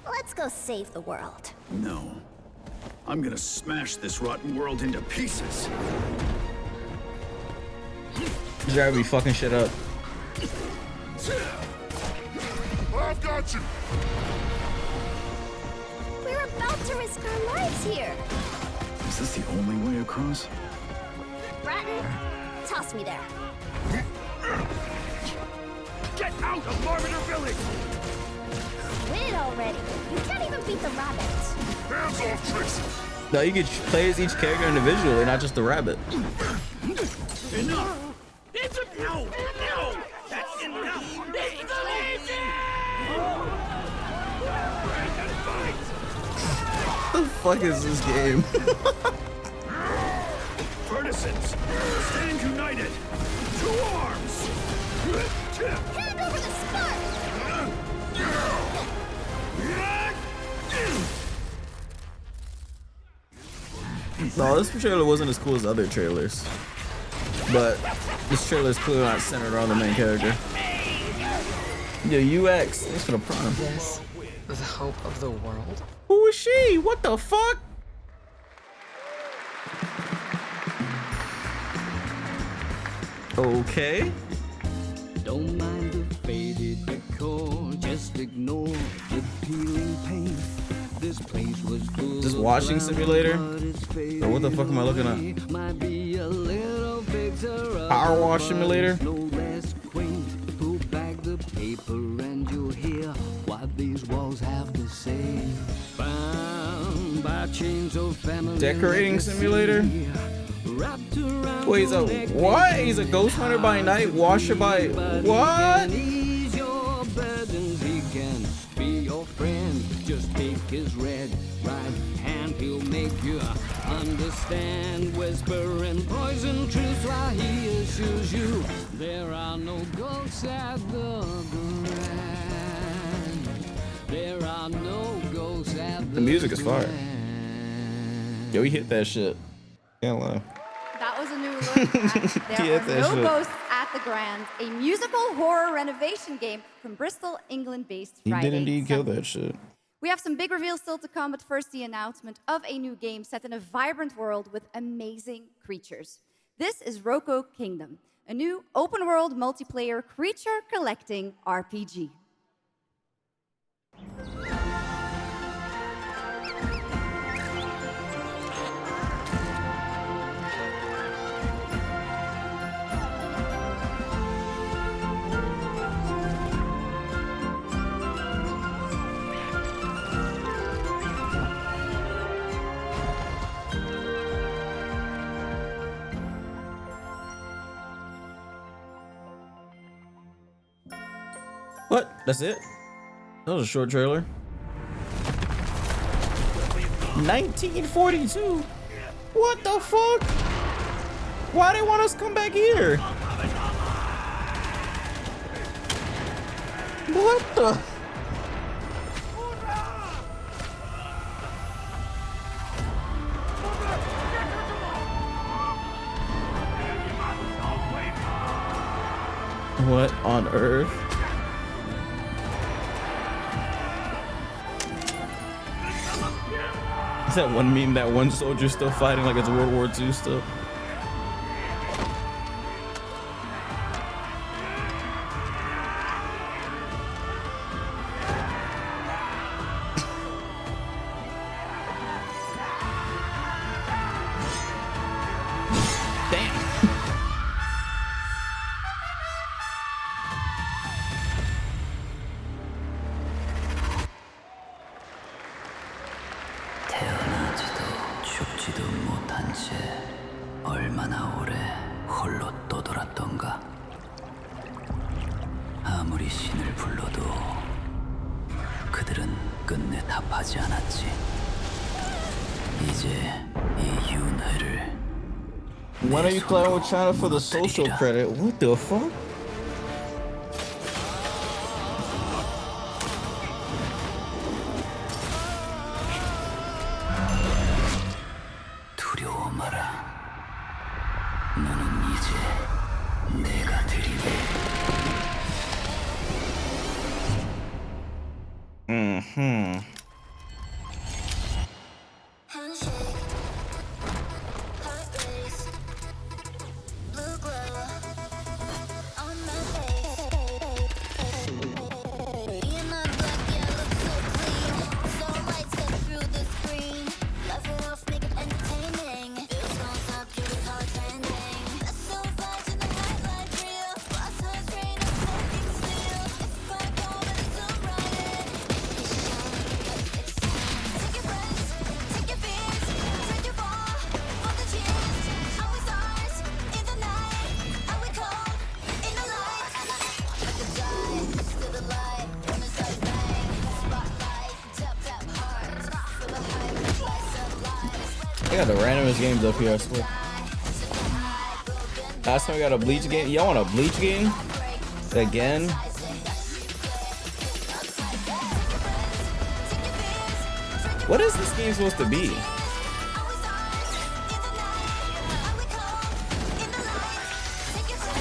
S2: Let's go save the world.
S11: No. I'm gonna smash this rotten world into pieces.
S1: You gotta be fucking shit up.
S16: I've got you.
S2: We're about to risk our lives here.
S11: Is this the only way across?
S2: Bratton, toss me there.
S11: Get out of Marmiter Village!
S2: Quit it already. You can't even beat the rabbits.
S16: Hands off, Trixie.
S1: No, you could play as each character individually, not just the rabbit.
S11: Enough! It's a no! No! That's enough! It's lazy!
S1: What the fuck is this game?
S11: Partisans, stand united! To arms!
S2: Hand over the spark!
S1: No, this trailer wasn't as cool as other trailers. But this trailer is clearly not centered around the main character. Yo, UX, thanks for the prime.
S9: Yes, the hope of the world.
S1: Who is she? What the fuck? Okay.
S13: Don't mind the faded decor, just ignore the peeling paint. This place was full
S1: Just washing simulator? Or what the fuck am I looking at?
S13: Might be a little picture
S1: Power wash simulator?
S13: no less quaint. Pull back the paper and you'll hear what these walls have to say. Bound by chains of family
S1: Decorating simulator?
S13: wrapped around
S1: Wait, he's a what? He's a ghost hunter by night, washer by what?
S13: Ease your burdens, he can be your friend. Just take his red right hand, he'll make you understand. Whisper and poison truth while he assures you there are no ghosts at the grand. There are no ghosts at
S1: The music is fire. Yo, he hit that shit. Can't lie.
S15: That was a new look at There Are No Ghosts at the Grand, a musical horror renovation game from Bristol, England-based
S1: He
S15: Friday.
S1: did indeed kill that shit.
S15: We have some big reveals still to come, but first the announcement of a new game set in a vibrant world with amazing creatures. This is Roko Kingdom, a new open-world multiplayer creature collecting RPG.
S1: What? That's it? That was a short trailer. 1942. What the fuck? Why they want us to come back here? What the? What on earth? Is that one meme, that one soldier still fighting like it's World War II still?
S11: 태어나지도 죽지도 못한 채 얼마나 오래 홀로 떠돌았던가. 아무리 신을 불러도 그들은 끝내 답하지 않았지. 이제 이 윤회를
S1: When are you playing with China for the social credit? What the fuck?
S11: 두려워 마라. 너는 이제 내가 드리네.
S1: They got the randomest games up here, I swear. Last time we got a Bleach game. Y'all want a Bleach game? Again? What is this game supposed to be?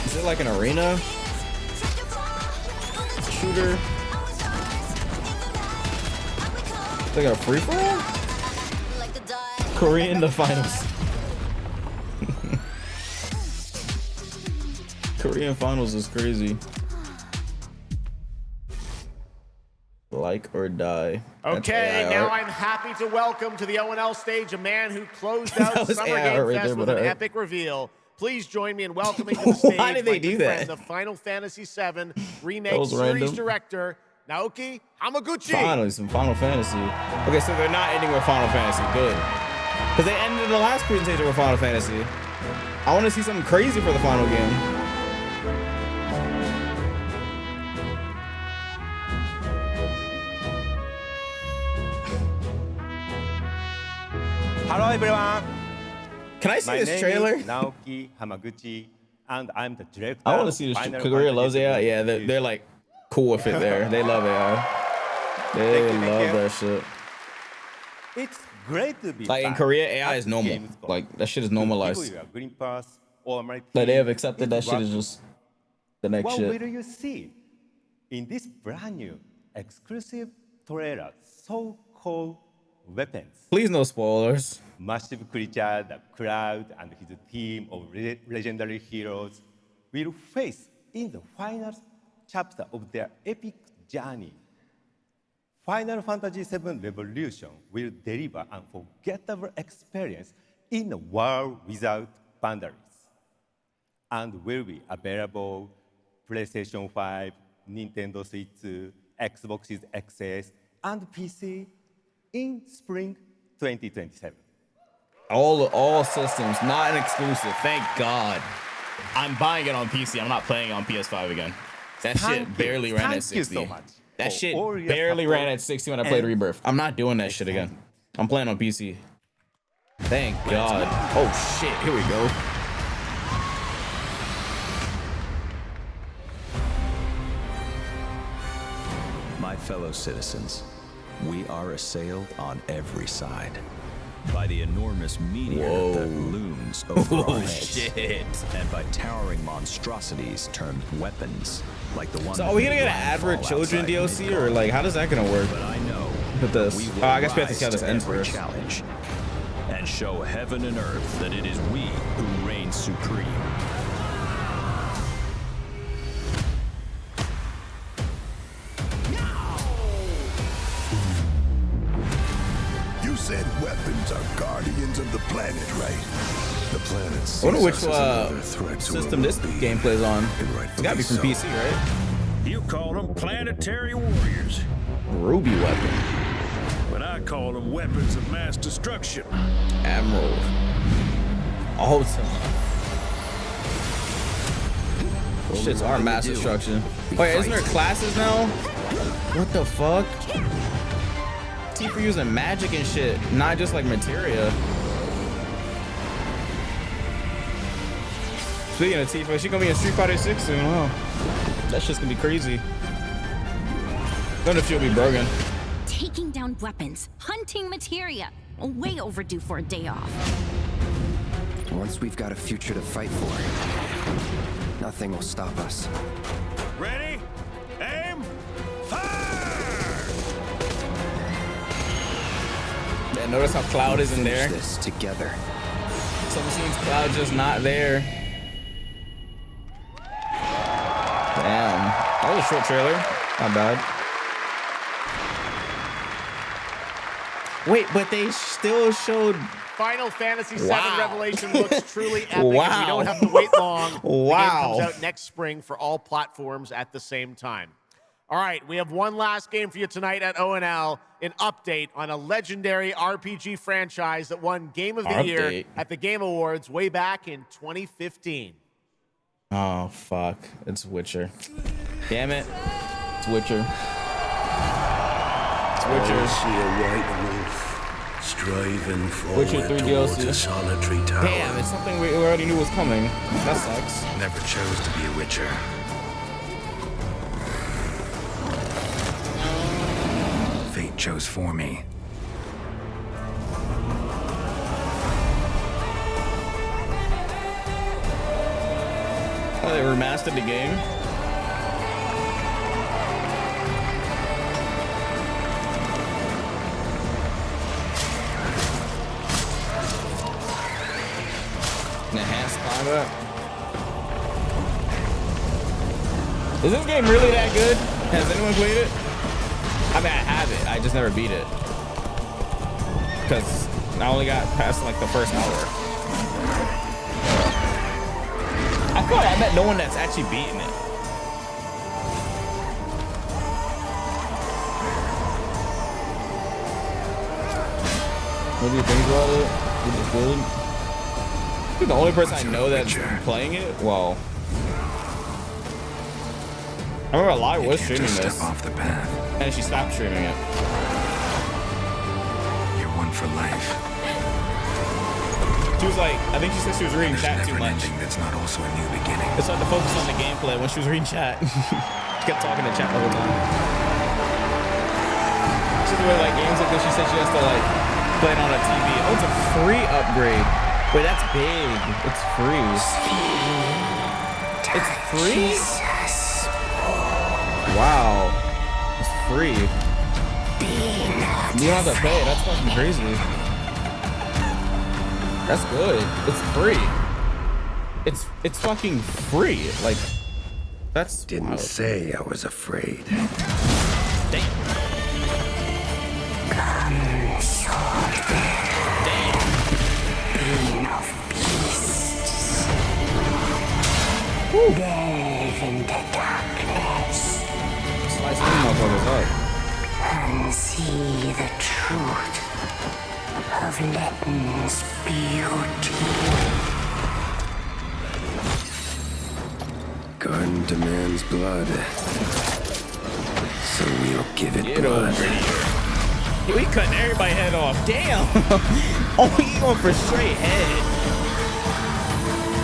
S1: Is it like an arena? Shooter? They got a free for all? Korea in the finals. Korean finals is crazy. Like or die.
S10: Okay, now I'm happy to welcome to the O&L stage a man who closed out Summer
S1: AI
S10: Game
S1: right
S10: Fest
S1: there,
S10: with
S1: but
S10: an epic reveal. Please join me in welcoming to the stage
S1: Why did they
S10: my
S1: do
S10: good
S1: that?
S10: friend, the Final Fantasy VII Remake
S1: That was
S10: Series
S1: random.
S10: Director, Naoki Hamaguchi.
S1: Finally, some Final Fantasy. Okay, so they're not ending with Final Fantasy. Good. Because they ended the last presentation with Final Fantasy. I want to see something crazy for the final game.
S5: Hello everyone.
S1: Can I see
S5: My
S1: this
S5: name
S1: trailer?
S5: is Naoki Hamaguchi, and I'm the director.
S1: I want to see this.
S5: Final
S1: Korea
S5: Fantasy
S1: loves AI. Yeah, they're like cool with it there. They love AI. They
S5: Thank
S1: love
S5: you.
S1: that shit.
S5: It's great to be
S1: Like in
S5: back
S1: Korea, AI
S5: at
S1: is normal.
S5: Gamescom
S1: Like that shit is
S5: to
S1: normalized.
S5: give you a green pass or my
S1: Like they
S5: team
S1: have accepted that
S5: is
S1: shit is
S5: working.
S1: just the next
S5: What
S1: shit.
S5: will you see in this brand new exclusive trailer? So-called weapons.
S1: Please no spoilers.
S5: Massive creature, the Cloud, and his team of legendary heroes will face in the final chapter of their epic journey. Final Fantasy VII Revolution will deliver an unforgettable experience in a world without boundaries, and will be available PlayStation 5, Nintendo Switch, Xbox XS, and PC in spring 2027.
S1: All systems, not an exclusive. Thank God. I'm buying it on PC. I'm not playing it on PS5 again. That shit barely ran at 60.
S5: Thank you so much.
S1: That
S5: for
S1: shit
S5: all your
S1: barely ran
S5: support
S1: at 60 when I played
S5: and
S1: Rebirth. I'm not doing that shit again. I'm playing on PC. Thank God. Oh shit, here we go.
S6: My fellow citizens, we are assailed on every side by the enormous meteor that looms over our heads, and by towering monstrosities termed weapons, like the one.
S1: So are we gonna get an ad for children DLC, or like how is that gonna work?
S6: But I know
S1: with this. Oh, I guess we have to see how this ends first.
S6: Challenge and show heaven and earth that it is we who reign supreme.
S16: You said weapons are guardians of the planet, right? The planet.
S1: I wonder which system this game plays on. It's gotta be from PC, right?
S8: You call them planetary warriors.
S1: Ruby weapon.
S8: But I call them weapons of mass destruction.
S1: Emerald. Ultima. Shit's our mass destruction. Oh yeah, isn't there classes now? What the fuck? Tifa using magic and shit, not just like materia. Speaking of Tifa, she gonna be in Street Fighter 6 soon, huh? That shit's gonna be crazy. Don't know if she'll be broken.
S2: Taking down weapons, hunting materia. Way overdue for a day off.
S7: Once we've got a future to fight for, nothing will stop us.
S8: Ready? Aim!
S1: Yeah, notice how Cloud isn't there.
S7: This together.
S1: Some scenes Cloud just not there. Damn, that was a short trailer. Not bad. Wait, but they still showed.
S10: Final Fantasy VII
S1: Wow.
S10: Revelation looks truly epic.
S1: Wow.
S10: And we don't have to wait long. The game
S1: Wow.
S10: comes out next spring for all platforms at the same time. All right, we have one last game for you tonight at ONL, an update on a legendary RPG franchise that won Game of the Year at the Game Awards way back in 2015.
S1: Oh fuck! It's Witcher. Damn it! It's Witcher. It's Witcher.
S21: I see a white wolf striving
S1: Witcher 3
S21: forward towards
S1: DLC.
S21: a solitary tower.
S1: Damn, it's something we already knew was coming. That sucks.
S21: Never chose to be a witcher. Fate chose for me.
S1: Oh, they remastered the game. Enhanced combat. Is this game really that good? Has anyone played it? I mean, I have it. I just never beat it. Because I only got past like the first hour. I thought I met no one that's actually beaten it. What do you think about it? Is it good? I think the only person I know that's playing it, well, I remember Lai was streaming this,
S21: off the path.
S1: and she stopped streaming it.
S21: You're one for life.
S1: She was like, I think she said she was reading chat too much.
S21: That's not also a new beginning.
S1: It's hard to focus on the gameplay when she was reading chat. She kept talking to chat the whole time. She's really like games like this. She said she has to like play it on a TV. Oh, it's a free upgrade. Wait, that's big. It's free. It's free? Wow. It's free. You don't have to pay. That's fucking crazy. That's good. It's free. It's fucking free. Like, that's
S21: Didn't
S1: wild.
S21: say I was afraid.
S1: Damn.
S21: Come,
S1: Damn.
S21: of beasts.
S1: Delve into darkness. Slice these motherfuckers up.
S21: And see the truth of Letton's beauty.
S7: garden demands blood, so we'll give it blood.
S1: Yo, he cutting everybody's head off. Damn. Oh, he going for straight head.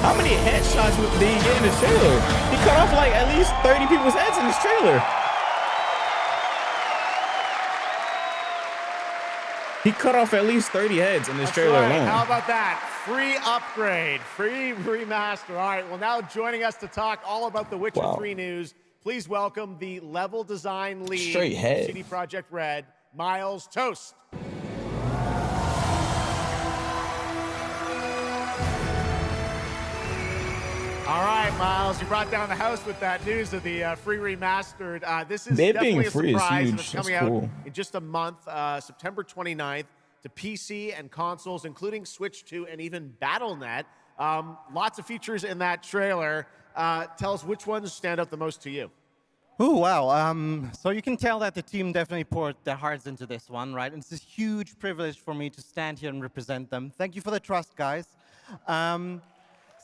S1: How many headshots did he get in the trailer? He cut off like at least 30 people's heads in this trailer. He cut off at least 30 heads in this trailer alone.
S10: How about that? Free upgrade, free remaster. All right, well, now joining us to talk all about the Witcher 3 news, please welcome the level design lead
S1: Straight head.
S10: CD Projekt Red, Miles Toast. All right, Miles, you brought down the house with that news of the free remastered. This is definitely a surprise, and it's coming out in just a month, September 29th, to PC and consoles, including Switch 2 and even Battle.net. Lots of features in that trailer. Tell us which ones stand out the most to you.
S14: Oh, wow. So you can tell that the team definitely poured their hearts into this one, right? And it's a huge privilege for me to stand here and represent them. Thank you for the trust, guys.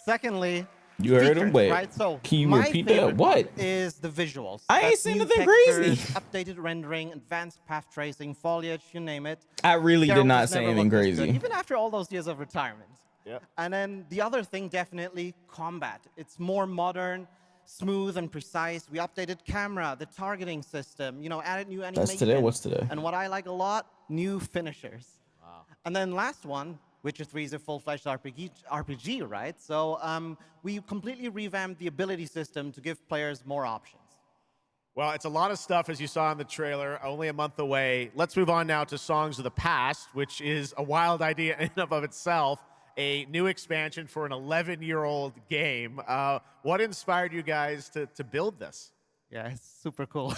S14: Secondly,
S1: you heard him, wait.
S14: Right? So
S1: can you repeat that? What
S14: is the visuals?
S1: I ain't seen nothing crazy.
S14: Updated rendering, advanced path tracing, foliage, you name it.
S1: I really did not say anything crazy.
S14: Even after all those years of retirement.
S10: Yep.
S14: And then the other thing, definitely combat. It's more modern, smooth and precise. We updated camera, the targeting system, you know, added new animations.
S1: That's today. What's today?
S14: And what I like a lot, new finishers. Wow. And then last one, Witcher 3 is a full-fledged RPG, right? So we completely revamped the ability system to give players more options.
S10: Well, it's a lot of stuff, as you saw in the trailer, only a month away. Let's move on now to Songs of the Past, which is a wild idea in and of itself, a new expansion for an 11-year-old game. What inspired you guys to build this?
S14: Yeah, it's super cool.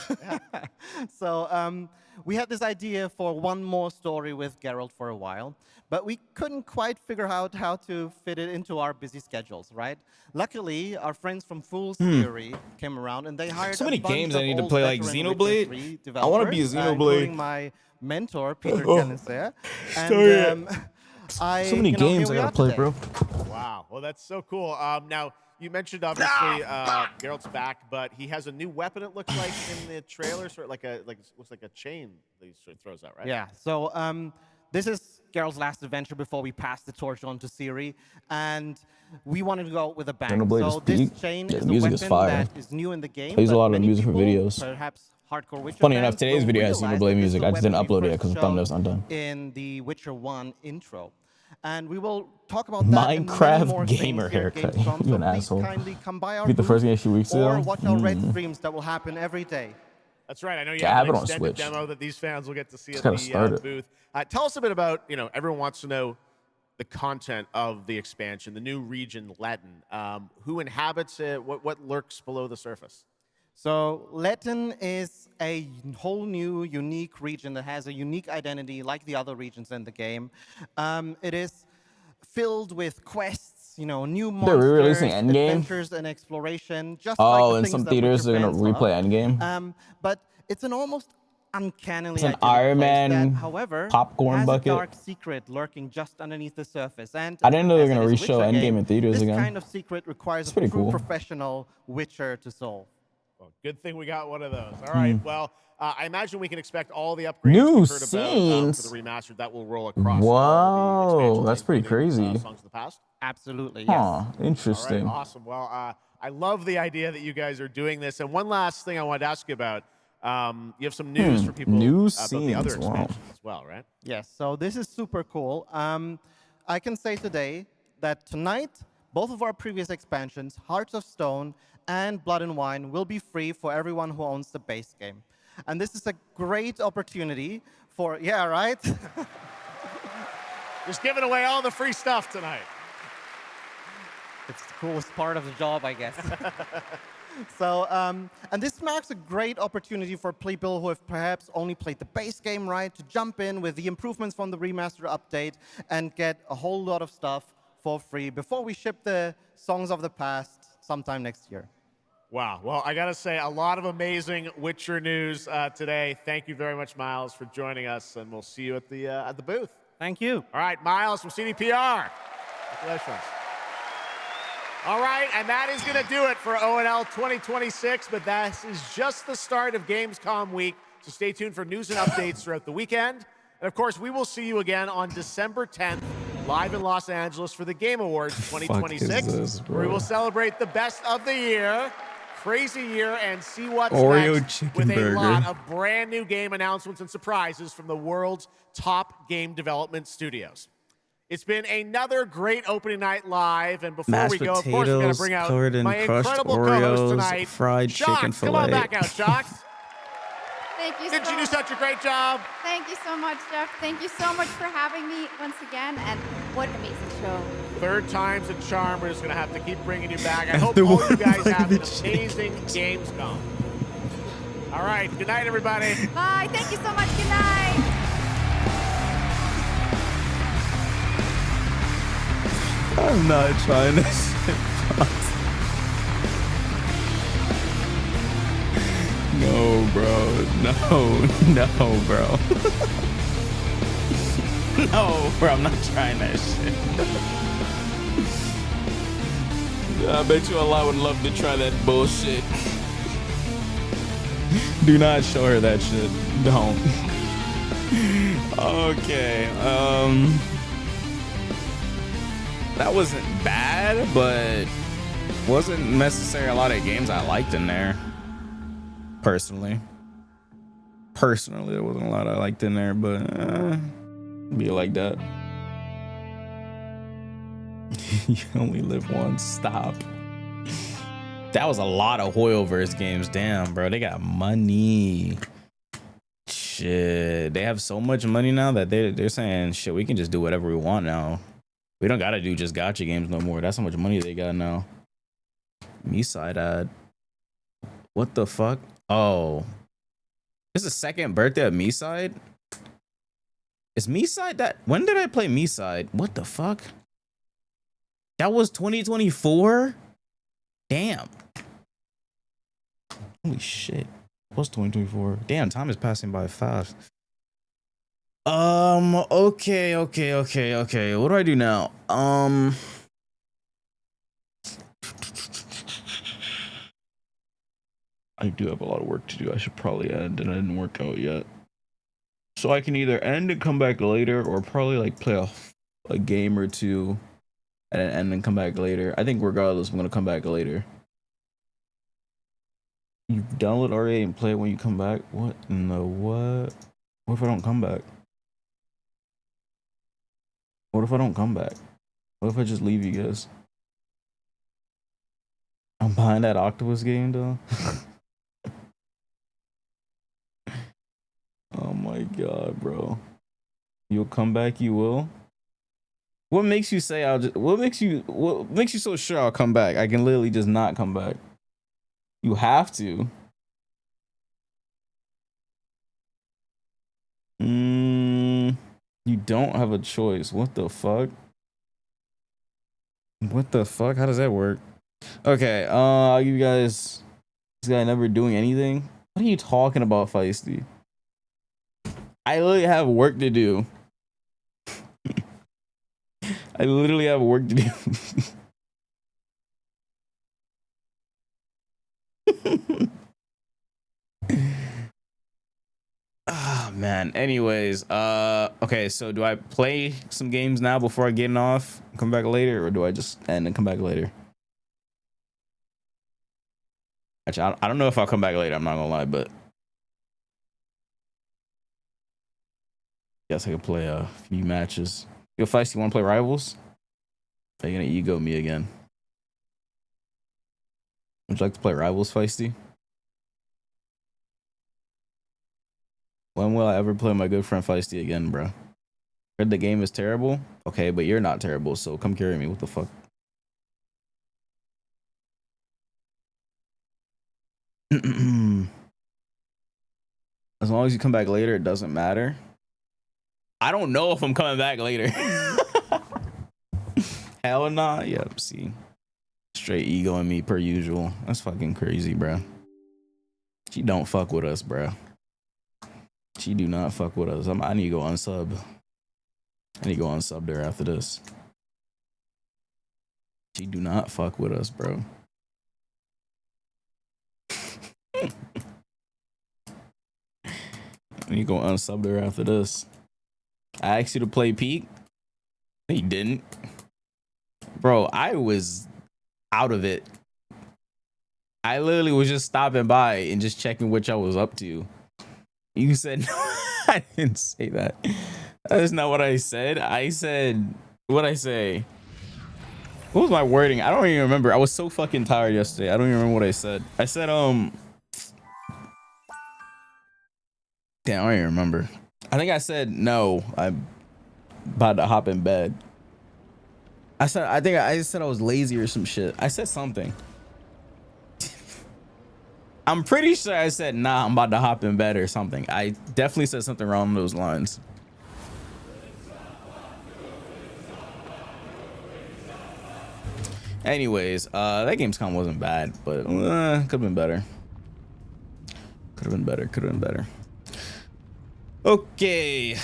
S14: So we had this idea for one more story with Geralt for a while, but we couldn't quite figure out how to fit it into our busy schedules, right? Luckily, our friends from Fool's Theory came around, and they hired
S1: so many
S14: a bunch
S1: games
S14: of
S1: I need to
S14: old
S1: play, like
S14: veteran
S1: Xenoblade.
S14: Witcher 3
S1: I want to be a Xenoblade.
S14: Including my mentor, Peter Jennings there. And
S1: so many games I gotta play, bro.
S10: Wow, well, that's so cool. Now, you mentioned obviously Geralt's back, but he has a new weapon. It looks like in the trailer, sort of looks like a chain that he sort of throws out, right?
S14: Yeah. So this is Geralt's last adventure before we pass the torch on to Ciri, and we wanted to go out with a bang. So this chain is the weapon that is new in the game.
S1: I use a lot of
S14: many
S1: music for
S14: people,
S1: videos.
S14: Perhaps hardcore Witcher
S1: Funny
S14: fans
S1: enough, today's
S14: will
S1: video has
S14: realize
S1: Xenoblade
S14: that
S1: music.
S14: this
S1: I
S14: is
S1: just
S14: the
S1: didn't
S14: weapon
S1: upload
S14: we
S1: it because the
S14: first
S1: thumbnail's
S14: showed
S1: not done.
S14: in the Witcher 1 intro. And we will talk about that and many more
S1: Minecraft
S14: things
S1: gamer
S14: here at
S1: haircut.
S14: Gamescom.
S1: You
S14: So
S1: an
S14: please
S1: asshole.
S14: kindly come by our
S1: Beat the first
S14: booth
S1: game a few weeks ago.
S14: or watch our Red streams that will happen every day.
S10: That's right. I know you
S1: Yeah, I
S10: have
S1: have
S10: an
S1: it on
S10: extended
S1: Switch.
S10: demo that these fans will get to see
S1: Just
S10: at
S1: gotta start
S10: the
S1: it.
S10: booth. Tell us a bit about, everyone wants to know the content of the expansion, the new region, Letten. Who inhabits it? What lurks below the surface?
S14: So Letten is a whole new, unique region that has a unique identity like the other regions in the game. It is filled with quests, new monsters,
S1: They're re-releasing Endgame?
S14: adventures, and exploration. Just like the
S1: In
S14: things
S1: some
S14: that
S1: theaters
S14: Witcher
S1: they're gonna
S14: fans
S1: replay
S14: love.
S1: Endgame.
S14: But it's an almost uncannily
S1: It's an
S14: idyllic
S1: Iron
S14: place
S1: Man
S14: that, however,
S1: popcorn
S14: has
S1: bucket.
S14: a dark secret lurking just underneath the surface. And
S1: I didn't know they were
S14: as
S1: gonna
S14: it is a
S1: re-show
S14: Witcher
S1: Endgame
S14: game,
S1: in theaters
S14: this
S1: again.
S14: kind of secret requires
S1: It's
S14: a
S1: pretty
S14: true
S1: cool.
S14: professional Witcher to solve.
S10: Well, good thing we got one of those. All right. Well, I imagine we can expect all the upgrades
S1: New
S10: we've heard about
S1: scenes.
S10: for the remastered that will roll across.
S1: Whoa, that's pretty crazy.
S10: Songs of the Past.
S14: Absolutely.
S1: Huh,
S14: Yes.
S1: interesting.
S10: All right, awesome. Well, I love the idea that you guys are doing this. And one last thing I wanted to ask you about. You have some news for people
S1: New
S10: about the other
S1: scenes, wow.
S10: expansions as well, right?
S14: Yes, so this is super cool. I can say today that tonight, both of our previous expansions, Hearts of Stone and Blood and Wine, will be free for everyone who owns the base game. And this is a great opportunity for, yeah, right?
S10: Just giving away all the free stuff tonight.
S14: It's the coolest part of the job, I guess. So, and this marks a great opportunity for people who have perhaps only played the base game, right, to jump in with the improvements from the remaster update and get a whole lot of stuff for free before we ship the Songs of the Past sometime next year.
S10: Wow. Well, I got to say, a lot of amazing Witcher news today. Thank you very much, Miles, for joining us, and we'll see you at the booth.
S14: Thank you.
S10: All right, Miles from CDPR. Congratulations. All right, and that is going to do it for ONL 2026, but that is just the start of Gamescom week, so stay tuned for news and updates throughout the weekend. And of course, we will see you again on December 10th, live in Los Angeles for the Game Awards 2026,
S1: this,
S10: where we will celebrate the best of the year, crazy year, and see what's
S1: Oreo
S10: next
S1: chicken
S10: with a
S1: burger.
S10: lot of brand new game announcements and surprises from the world's top game development studios. It's been another great opening night live, and before
S1: Mashed
S10: we go, of course, we're going to
S1: potatoes
S10: bring out
S1: covered in
S10: my
S1: crushed
S10: incredible co-host
S1: Oreos,
S10: tonight,
S1: fried
S10: Shocks.
S1: chicken
S10: Come on
S1: fillet.
S10: back out, Shocks.
S15: Thank you
S10: Didn't
S15: so
S10: you do such a great job?
S15: Thank you so much, Jeff. Thank you so much for having me once again, and what an amazing show.
S10: Third time's a charm. We're just going to have to keep bringing you back. I hope all you guys have an amazing Gamescom. All right, good night, everybody.
S15: Bye. Thank you so much. Good night.
S1: I'm not trying this shit. No, bro. No, bro. No, bro. I'm not trying that shit. I bet you Allah would love to try that bullshit. Do not show her that shit. Don't. Okay. That wasn't bad, but wasn't necessarily a lot of games I liked in there. Personally, there wasn't a lot I liked in there, but be like that. You only live once. Stop. That was a lot of Hoyoverse games. Damn, bro, they got money. Shit, they have so much money now that they're saying, shit, we can just do whatever we want now. We don't gotta do just gacha games no more. That's how much money they got now. Me side ad. What the fuck? Oh, this is the second birthday of Me side. Is Me side that? When did I play Me side? What the fuck? That was 2024. Damn. Holy shit. It was 2024. Damn, time is passing by fast. Okay. What do I do now? I do have a lot of work to do. I should probably end, and I didn't work out yet. So I can either end and come back later, or probably like play a game or two and then end and come back later. I think regardless, I'm gonna come back later. You download RA and play it when you come back? What in the what? What if I don't come back? What if I don't come back? What if I just leave you guys? I'm behind that Octopus game though. Oh my god, bro. You'll come back, you will? What makes you say what makes you so sure I'll come back? I can literally just not come back. You have to. You don't have a choice. What the fuck? What the fuck? How does that work? Okay, I'll give you guys this guy never doing anything. What are you talking about, Feisty? I literally have work to do. I literally have work to do. Ah, man. Anyways, okay, so do I play some games now before I get off, come back later, or do I just end and come back later? Actually, I don't know if I'll come back later, I'm not gonna lie, but guess I can play a few matches. Yo, Feist, you wanna play Rivals? Are you gonna ego me again? Would you like to play Rivals, Feisty? When will I ever play my good friend Feisty again, bro? Heard the game is terrible? Okay, but you're not terrible, so come carry me. What the fuck? As long as you come back later, it doesn't matter. I don't know if I'm coming back later. Hell nah. Yep, see. Straight egoing me per usual. That's fucking crazy, bro. She don't fuck with us, bro. She do not fuck with us. I need to go unsub. I need to go unsub her after this. She do not fuck with us, bro. You go unsub her after this. I asked you to play Peak. He didn't. Bro, I was out of it. I literally was just stopping by and just checking what y'all was up to. You said, no, I didn't say that. That's not what I said. I said, what'd I say? What was my wording? I don't even remember. I was so fucking tired yesterday. I don't even remember what I said. I said, damn, I don't even remember. I think I said, no, I'm about to hop in bed. I said, I said I was lazy or some shit. I said something. I'm pretty sure I said, nah, I'm about to hop in bed or something. I definitely said something wrong those lines. Anyways, that Gamescom wasn't bad, but could have been better. Could have been better. Could have been better. Okay.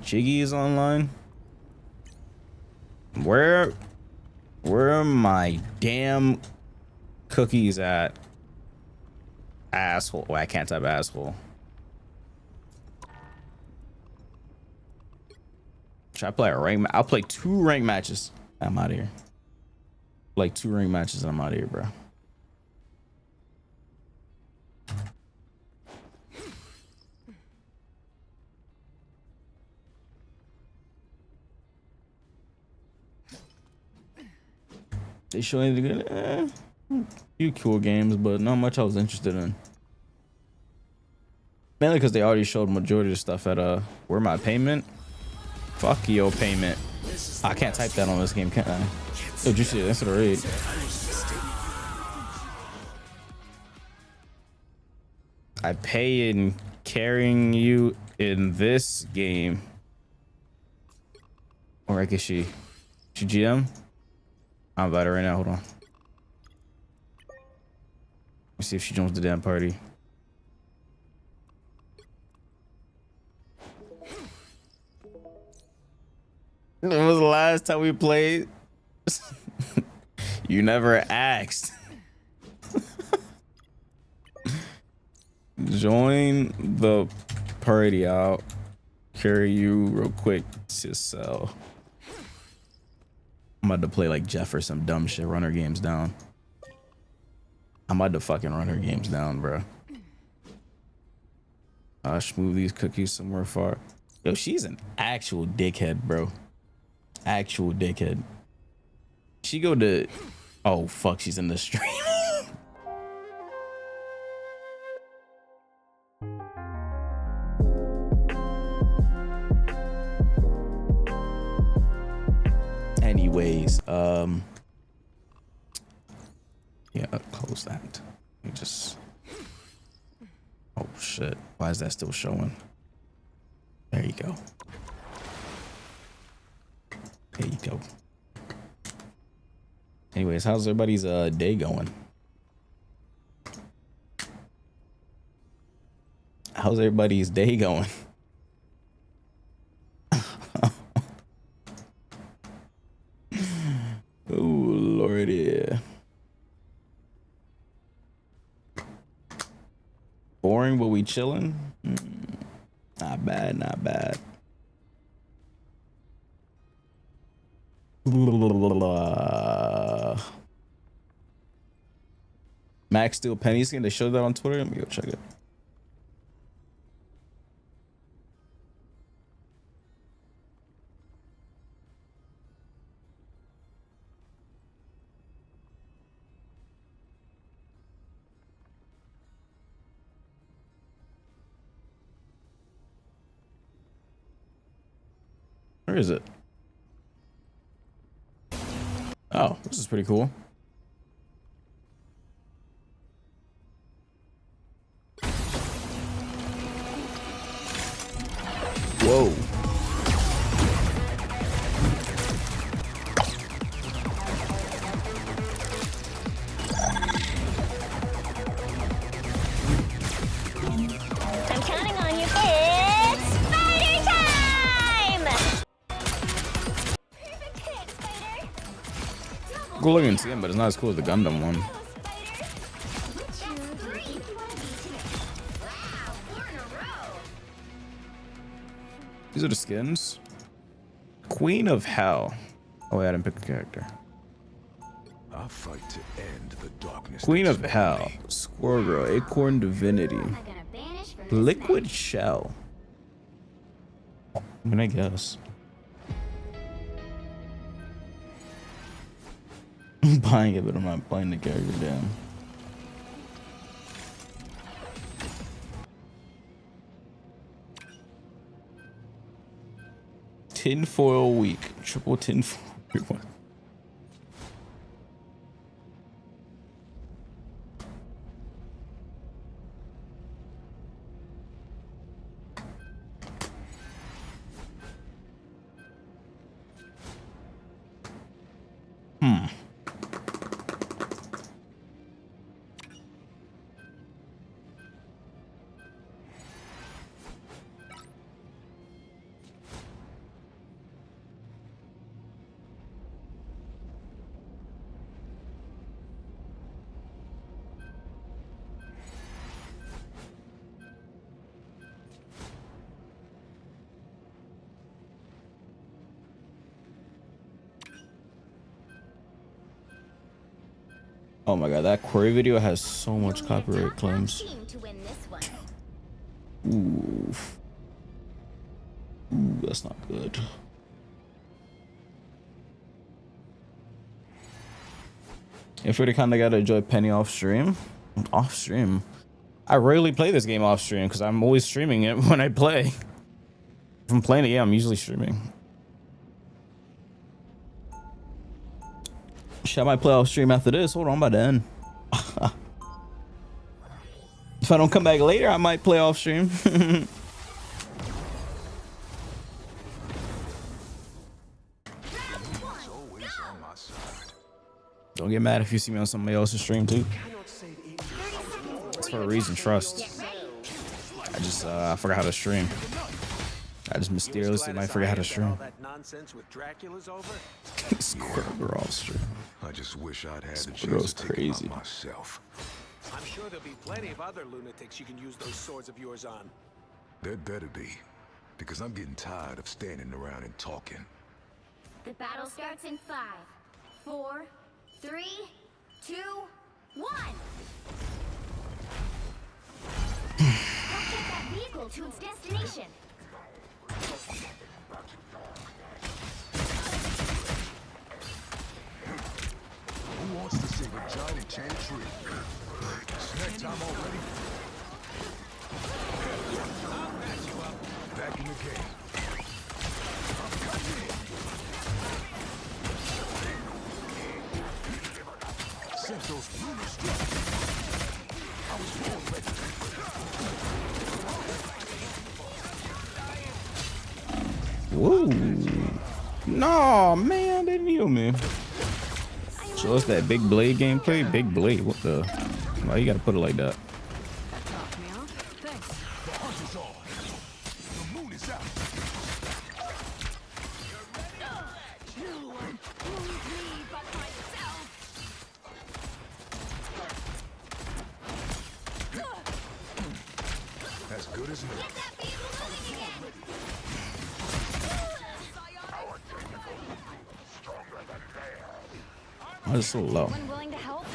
S1: Jiggy is online. Where are my damn cookies at? Asshole. Oh, I can't type asshole. Should I play a rank? I'll play 2 rank matches. I'm out of here. Like 2 rank matches. I'm out of here, bro. They show anything good? Few cool games, but not much I was interested in. Mainly because they already showed majority of stuff at where my payment? Fuck your payment. I can't type that on this game, can I? Oh, you see, that's what I read. I pay in carrying you in this game. Or I guess she GM? I'll invite her right now. Hold on. Let's see if she joins the damn party. When was the last time we played? You never asked. Join the party. I'll carry you real quick to sell. I'm about to play like Jeff or some dumb shit. Run her games down. I'm about to fucking run her games down, bro. I'll move these cookies somewhere far. Yo, she's an actual dickhead, bro. Actual dickhead. She go to... Oh, fuck, she's in the stream. Anyways, yeah, close that. Let me just... Oh, shit. Why is that still showing? There you go. There you go. Anyways, how's everybody's day going? How's everybody's day going? Oh, lordy. Boring, but we chilling? Not bad, not bad. Max Steel Penny skin. They showed that on Twitter. Let me go check it. Where is it? Oh, this is pretty cool. Whoa.
S17: I'm counting on you. It's Spider time! Perfect hit, Spider.
S1: cool looking skin, but it's not as cool as the Gundam one. These are the skins. Queen of Hell. Oh wait, I didn't pick a character.
S11: I fight to end the darkness.
S1: Queen of Hell. Squirrel Girl. Acorn Divinity. Liquid Shell. I mean, I guess. I'm buying it, but I'm not playing the character down. Tinfoil week. Triple tinfoil. Oh my god, that query video has so much copyright claims. Ooh. Ooh, that's not good. If we're the kind of guy to enjoy Penny off stream, I rarely play this game off stream because I'm always streaming it when I play. If I'm playing it, yeah, I'm usually streaming. Shit, I might play off stream after this. Hold on, by then. If I don't come back later, I might play off stream. Don't get mad if you see me on somebody else's stream too. It's for a reason. Trust. I forgot how to stream. I just mysteriously might forget how to stream. Squirrel off stream.
S11: I just wish I'd had the
S1: Squirrel's
S11: chance to
S1: crazy.
S11: take him out myself.
S23: I'm sure there'll be plenty of other lunatics you can use those swords of yours on.
S11: There'd better be, because I'm getting tired of standing around and talking.
S17: The battle starts in 5, 4, 3, 2, 1. Let's get that vehicle to its destination.
S11: Who wants to save a giant enchanted tree? Snack time already? I'll match you up. Back in the game. Sent those lunar strikes. I was born ready.
S1: Whoa. No, man, they didn't heal me. So it's that big blade gameplay? Big blade, what the? Why you gotta put it like that?
S11: As good as new.
S1: Why is it so low?
S17: Anyone willing to help?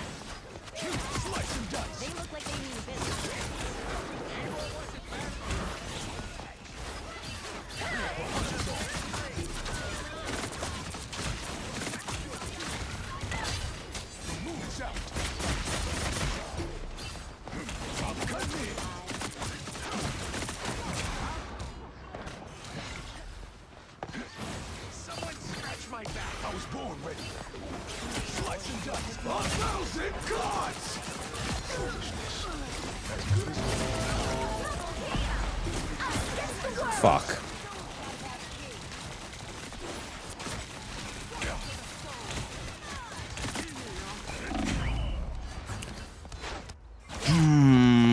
S17: They look like they mean business.
S11: Someone scratch my back. I was born ready. Slice and dice. 1,000 gods! Foolishness. As good as
S1: Fuck.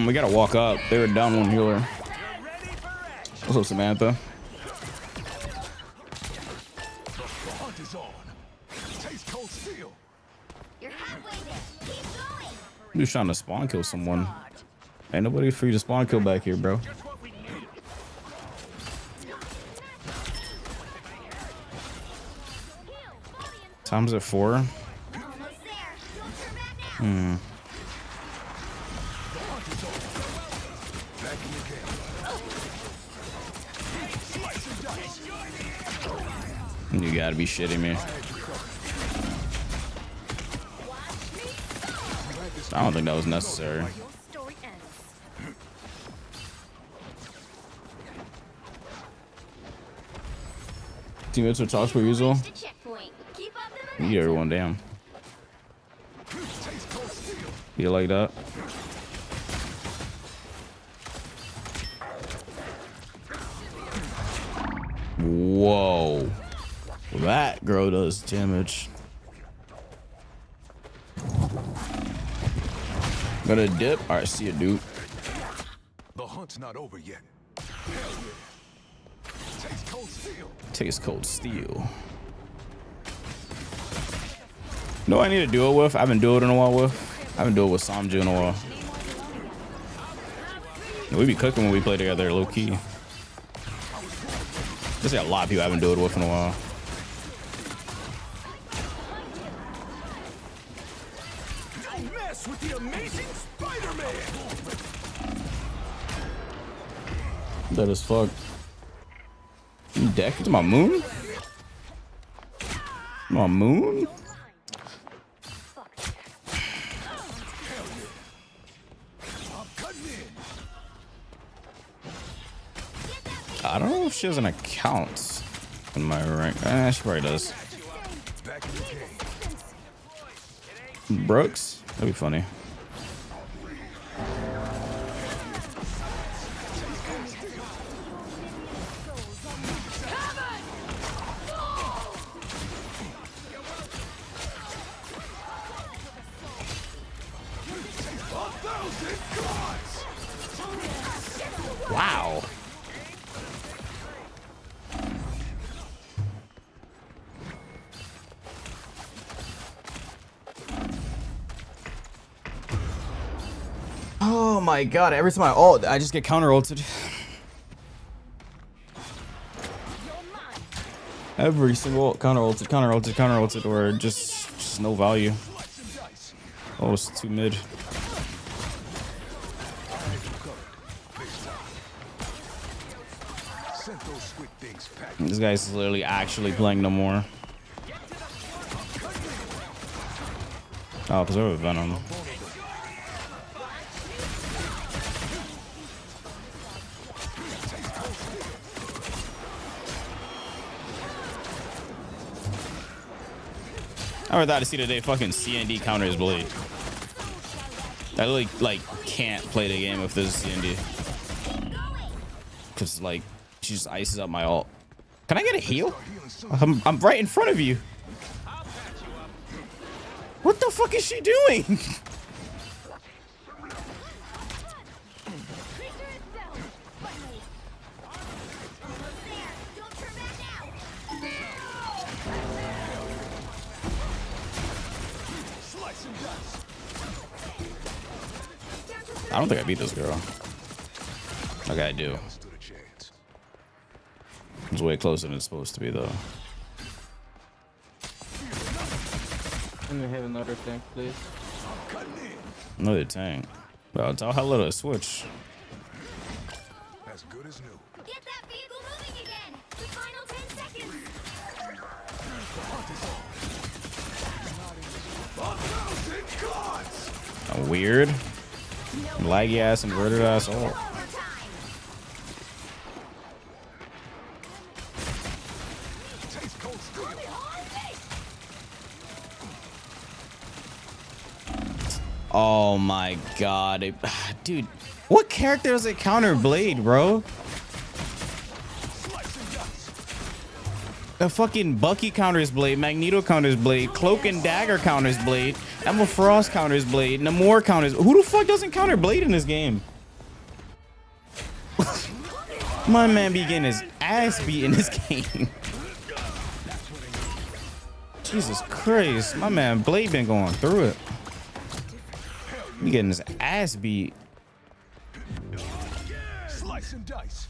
S1: We gotta walk up. They were down one healer. What's up, Samantha?
S11: The hunt is on. Taste cold steel.
S17: You're halfway there. Keep going.
S1: I'm just trying to spawn kill someone. Ain't nobody free to spawn kill back here, bro. Time's at 4. Hmm. You gotta be shitting me. I don't think that was necessary. Teammates with talks per usual. You get everyone down. You like that? Whoa. That girl does damage. Gonna dip. Alright, see you, dude.
S21: The hunt's not over yet.
S1: Tastes cold steel. No, I need to do it with. I haven't do it in a while with. I haven't do it with Samju in a while. We be cooking when we play together, low key. There's like a lot of people I haven't do it with in a while.
S11: Don't mess with the amazing Spider-Man.
S1: That is fuck. You deck to my moon? My moon? I don't know if she has an account in my rank. She probably does. Brooks? That'd be funny. Wow. Oh my god, every time I ult, I just get counter ulted. Every single ult, counter ulted, or just no value. Oh, it's too mid. This guy's literally actually playing no more. Oh, preserve venom. I never thought to see today fucking CND counters Blade. I really like can't play the game if there's CND. Cause like she just ices up my ult. Can I get a heal? I'm right in front of you. What the fuck is she doing? I don't think I beat this girl. Okay, I do. It's way closer than it's supposed to be, though.
S18: Can we have another tank, please?
S1: Another tank. Well, tell how little to switch.
S21: As good as new.
S17: Get that vehicle moving again. The final 10 seconds.
S1: A weird, laggy ass, inverted ass ult. Oh my god. Dude, what character does it counter Blade, bro? A fucking Bucky counters Blade, Magneto counters Blade, Cloak and Dagger counters Blade, Emma Frost counters Blade, Namor counters. Who the fuck doesn't counter Blade in this game? My man be getting his ass beat in this game. Jesus Christ, my man Blade been going through it. He getting his ass beat.
S11: Slice and dice.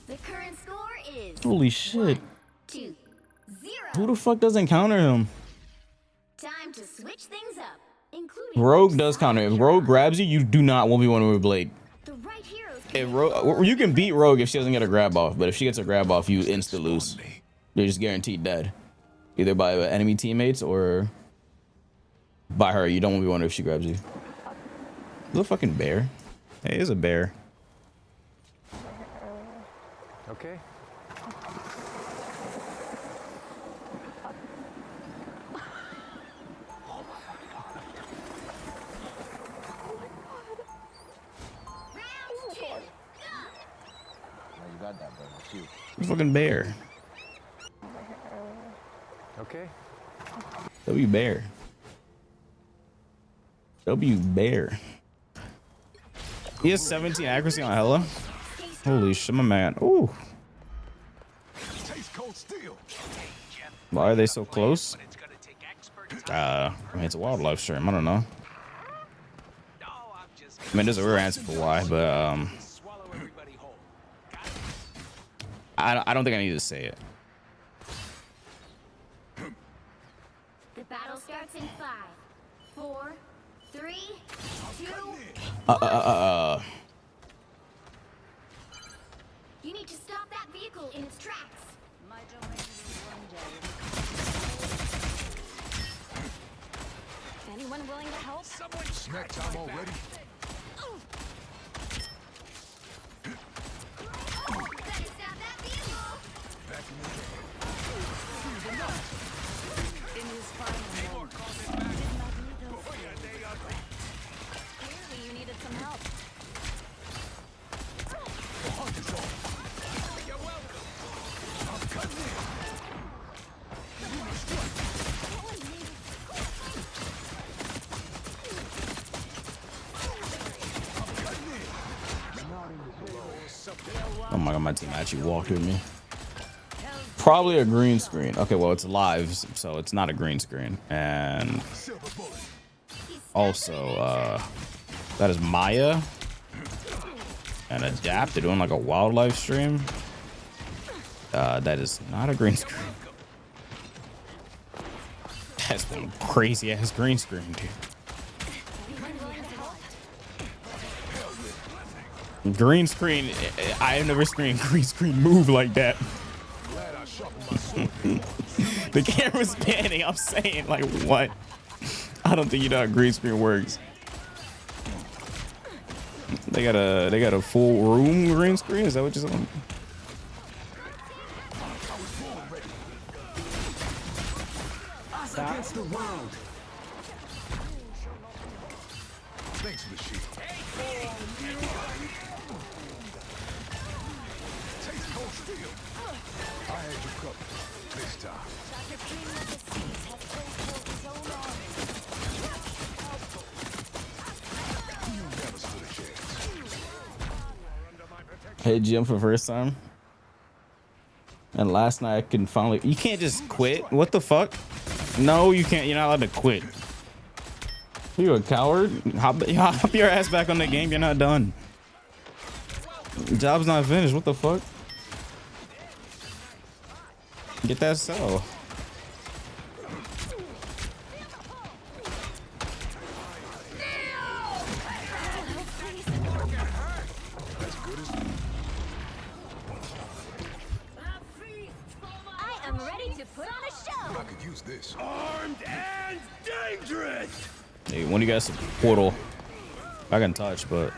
S17: The current score is
S1: Holy shit.
S17: 2-0.
S1: Who the fuck doesn't counter him?
S17: Time to switch things up, including
S1: Rogue does counter. If Rogue grabs you, you do not 1v1 with Blade.
S17: the right heroes.
S1: If Rogue, you can beat Rogue if she doesn't get a grab off, but if she gets a grab off, you insta lose. You're just guaranteed dead, either by enemy teammates or by her. You don't 1v1 if she grabs you. Is a fucking bear? Hey, it's a bear.
S12: Okay.
S19: You got that, bro. Shoot.
S1: It's a fucking bear.
S12: Okay.
S1: W bear. W bear. He has 17 accuracy on Hella. Holy shit, my man. Ooh. Why are they so close? I mean, it's a wildlife stream. I don't know. I mean, there's a real answer for why, but I don't think I need to say it.
S17: The battle starts in 5, 4, 3, 2. You need to stop that vehicle in its tracks. My domain will one day. Anyone willing to help? Someone
S11: Snack time already.
S17: In his final moments, did Magneto fail? Clearly you needed some help.
S11: You're welcome. I'm cutting in.
S1: Oh my god, my team actually walked with me. Probably a green screen. Okay, well, it's live, so it's not a green screen. And also, that is Maya and Adapt. They're doing like a wildlife stream. That is not a green screen. That's one crazy ass green screen, dude. Green screen. I have never seen green screen move like that. The camera's panning. I'm saying, like, what? I don't think you know how green screen works. They got a full room green screen. Is that what you're saying?
S11: Us against the world. Thanks for the shield. Taste cold steel. I had you covered this time. You never stood a chance.
S1: Hey, Jim, for the first time. And last night I can finally. You can't just quit. What the fuck? No, you can't. You're not allowed to quit. You a coward? Hop your ass back on the game. You're not done. Job's not finished. What the fuck? Get that cell.
S17: I am ready to put on a show.
S11: I could use this.
S8: Armed and dangerous.
S1: Hey, when you guys a portal, I can touch, but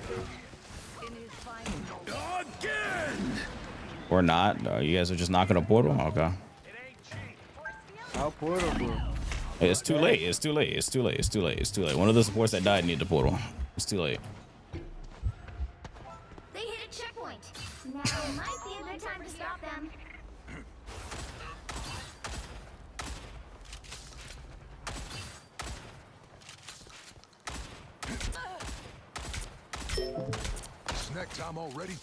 S1: or not. You guys are just knocking a portal. Okay.
S18: How portable?
S1: Hey, it's too late. It's too late. It's too late. It's too late. It's too late. One of the supports that died need the portal. It's too late.
S17: They hit a checkpoint. Now might be a good time to stop them.
S11: Snack time already.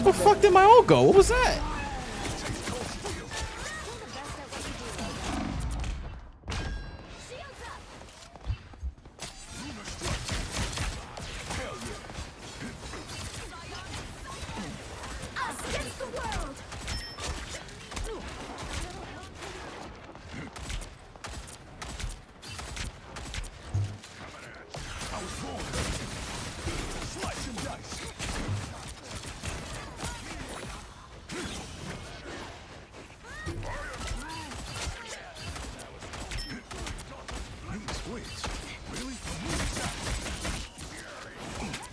S1: The fuck did my ult go? What was that?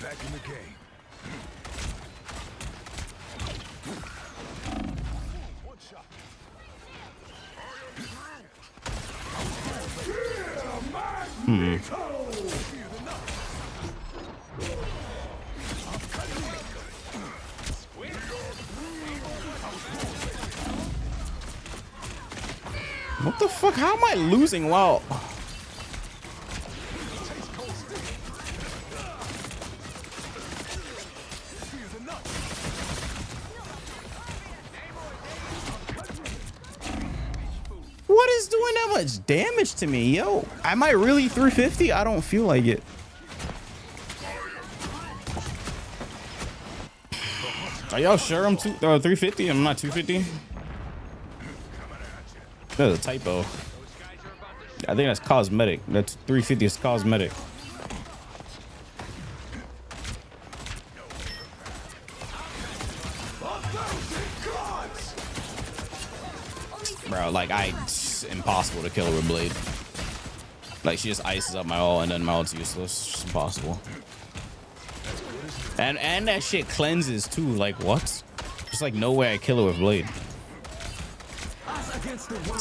S11: Back in the game. One shot.
S1: What the fuck? How am I losing? Wow. What is doing that much damage to me, yo? Am I really 350? I don't feel like it. Are y'all sure I'm 350? I'm not 250. That's a typo. I think that's cosmetic. That's 350 is cosmetic. Bro, like it's impossible to kill her with blade. Like she just ices up my ult and then my ult's useless. It's just impossible. And that shit cleanses too. Like what? Just like no way I kill her with blade.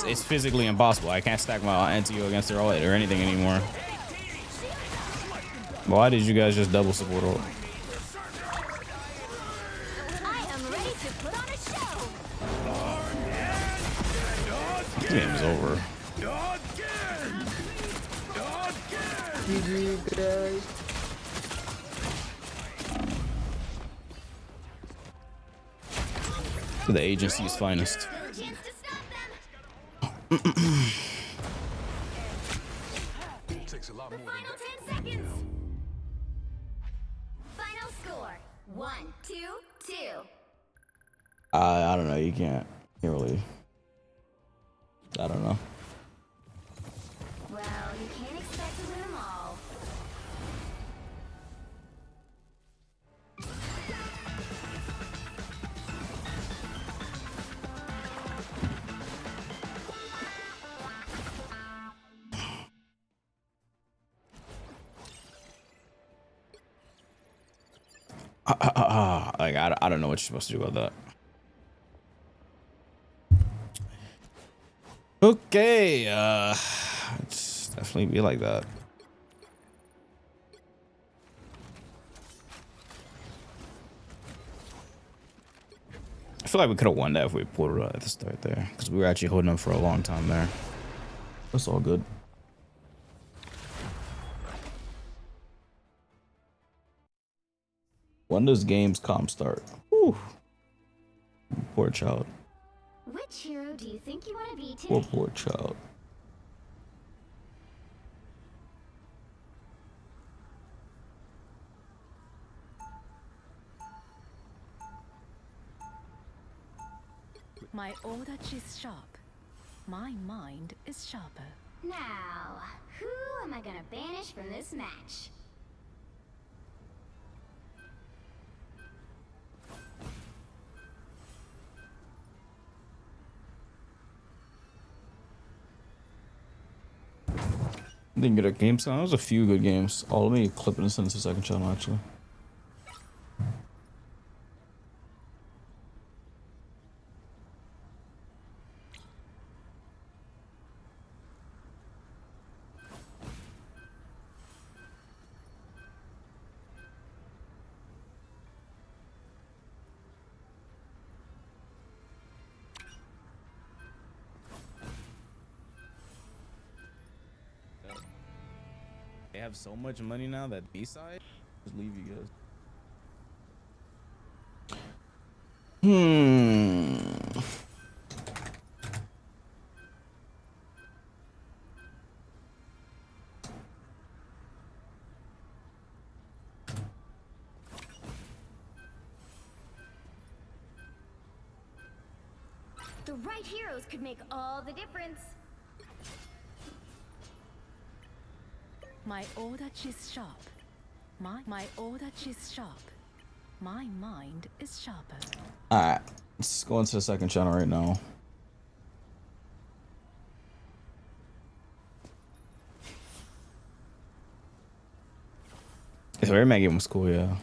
S1: It's physically impossible. I can't stack my anti-O against her ult or anything anymore. Why did you guys just double support ult? Game's over.
S18: GG, guys.
S1: To the agency's finest.
S11: Takes a lot more than that.
S17: 10 seconds. Final score 1-2-2.
S1: I don't know. You can't really. I don't know.
S17: Well, you can't expect to win them all.
S1: Like I don't know what you're supposed to do about that. Okay, it's definitely be like that. I feel like we could have won that if we pulled it out at the start there, because we were actually holding them for a long time there. That's all good. When does Gamescom start? Whew. Poor child.
S17: Which hero do you think you want to be
S1: Poor,
S17: today?
S1: poor child.
S3: My Odachi is sharp. My mind is sharper.
S17: Now, who am I gonna banish from this match?
S1: Didn't get a Gamescom. There was a few good games. Oh, let me clip it and send it to the second channel actually. They have so much money now that B-side just leave you guys.
S17: The right heroes could make all the difference.
S3: My order is sharp. My order is sharp. My mind is sharper.
S1: Alright, let's go into the second channel right now. The very man game was cool, yeah.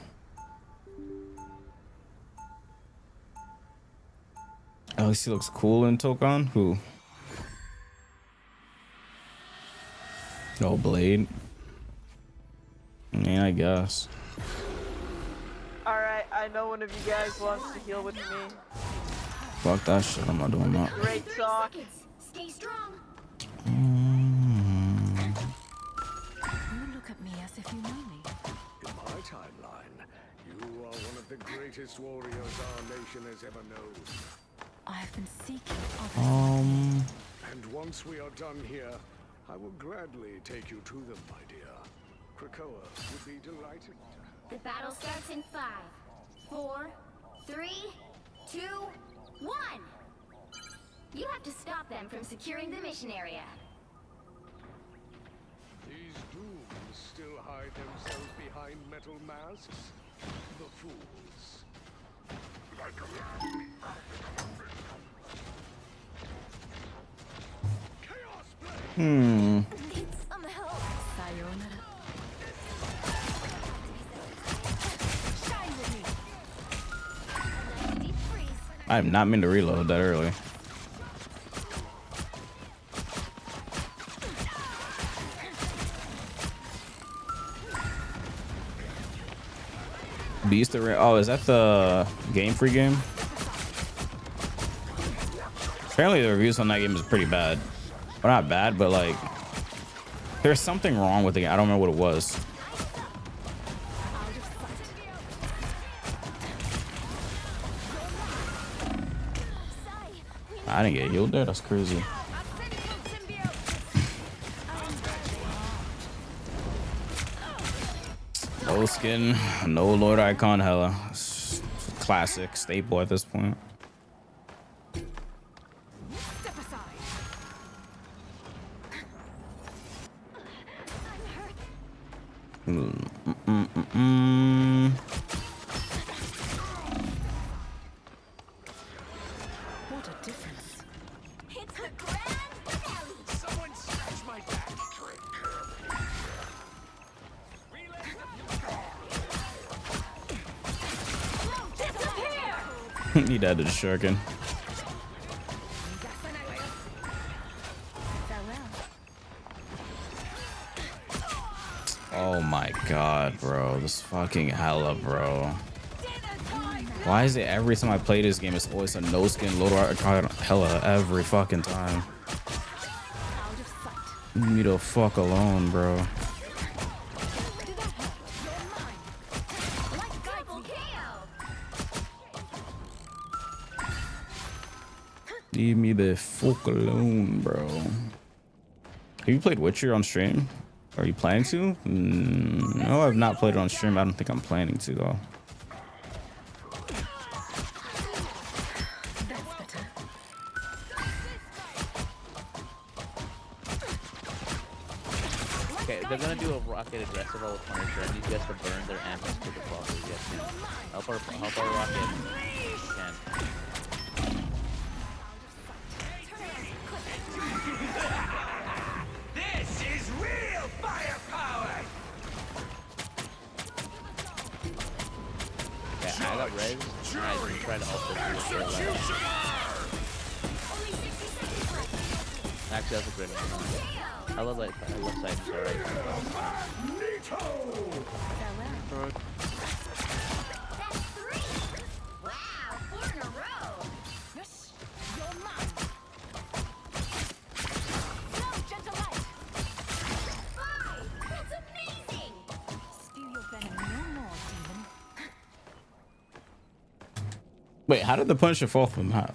S1: At least he looks cool in Tokan. Who? No Blade. Yeah, I guess.
S18: Alright, I know one of you guys wants to heal with me.
S1: Fuck that shit. I'm not doing that.
S18: Great talk.
S17: Stay strong.
S3: You look at me as if you know me.
S23: In my timeline, you are one of the greatest warriors our nation has ever known.
S3: I have been seeking others.
S23: And once we are done here, I will gladly take you to them, my dear. Krakoa would be delighted.
S17: The battle starts in 5, 4, 3, 2, 1. You have to stop them from securing the mission area.
S23: These dooms still hide themselves behind metal masks. The fools.
S1: Hmm.
S17: Some help.
S3: Sayonara.
S17: Shine with me. Deep freeze.
S1: I am not meant to reload that early. Beast of oh, is that the Game Free game? Apparently the reviews on that game is pretty bad. Well, not bad, but like there's something wrong with it. I don't know what it was. I didn't get healed there. That's crazy. No skin, no Lord Icon hella. It's classic staple at this point.
S3: What a difference.
S17: It's the grand finale.
S23: Someone scratch my back.
S1: He died to the shuriken. Oh my god, bro. This fucking hella, bro. Why is it every time I play this game, it's always a no skin loader hella every fucking time? Leave me the fuck alone, bro. Leave me the fuck alone, bro. Have you played Witcher on stream? Are you planning to? No, I've not played it on stream. I don't think I'm planning to, though.
S19: Okay, they're gonna do a rocket aggressive with Punisher, and these guys to burn their amps to the ball. You guys can help our rocket. You can.
S8: This is real firepower!
S19: Okay, I got res, and I can try to also do it for left. Actually, that's a great one. I love side
S17: That's 3. Wow, 4 in a row. Yes, you're mine. No, gentle light. 5. That's amazing.
S3: Steal your venom no more, demon.
S1: Wait, how did the Punisher fall off the map?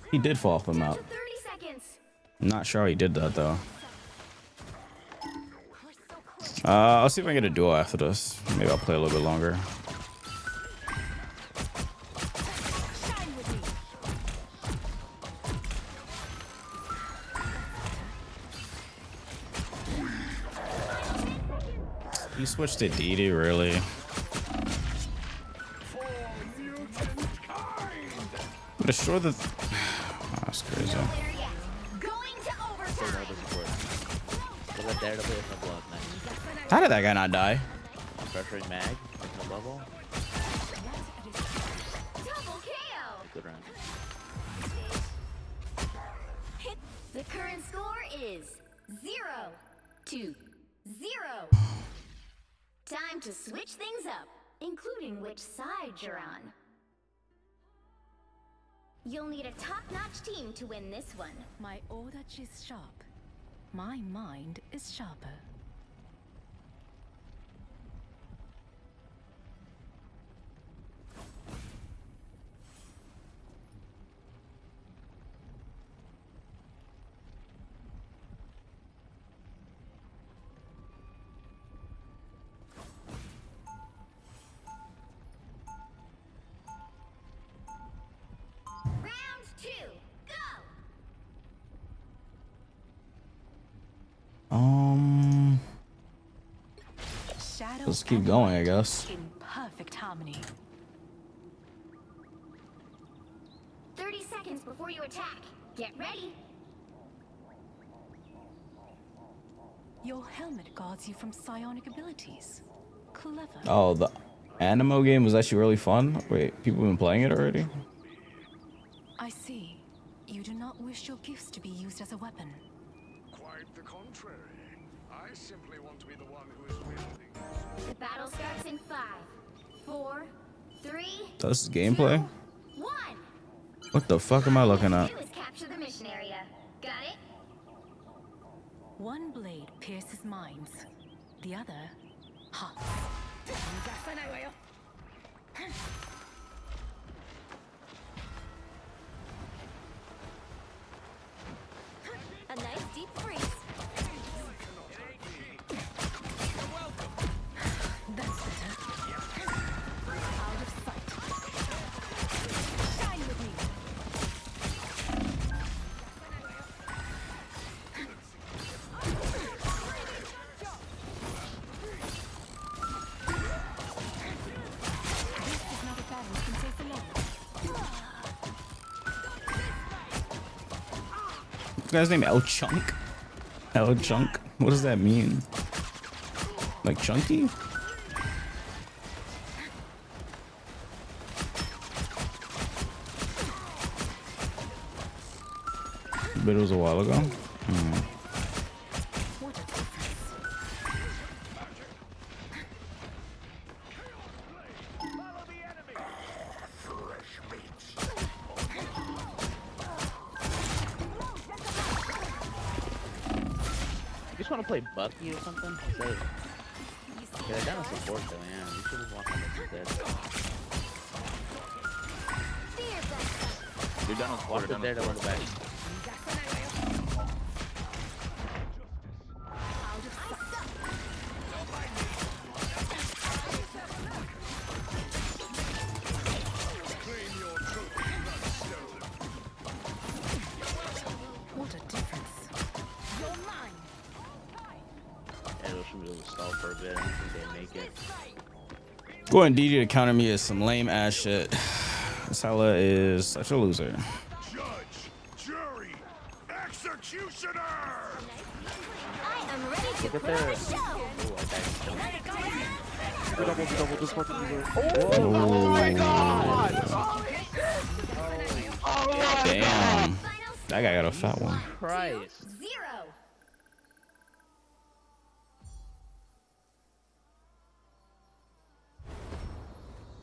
S1: He did fall off the map.
S17: 30 seconds.
S1: I'm not sure how he did that though. I'll see if I can get a duel after this. Maybe I'll play a little bit longer. You switched to DD, really? Destroy the. Oh, that's crazy. How did that guy not die?
S19: Pressuring mag in the bubble. Good round.
S17: The current score is 0-0. Time to switch things up, including which side you're on. You'll need a top-notch team to win this one.
S3: My order is sharp. My mind is sharper.
S17: Round 2, go!
S1: Let's keep going, I guess.
S3: In perfect harmony.
S17: 30 seconds before you attack. Get ready.
S3: Your helmet guards you from psionic abilities. Clever.
S1: Oh, the Animo game was actually really fun. Wait, people have been playing it already?
S3: I see. You do not wish your gifts to be used as a weapon.
S23: Quite the contrary. I simply want to be the one who is wielding.
S17: The battle starts in 5, 4, 3,
S1: So this is gameplay?
S17: 1.
S1: What the fuck am I looking at?
S17: Do is capture the mission area. Got it?
S3: One blade pierces minds. The other hearts.
S17: A nice deep freeze.
S3: That's better. Out of sight. Shine with me. This is not a battle you can face alone.
S1: This guy's name El Chunk? El Chunk? What does that mean? Like chunky? But it was a while ago.
S19: You just want to play Bucky or something? Say, yeah, they're down to support though, yeah. You should just walk on this instead. You're down on support. Walk there to run back.
S3: What a difference. You're mine.
S19: Arrow should be able to stall for a bit. I don't think they make it.
S1: Going DD to counter me is some lame ass shit. Sala is such a loser.
S21: Judge, jury, executioner!
S17: I am ready to
S19: Look at
S17: put on a
S19: that.
S17: show.
S1: Oh my god! Damn. That guy got a fat one.
S19: Christ.
S17: 0.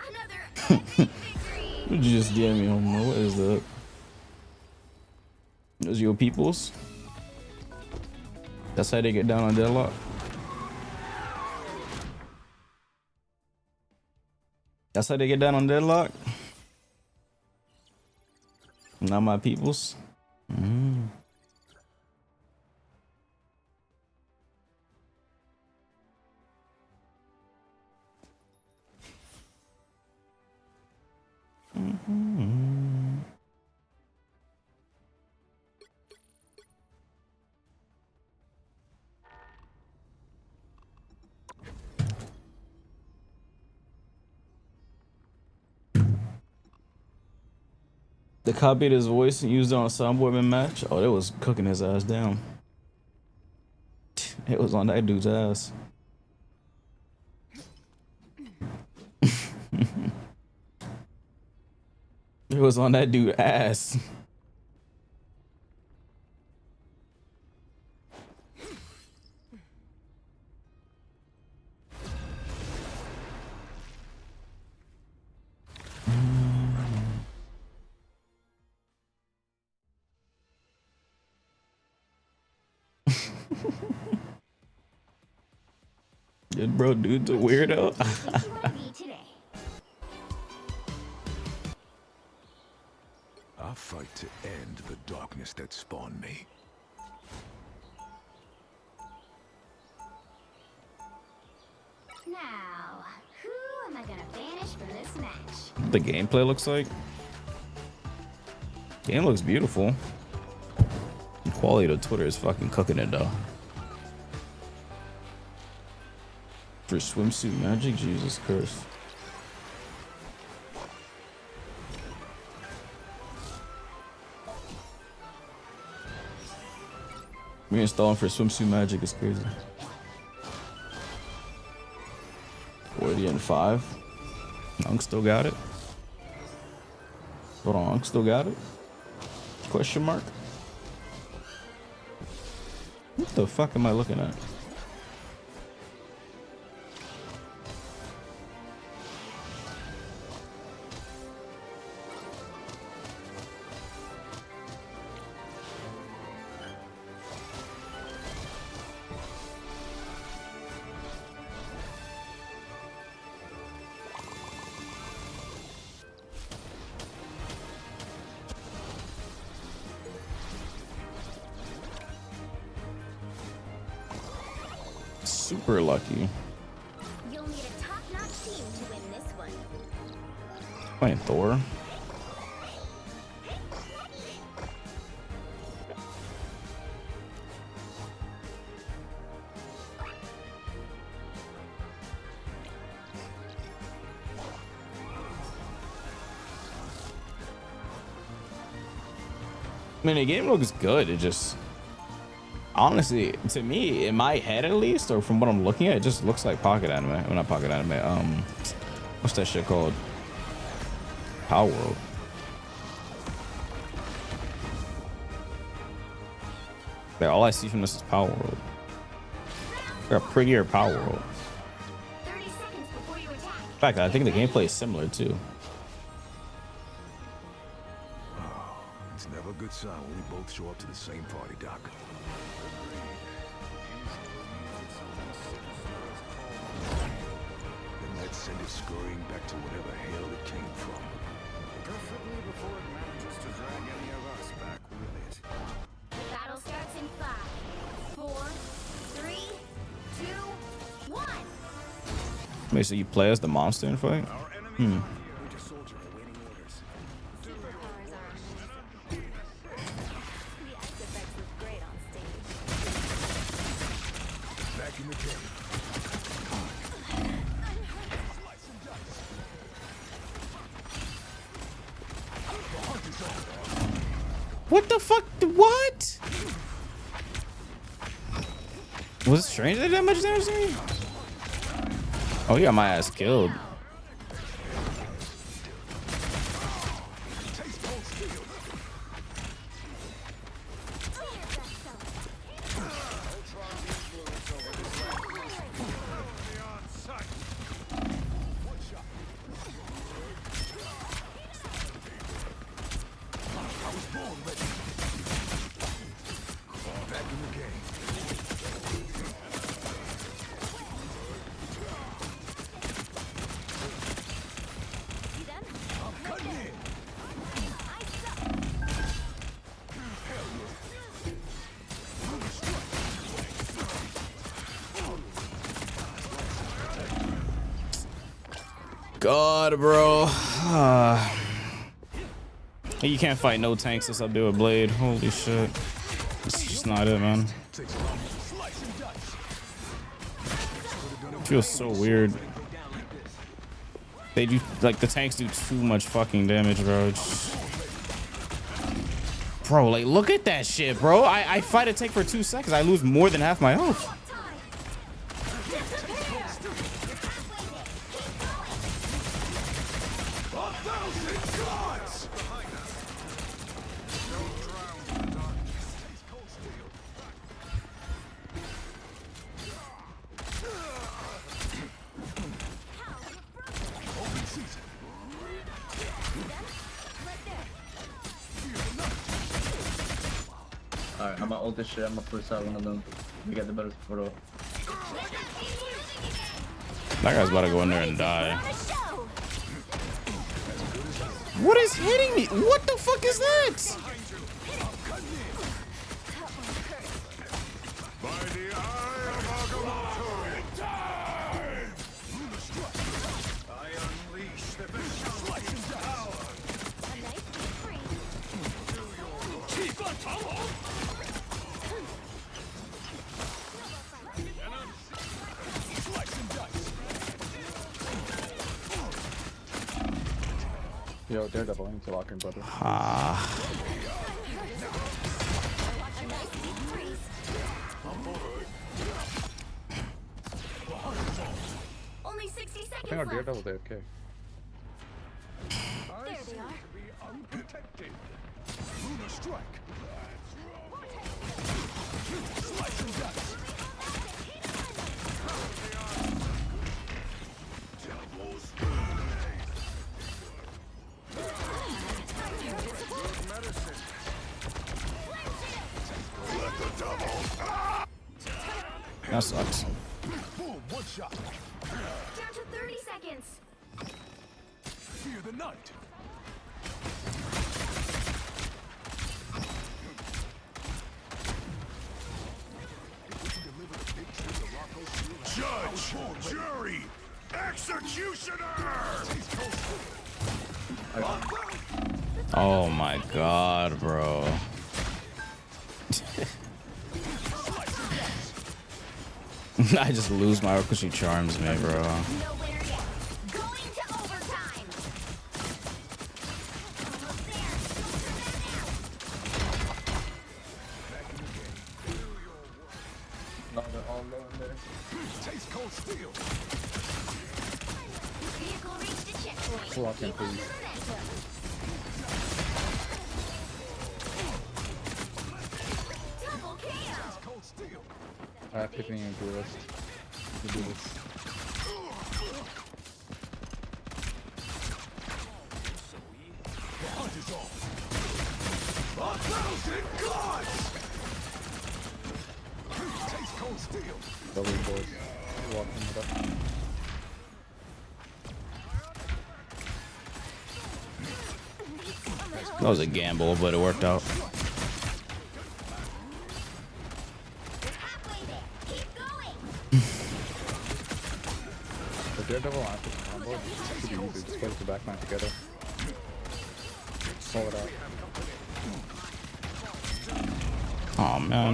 S17: Another epic victory.
S1: You just DM me, homo. What is that? Those your peoples? That's how they get down on deadlock? That's how they get down on deadlock? Not my peoples. Mm. Mm-hmm. They copied his voice and used it on a Soundboyman match. Oh, it was cooking his ass down. It was on that dude's ass. It was on that dude's ass. Good bro, dude's a weirdo.
S11: I'll fight to end the darkness that spawned me.
S17: Now, who am I gonna banish from this match?
S1: The gameplay looks like. Game looks beautiful. The quality of Twitter is fucking cooking it though. For swimsuit magic, Jesus Christ. Reinstalling for swimsuit magic is crazy. 40 and 5. Unk still got it. Hold on, Unk still got it? Question mark? What the fuck am I looking at? Super lucky.
S17: You'll need a top-notch team to win this one.
S1: Playing Thor. I mean, the game looks good. It just, honestly, to me, in my head at least, or from what I'm looking at, it just looks like pocket anime. Well, not pocket anime. What's that shit called? Power World. Yeah, all I see from this is Power World. Got a prettier Power World. In fact, I think the gameplay is similar too.
S11: It's never a good sign when we both show up to the same party, Doc. Then let's send it scurrying back to whatever hell it came from.
S23: Preferably before it manages to drag any of us back with it.
S17: The battle starts in 5, 4, 3, 2, 1.
S1: Wait, so you play as the monster in fight? Hmm.
S11: Back in the game.
S1: What the fuck? What? Was it strange that that much damage to me? Oh, he got my ass killed. God, bro. You can't fight no tanks unless I do a blade. Holy shit. It's just not it, man. It feels so weird. They do, like, the tanks do too much fucking damage, bro. Bro, like, look at that shit, bro. I fight a tank for 2 seconds. I lose more than half my health.
S18: Alright, I'm gonna ult this shit. I'm gonna push out one of them. We got the better photo.
S1: That guy's about to go in there and die. What is hitting me? What the fuck is that?
S18: Yo, Daredevil, I need to lock in, brother.
S17: Only 60 seconds
S18: I think our
S17: left.
S18: Daredevil's AFK.
S17: There they are.
S23: Unprotected. Lunar strike. Slice and dice. Devil's medicine. Let the double.
S1: That sucks.
S23: Boom, one shot.
S17: Down to 30 seconds.
S23: Fear the night. Judge, jury, executioner.
S1: Oh my god, bro. I just lose my because she charms me, bro.
S18: No, they're all low in there.
S23: Taste cold steel.
S17: Vehicle reached the checkpoint.
S18: Lock in,
S17: Keep up
S18: please.
S17: the momentum. Double KO.
S23: Cold steel.
S18: I have Tiffany and Duelist to do this.
S23: The hunt is on. 1,000 gods. Taste cold steel.
S18: Double boys. Locking it up.
S1: That was a gamble, but it worked out.
S18: The Daredevil and the combo is pretty easy. Just put the backline together. Pull it out.
S1: Oh man.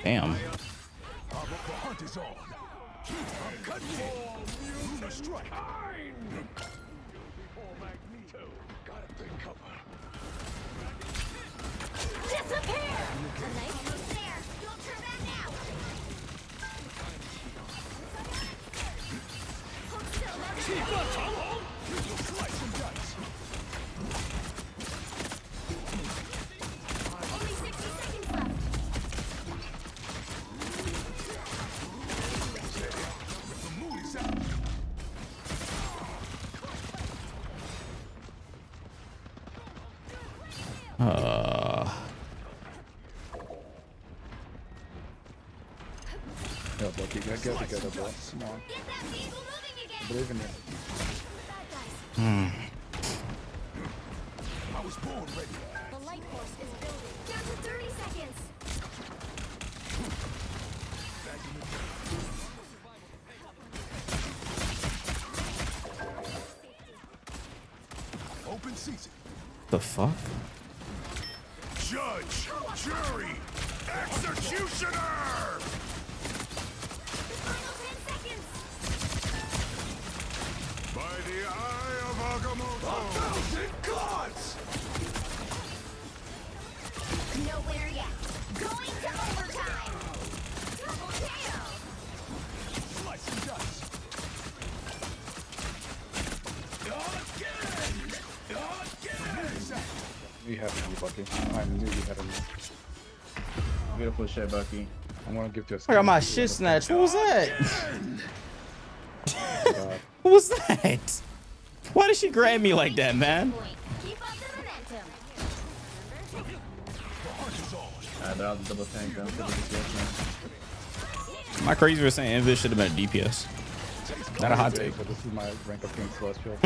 S1: Damn.
S23: The hunt is on. I'm cutting for Lunar strike. Before Magneto. Gotta take cover.
S17: Disappear! A nice move there. Don't turn back now. Hold still, now.
S23: Slice and dice.
S17: Only 60 seconds left.
S23: The moon is out.
S18: Yo, Bucky, you gotta get it together, bro. Come on.
S17: Get that vehicle moving again.
S18: Believe in you.
S23: I was born ready.
S17: The light force is building. Down to 30 seconds.
S11: Open season.
S1: The fuck?
S11: Judge, jury, executioner! By the eye of Agamotto! 1,000 gods!
S17: Nowhere yet. Going to overtime. Double KO.
S11: Slice and dice.
S4: We have you, Bucky. I knew you had a
S18: Beautiful shit, Bucky.
S4: I'm gonna give you a
S1: I got my shit snatched. What was that? What was that? Why did she grab me like that, man?
S17: Keep up the momentum.
S18: They're out the double tank down for the DPS now.
S1: Am I crazy for saying Invis should have been a DPS? Not a hot take.
S4: But this is my rank of King Celestial.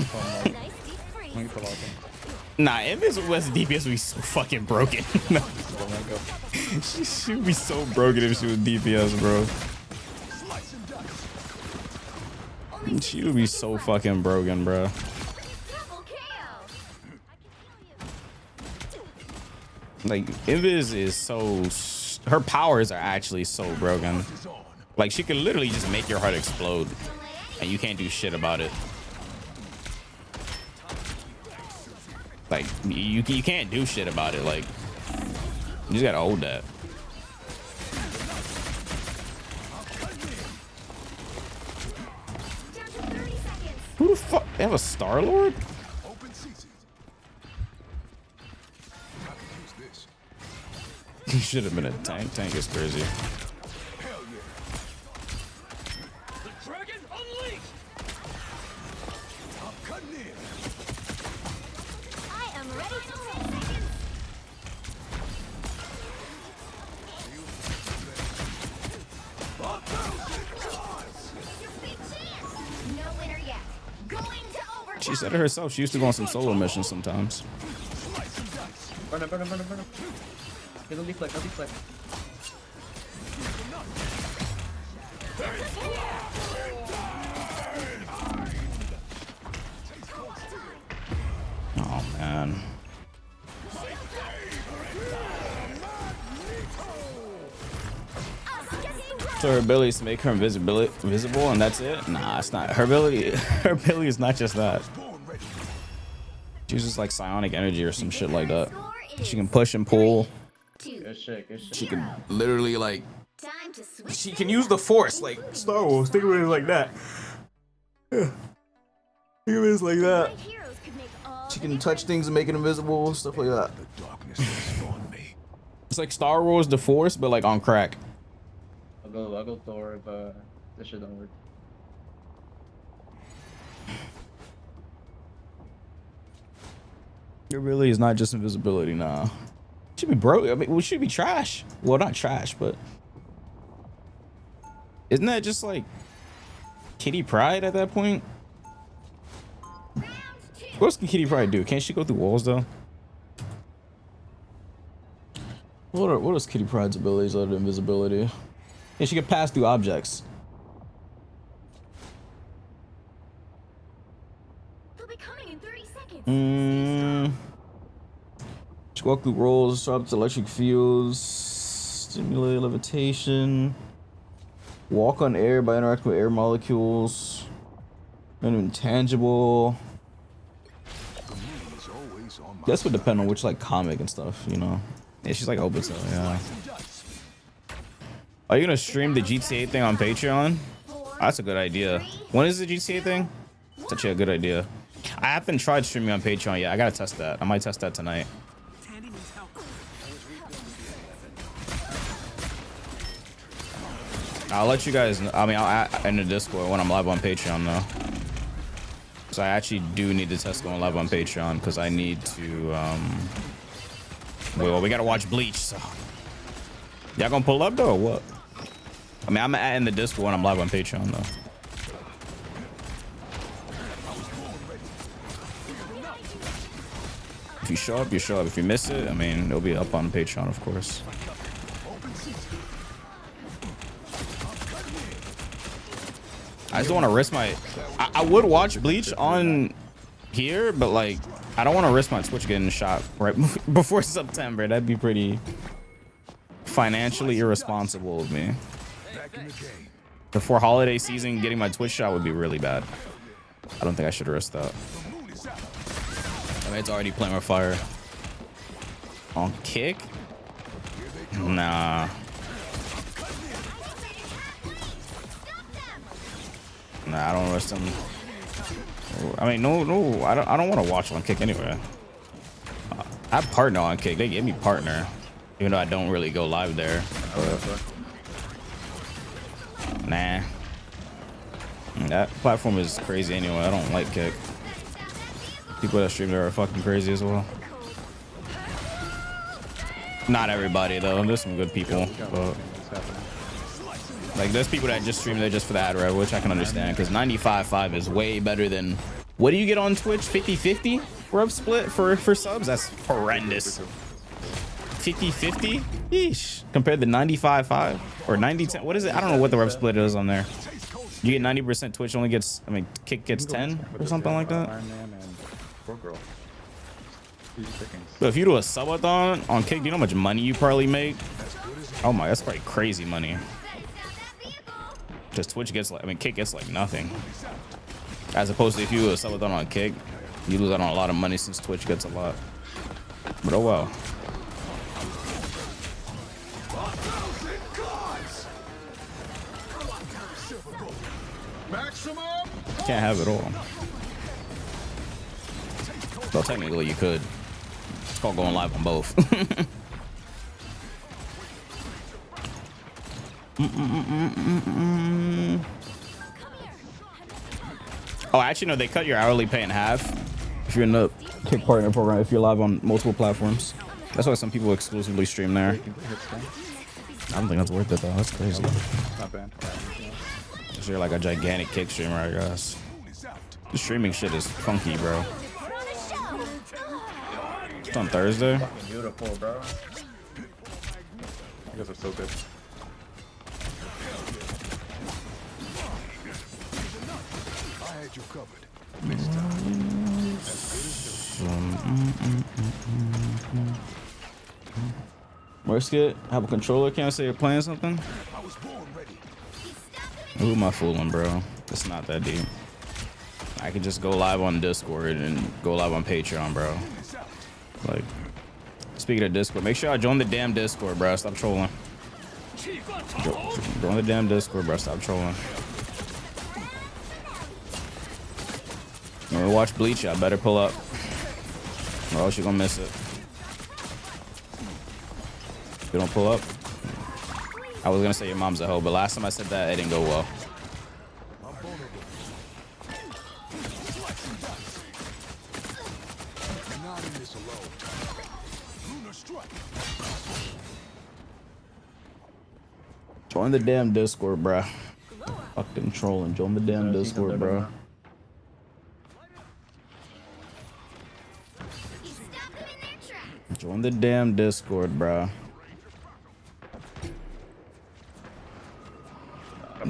S1: Nah, Invis was a DPS would be so fucking broken. She would be so broken if she was DPS, bro. She would be so fucking broken, bro. Like, Invis is so... Her powers are actually so broken. Like, she could literally just make your heart explode. And you can't do shit about it. Like, you can't do shit about it. Like, you just gotta hold that. Who the fuck? They have a Star-Lord? He should have been a tank. Tank is crazy. She said it herself. She used to go on some solo missions sometimes.
S18: Burn him, burn him, burn him, burn him. He'll deflect, he'll deflect.
S1: Oh, man. So her ability is to make her visible, and that's it? Nah, it's not. Her ability is not just that. She uses like psionic energy or some shit like that. She can push and pull.
S18: Good shit, good shit.
S1: She can literally like... She can use the force like Star Wars. Think of it like that. Think of it like that. She can touch things and make it invisible, stuff like that. It's like Star Wars the Force, but like on crack.
S18: I'll go Thor if this shit don't work.
S1: It really is not just invisibility, nah. Should be broke. I mean, we should be trash. Well, not trash, but isn't that just like Kitty Pryde at that point? What else can Kitty Pryde do? Can't she go through walls though? What is Kitty Pryde's abilities other than invisibility? Yeah, she can pass through objects.
S17: They'll be coming in 30 seconds.
S1: She walk through rolls, disrupt electric fields, stimulate levitation, walk on air by interacting with air molecules, and intangible. This would depend on which like comic and stuff, you know. Yeah, she's like Obito, yeah. Are you gonna stream the GTA thing on Patreon? That's a good idea. When is the GTA thing? Such a good idea. I haven't tried streaming on Patreon yet. I gotta test that. I might test that tonight. I'll let you guys know. I mean, I'll in the Discord when I'm live on Patreon though. So I actually do need to test going live on Patreon because I need to well, we gotta watch Bleach, so y'all gonna pull up though or what? I mean, I'm in the Discord when I'm live on Patreon though. If you show up, you show up. If you miss it, I mean, it'll be up on Patreon, of course. I just don't want to risk my. I would watch Bleach on here, but like I don't want to risk my Twitch getting shot right before September. That'd be pretty financially irresponsible of me. Before holiday season, getting my Twitch shot would be really bad. I don't think I should risk that. I mean, it's already playing with fire. On kick? Nah. Nah, I don't risk them. I mean, no, I don't want to watch on kick anyway. I have partner on kick. They gave me partner, even though I don't really go live there. But, nah. That platform is crazy anyway. I don't like kick. People that stream there are fucking crazy as well. Not everybody though. There's some good people. But, like there's people that just stream there just for the ad rev, which I can understand because 95.5 is way better than what do you get on Twitch? 50-50 rev split for subs? That's horrendous. 50-50? Yeesh. Compared to 95.5 or 90-10. What is it? I don't know what the rev split is on there. You get 90%, Twitch only gets, I mean, kick gets 10 or something like that. But if you do a subathon on kick, do you know how much money you probably make? Oh my, that's probably crazy money. Because Twitch gets like, I mean, kick gets like nothing. As opposed to if you do a subathon on kick, you lose out on a lot of money since Twitch gets a lot. But oh well. Can't have it all. Well, technically you could. It's called going live on both. Oh, actually, no, they cut your hourly pay in half if you're in the Kick Partner program, if you're live on multiple platforms. That's why some people exclusively stream there. I don't think that's worth it, though. That's crazy.
S4: Not bad.
S1: So you're like a gigantic Kick streamer, I guess. The streaming shit is funky, bro. It's on Thursday.
S18: Fucking beautiful, bro.
S4: You guys are so good.
S23: I had you covered. This time.
S1: Risk it. Have a controller. Can't say you're playing something. Who am I fooling, bro? It's not that deep. I can just go live on Discord and go live on Patreon, bro. Like, speaking of Discord, make sure I join the damn Discord, bro. Stop trolling. Join the damn Discord, bro. Stop trolling. When we watch Bleach, I better pull up, or else you're gonna miss it. If you don't pull up, I was gonna say your mom's a hoe, but last time I said that, it didn't go well. Join the damn Discord, bruh. Fucking trolling. Join the damn Discord, bro. Join the damn Discord, bro.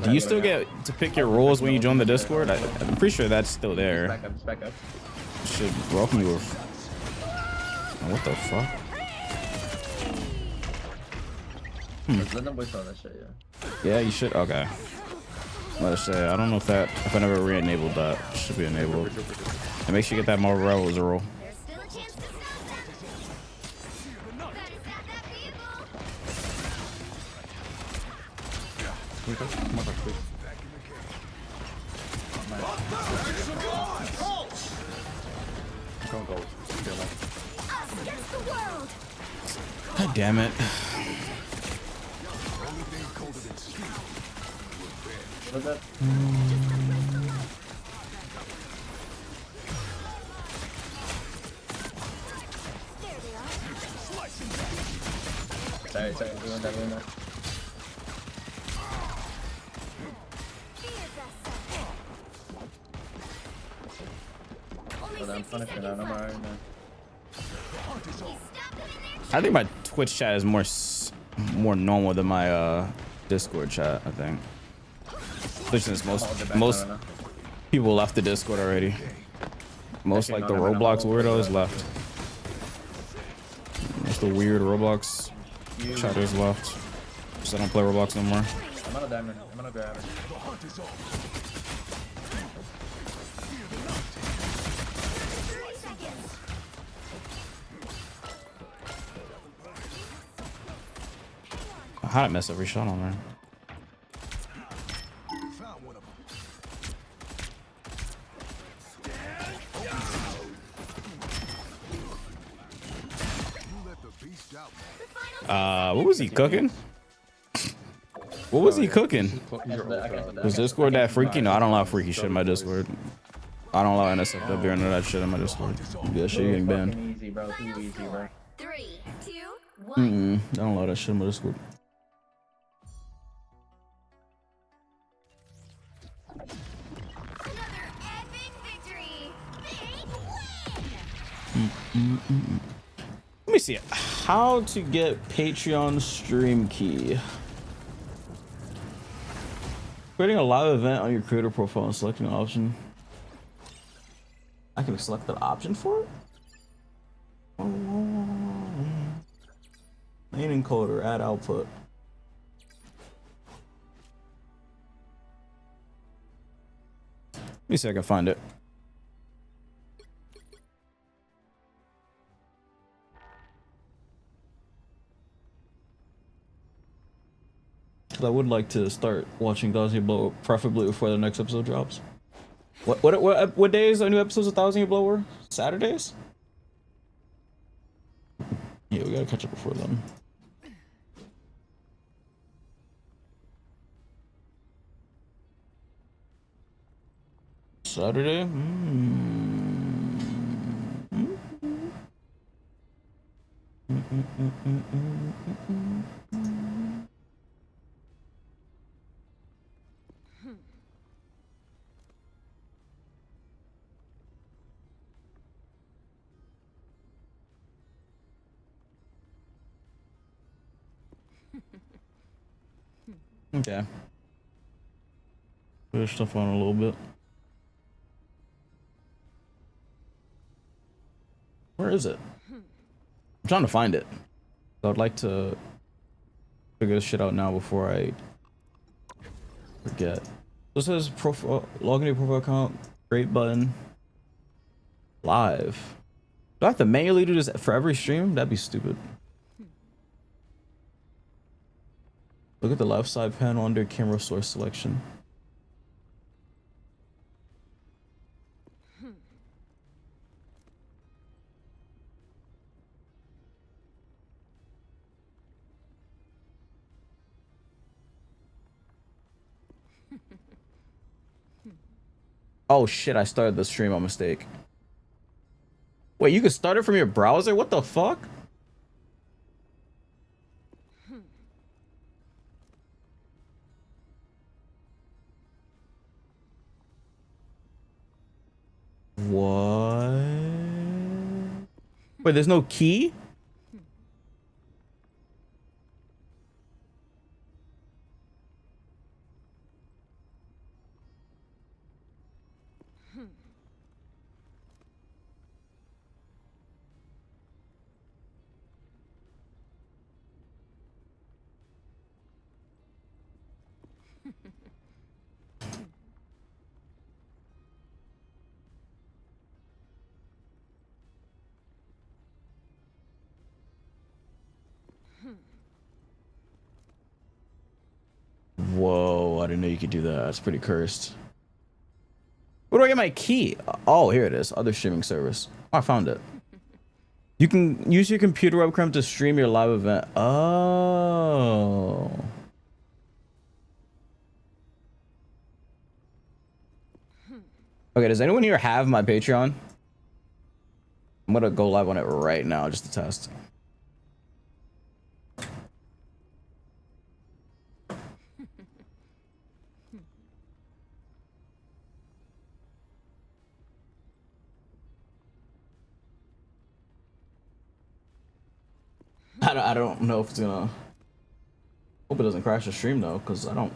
S1: Do you still get to pick your roles when you join the Discord? I'm pretty sure that's still there.
S18: Back up.
S1: Should welcome you with... What the fuck?
S18: Let them wait on that shit,
S1: Yeah, you should. Okay. Let's say I don't know if I never re-enabled that. It should be enabled. And make sure you get that Marvel Rebels roll. God damn it.
S18: What's that? Sorry, doing that. I'm punishing out. I'm alright now.
S1: I think my Twitch chat is more normal than my Discord chat, I think. Especially since most people left the Discord already. Most like the Roblox weirdos left. Most the weird Roblox chatters left. So I don't play Roblox no more.
S18: I'm on a diamond. I'm gonna grab it.
S1: How'd I mess every shot on there? What was he cooking? What was he cooking? Was Discord that freaky? No, I don't allow freaky shit in my Discord. I don't allow NSFW or none of that shit in my Discord. Yeah, shit, you getting banned.
S18: Easy, bro. Too easy, bro.
S17: 3, 2, 1.
S1: I don't allow that shit in my Discord.
S17: Another epic victory.
S1: Let me see how to get Patreon stream key. Creating a live event on your creator profile and selecting an option. I can select the option for it? Main encoder, add output. Let me see if I can find it. I would like to start watching Thousand Year Blow preferably before the next episode drops. What days are new episodes of Thousand Year Blow were? Saturdays? Yeah, we gotta catch up before then. Saturday? Okay. Put this stuff on a little bit. Where is it? I'm trying to find it. I'd like to figure this shit out now before I forget. This says profile, log into your profile account, create button, live. Do I have to manually do this for every stream? That'd be stupid. Look at the left side panel under camera source selection. Oh shit, I started the stream on mistake. Wait, you can start it from your browser? What the fuck? What? Wait, there's no key? Whoa, I didn't know you could do that. That's pretty cursed. Where do I get my key? Oh, here it is. Other streaming service. Oh, I found it. You can use your computer webcam to stream your live event. Oh. Okay, does anyone here have my Patreon? I'm gonna go live on it right now just to test. I don't know if it's gonna. Hope it doesn't crash the stream though, because I don't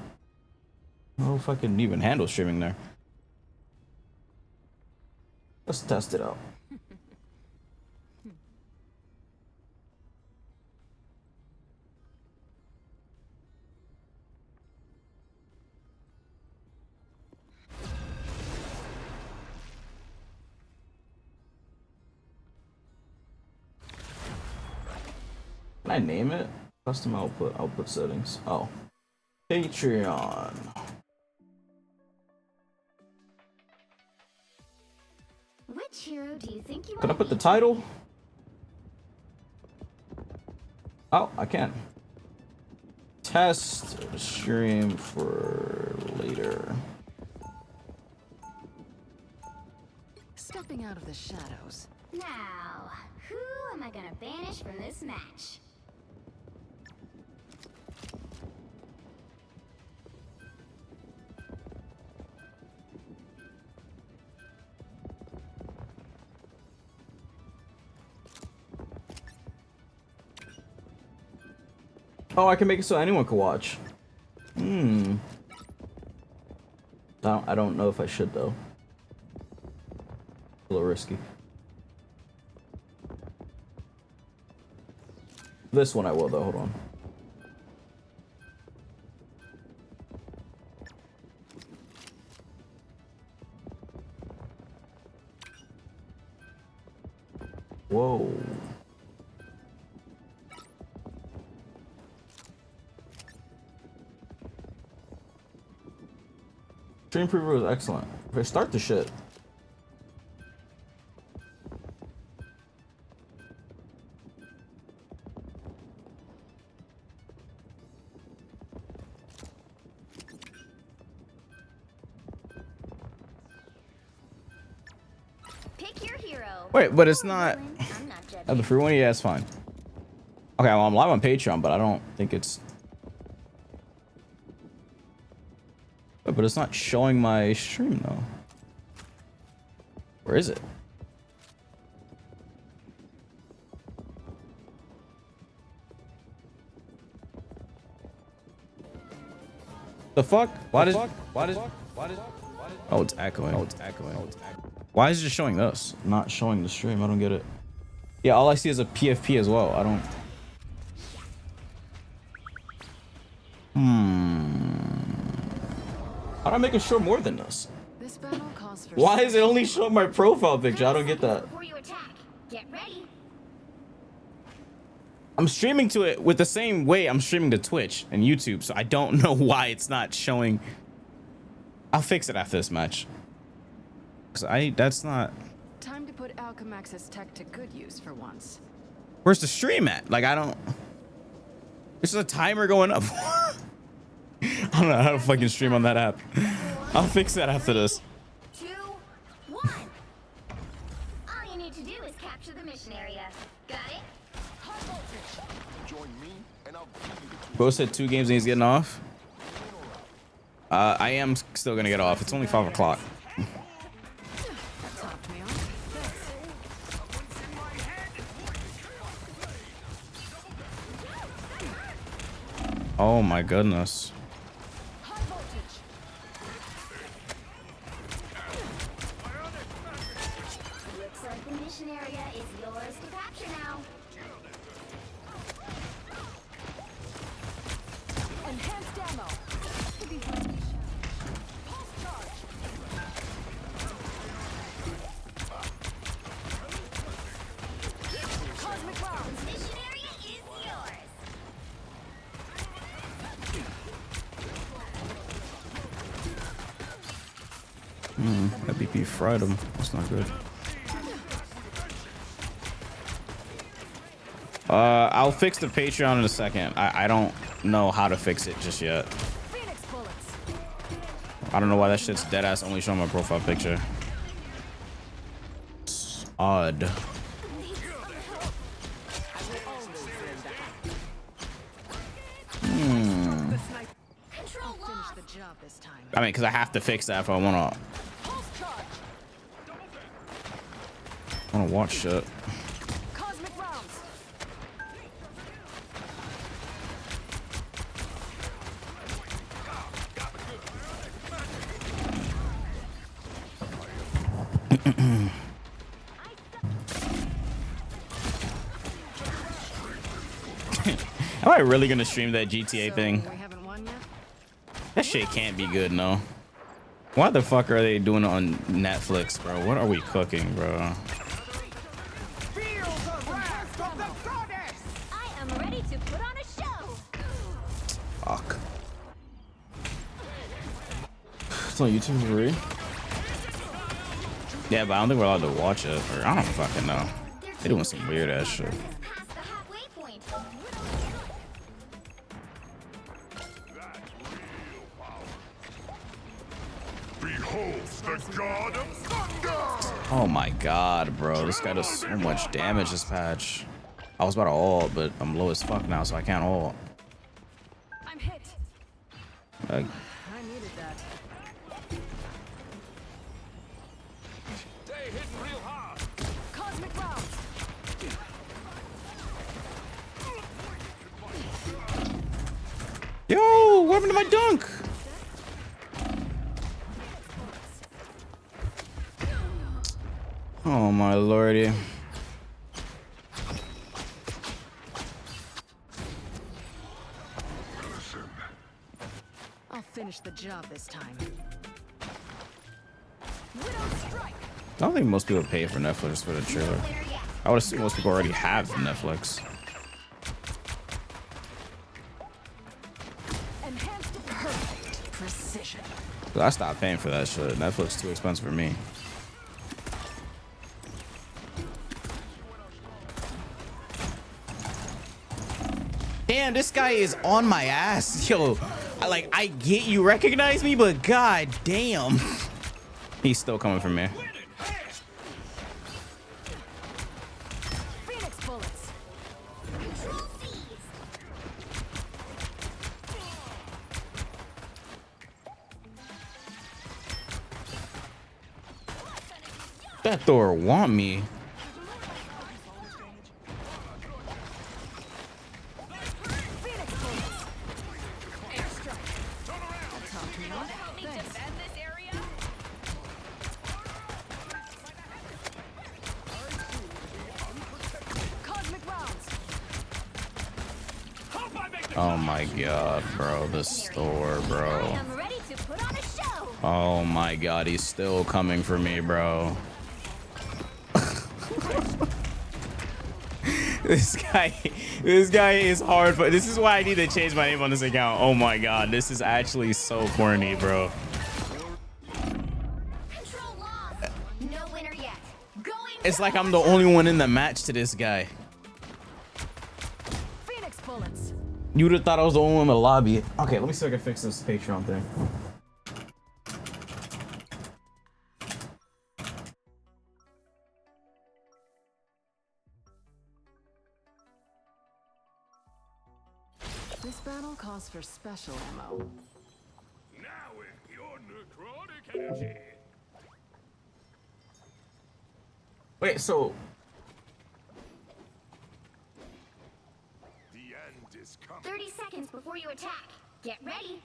S1: I don't know if I can even handle streaming there. Let's test it out. Can I name it? Custom output settings. Oh. Patreon.
S17: Which hero do you think you
S1: Can I
S17: want?
S1: put the title? Oh, I can. Test stream for later.
S3: Stepping out of the shadows.
S17: Now, who am I gonna banish from this match?
S1: Oh, I can make it so anyone can watch. I don't know if I should though. A little risky. This one I will though, hold on. Whoa. Stream preview is excellent. If I start the shit.
S17: Pick your hero.
S1: Wait, but it's not.
S17: I'm not judging.
S1: Oh, the free one? Yeah, it's fine. Okay, well, I'm live on Patreon, but I don't think it's. But it's not showing my stream though. Where is it? The fuck? Why does? Oh, it's echoing. Oh, it's echoing. Oh, it's echoing. Why is it just showing this? Not showing the stream. I don't get it. Yeah, all I see is a PFP as well. I don't. How do I make it show more than this?
S3: This battle calls for
S1: Why is it only showing my profile picture? I don't get that.
S17: Before you attack, get ready.
S1: I'm streaming to it with the same way I'm streaming to Twitch and YouTube, so I don't know why it's not showing. I'll fix it after this match. Cause that's not.
S3: Time to put Alchemax's tech to good use for once.
S1: Where's the stream at? Like I don't. There's a timer going up. I don't know how to fucking stream on that app. I'll fix that after this.
S17: 2, 1. All you need to do is capture the mission area. Got it?
S21: Join me and I'll give you the
S1: Bro said 2 games and he's getting off. I am still gonna get off. It's only 5 o'clock. Oh my goodness.
S17: Looks like the mission area is yours to capture now.
S3: Enhanced ammo. Cosmic rounds.
S17: Mission area is yours.
S1: That BP fried him. That's not good. I'll fix the Patreon in a second. I don't know how to fix it just yet. I don't know why that shit's dead ass only showing my profile picture. It's odd. I mean, because I have to fix that if I want to watch shit.
S3: Cosmic rounds.
S1: Am I really gonna stream that GTA thing? That shit can't be good, no. Why the fuck are they doing it on Netflix, bro? What are we cooking, bro?
S17: I am ready to put on a show.
S1: Fuck. It's on YouTube for free. Yeah, but I don't think we're allowed to watch it. Or I don't fucking know. They're doing some weird ass shit.
S21: Behold the god of thunder!
S1: Oh my god, bro. This guy does so much damage this patch. I was about to ult, but I'm low as fuck now, so I can't ult.
S3: I'm hit.
S1: Like,
S3: I needed that.
S8: They hitting real hard.
S3: Cosmic rounds.
S1: yo, what happened to my dunk? Oh my lordy.
S3: I'll finish the job this time.
S1: I don't think most people pay for Netflix for the trailer. I would assume most people already have Netflix.
S3: Enhanced perfect precision.
S1: I stopped paying for that shit. Netflix is too expensive for me. Damn, this guy is on my ass. Yo, I get you recognize me, but god damn. He's still coming for me.
S3: Phoenix bullets.
S1: That Thor want me. Oh my god, bro. This Thor, bro. Oh my god, he's still coming for me, bro. This guy is hard, but this is why I need to change my name on this account. Oh my god, this is actually so corny, bro. It's like I'm the only one in the match to this guy.
S3: Phoenix bullets.
S1: You would have thought I was the only one in the lobby. Okay, let me see if I can fix this Patreon thing.
S3: This battle calls for special ammo.
S8: Now with your necrotic energy.
S1: Wait, so
S17: 30 seconds before you attack. Get ready.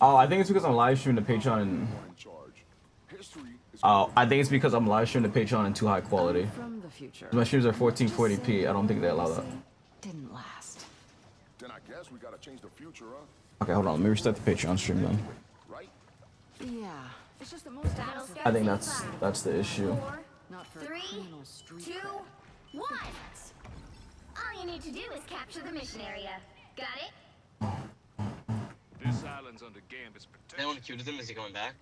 S1: oh, I think it's because I'm live streaming the Patreon and oh, I think it's because I'm live streaming the Patreon in too high quality.
S3: From the future.
S1: My streams are 1440p. I don't think they allow that.
S3: Didn't last.
S21: Then I guess we gotta change the future, huh?
S1: Okay, hold on. Let me restart the Patreon stream then.
S3: Yeah. It's just that most
S17: Battle
S1: I think that's the issue.
S17: 3, 2, 1. All you need to do is capture the mission area. Got it?
S8: This island's under Gambit's protection.
S9: Anyone queued him? Is he coming back?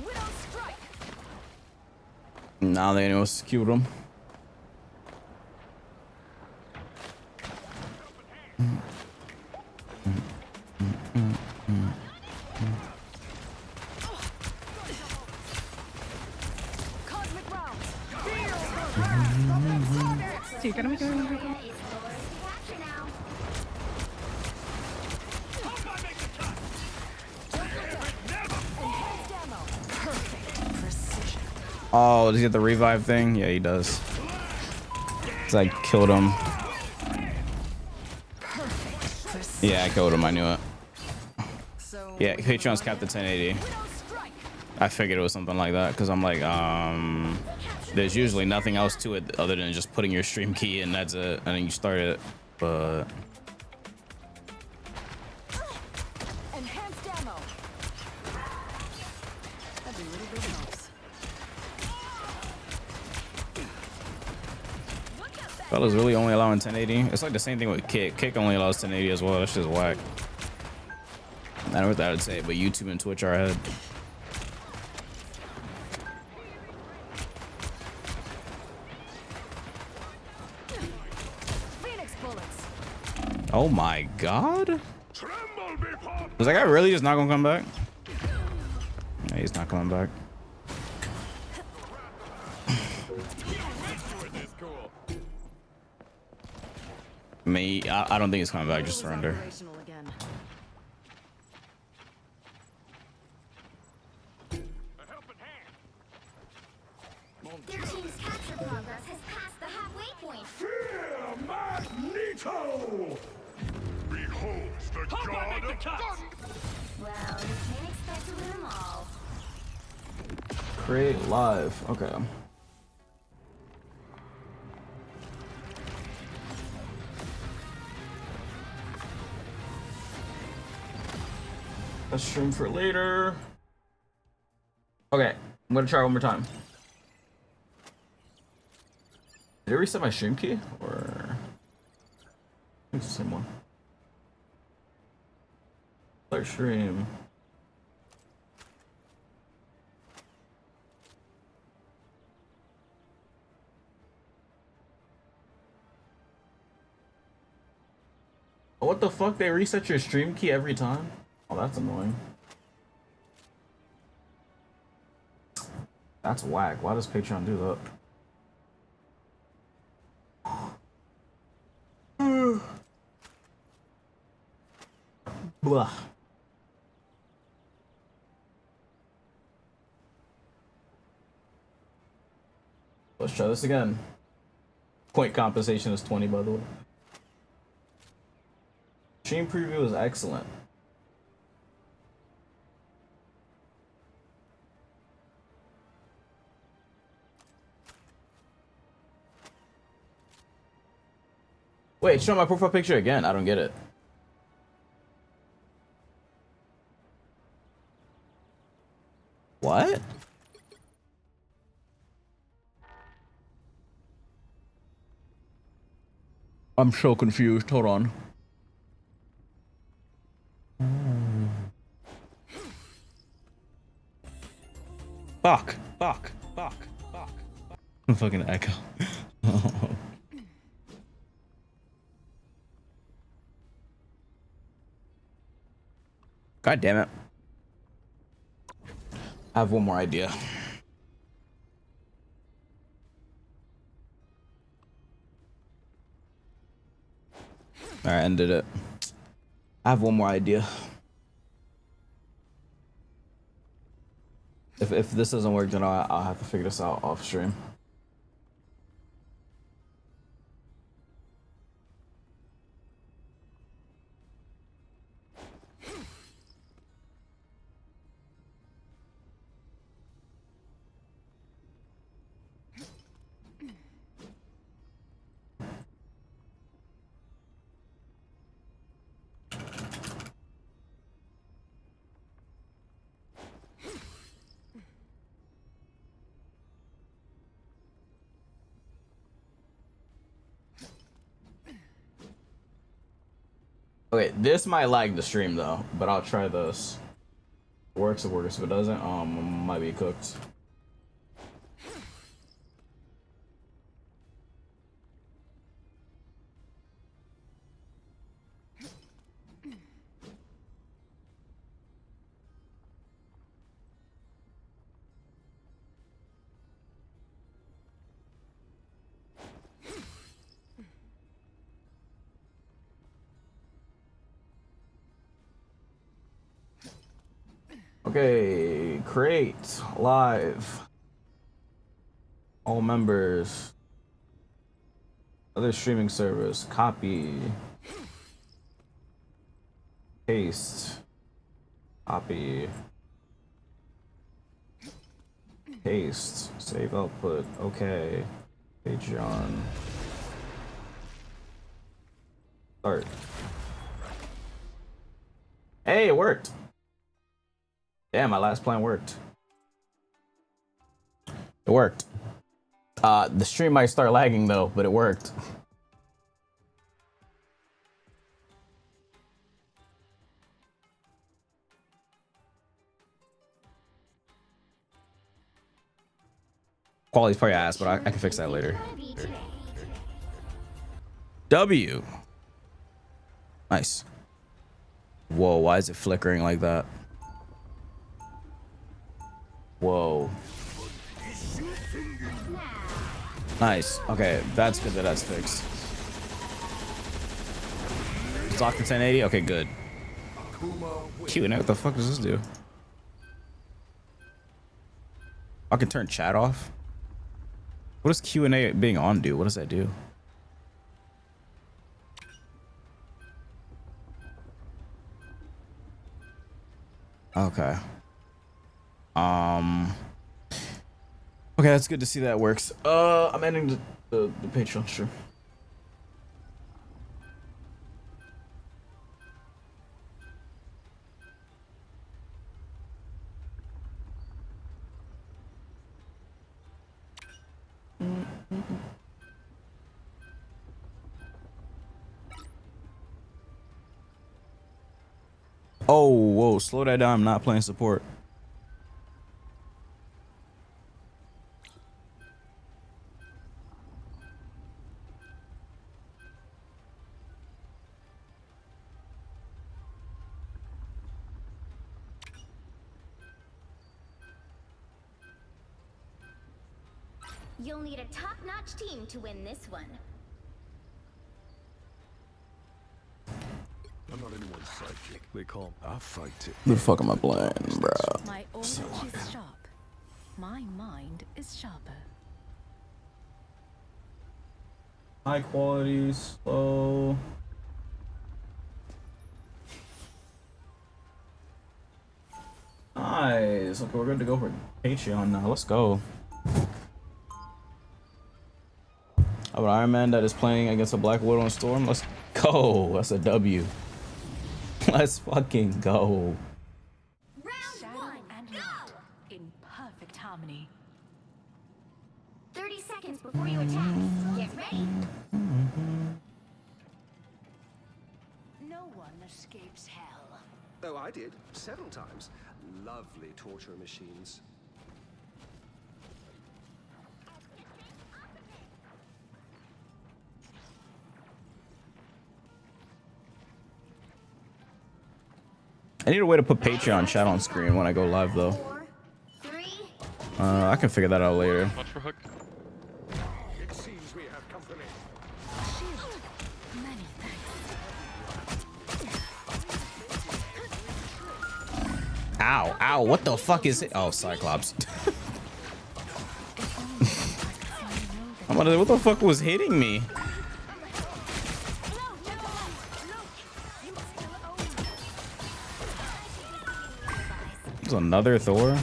S3: Widow strike.
S1: Now they know to cute him.
S3: Cosmic rounds.
S15: Sí, que no me quedo.
S1: Oh, does he get the revive thing? Yeah, he does. Cause I killed him. Yeah, I killed him. I knew it.
S3: So
S1: Yeah, Patreon's capped at 1080. I figured it was something like that because I'm like, there's usually nothing else to it other than just putting your stream key in. That's it, and then you start it. But
S3: Enhanced ammo. Every little bit helps.
S1: fellas really only allowing 1080. It's like the same thing with Kick. Kick only allows 1080 as well. That's just whack. I don't know what I would say, but YouTube and Twitch are ahead. Oh my god. Was that guy really just not gonna come back? Yeah, he's not coming back. Me, I don't think he's coming back. Just surrender.
S17: Their team's capture progress has passed the halfway point.
S21: Fear Magneto! Beholds the god of thunder!
S17: Well, you can't expect to win them all.
S1: Create live. Okay. Let's stream for later. Okay, I'm gonna try one more time. Did it reset my stream key or? It's the same one. Start stream. Oh, what the fuck? They reset your stream key every time? Oh, that's annoying. That's whack. Why does Patreon do that? Blah. Let's try this again. Point compensation is 20, by the way. Stream preview is excellent. Wait, show my profile picture again. I don't get it. What? I'm so confused. Hold on. Fuck. Fuck. Fuck. Fuck. I'm fucking echo. God damn it. I have one more idea. Alright, ended it. I have one more idea. If this doesn't work, then I'll have to figure this out off stream. Okay, this might lag the stream though, but I'll try this. If it works, it works. If it doesn't, might be cooked. Okay, create live. All members. Other streaming servers. Copy. Paste. Copy. Paste. Save output. Okay. Patreon. Start. Hey, it worked. Damn, my last plan worked. It worked. The stream might start lagging though, but it worked. Quality's probably ass, but I can fix that later. W. Nice. Whoa, why is it flickering like that? Whoa. Nice. Okay, that's good that that's fixed. It's locked to 1080? Okay, good. Q&A, what the fuck does this do? I can turn chat off? What does Q&A being on do? What does that do? Okay. Okay, that's good to see that works. I'm ending the Patreon stream. Oh, whoa, slow that down. I'm not playing support.
S17: You'll need a top-notch team to win this one.
S23: I'm not anyone's sidekick. They call I fight it.
S1: What the fuck am I playing, bro?
S3: My own is sharp. My mind is sharper.
S1: High quality, slow. Nice. Okay, we're good to go for Patreon now. Let's go. Oh, Iron Man that is playing against a Black Widow and Storm. Let's go. That's a W. Let's fucking go.
S3: Round one, and go! In perfect harmony.
S17: 30 seconds before you attack. Get ready.
S3: No one escapes hell.
S9: Oh, I did. Several times. Lovely torture machines.
S1: I need a way to put Patreon chat on screen when I go live though. I can figure that out later.
S20: Watch for hook.
S23: It seems we have company.
S3: Many thanks.
S1: Ow, ow, what the fuck is it? Oh, Cyclops. I'm gonna, what the fuck was hitting me? There's another Thor.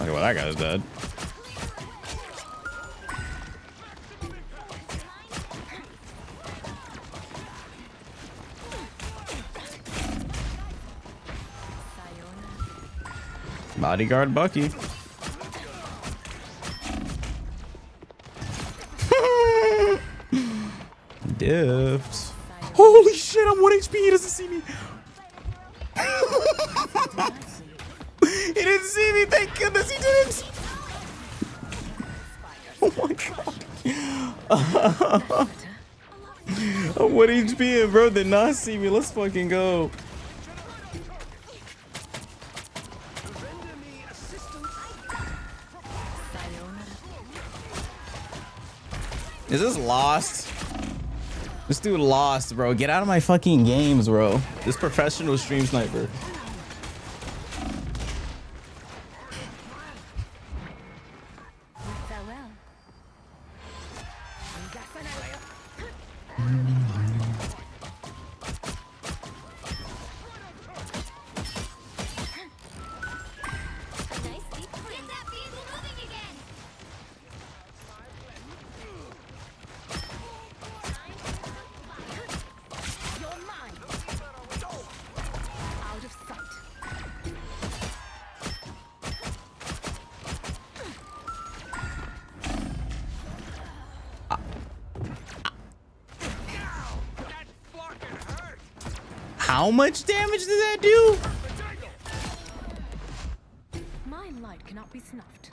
S1: Okay, well, that guy's dead. Bodyguard Bucky. Diffs. Holy shit, I'm 1 HP. He doesn't see me. He didn't see me. Thank goodness he didn't. Oh my god. I'm 1 HP and bro did not see me. Let's fucking go. Is this lost? This dude lost, bro. Get out of my fucking games, bro. This professional stream sniper.
S3: Farewell.
S1: How much damage did that do?
S3: My light cannot be snuffed.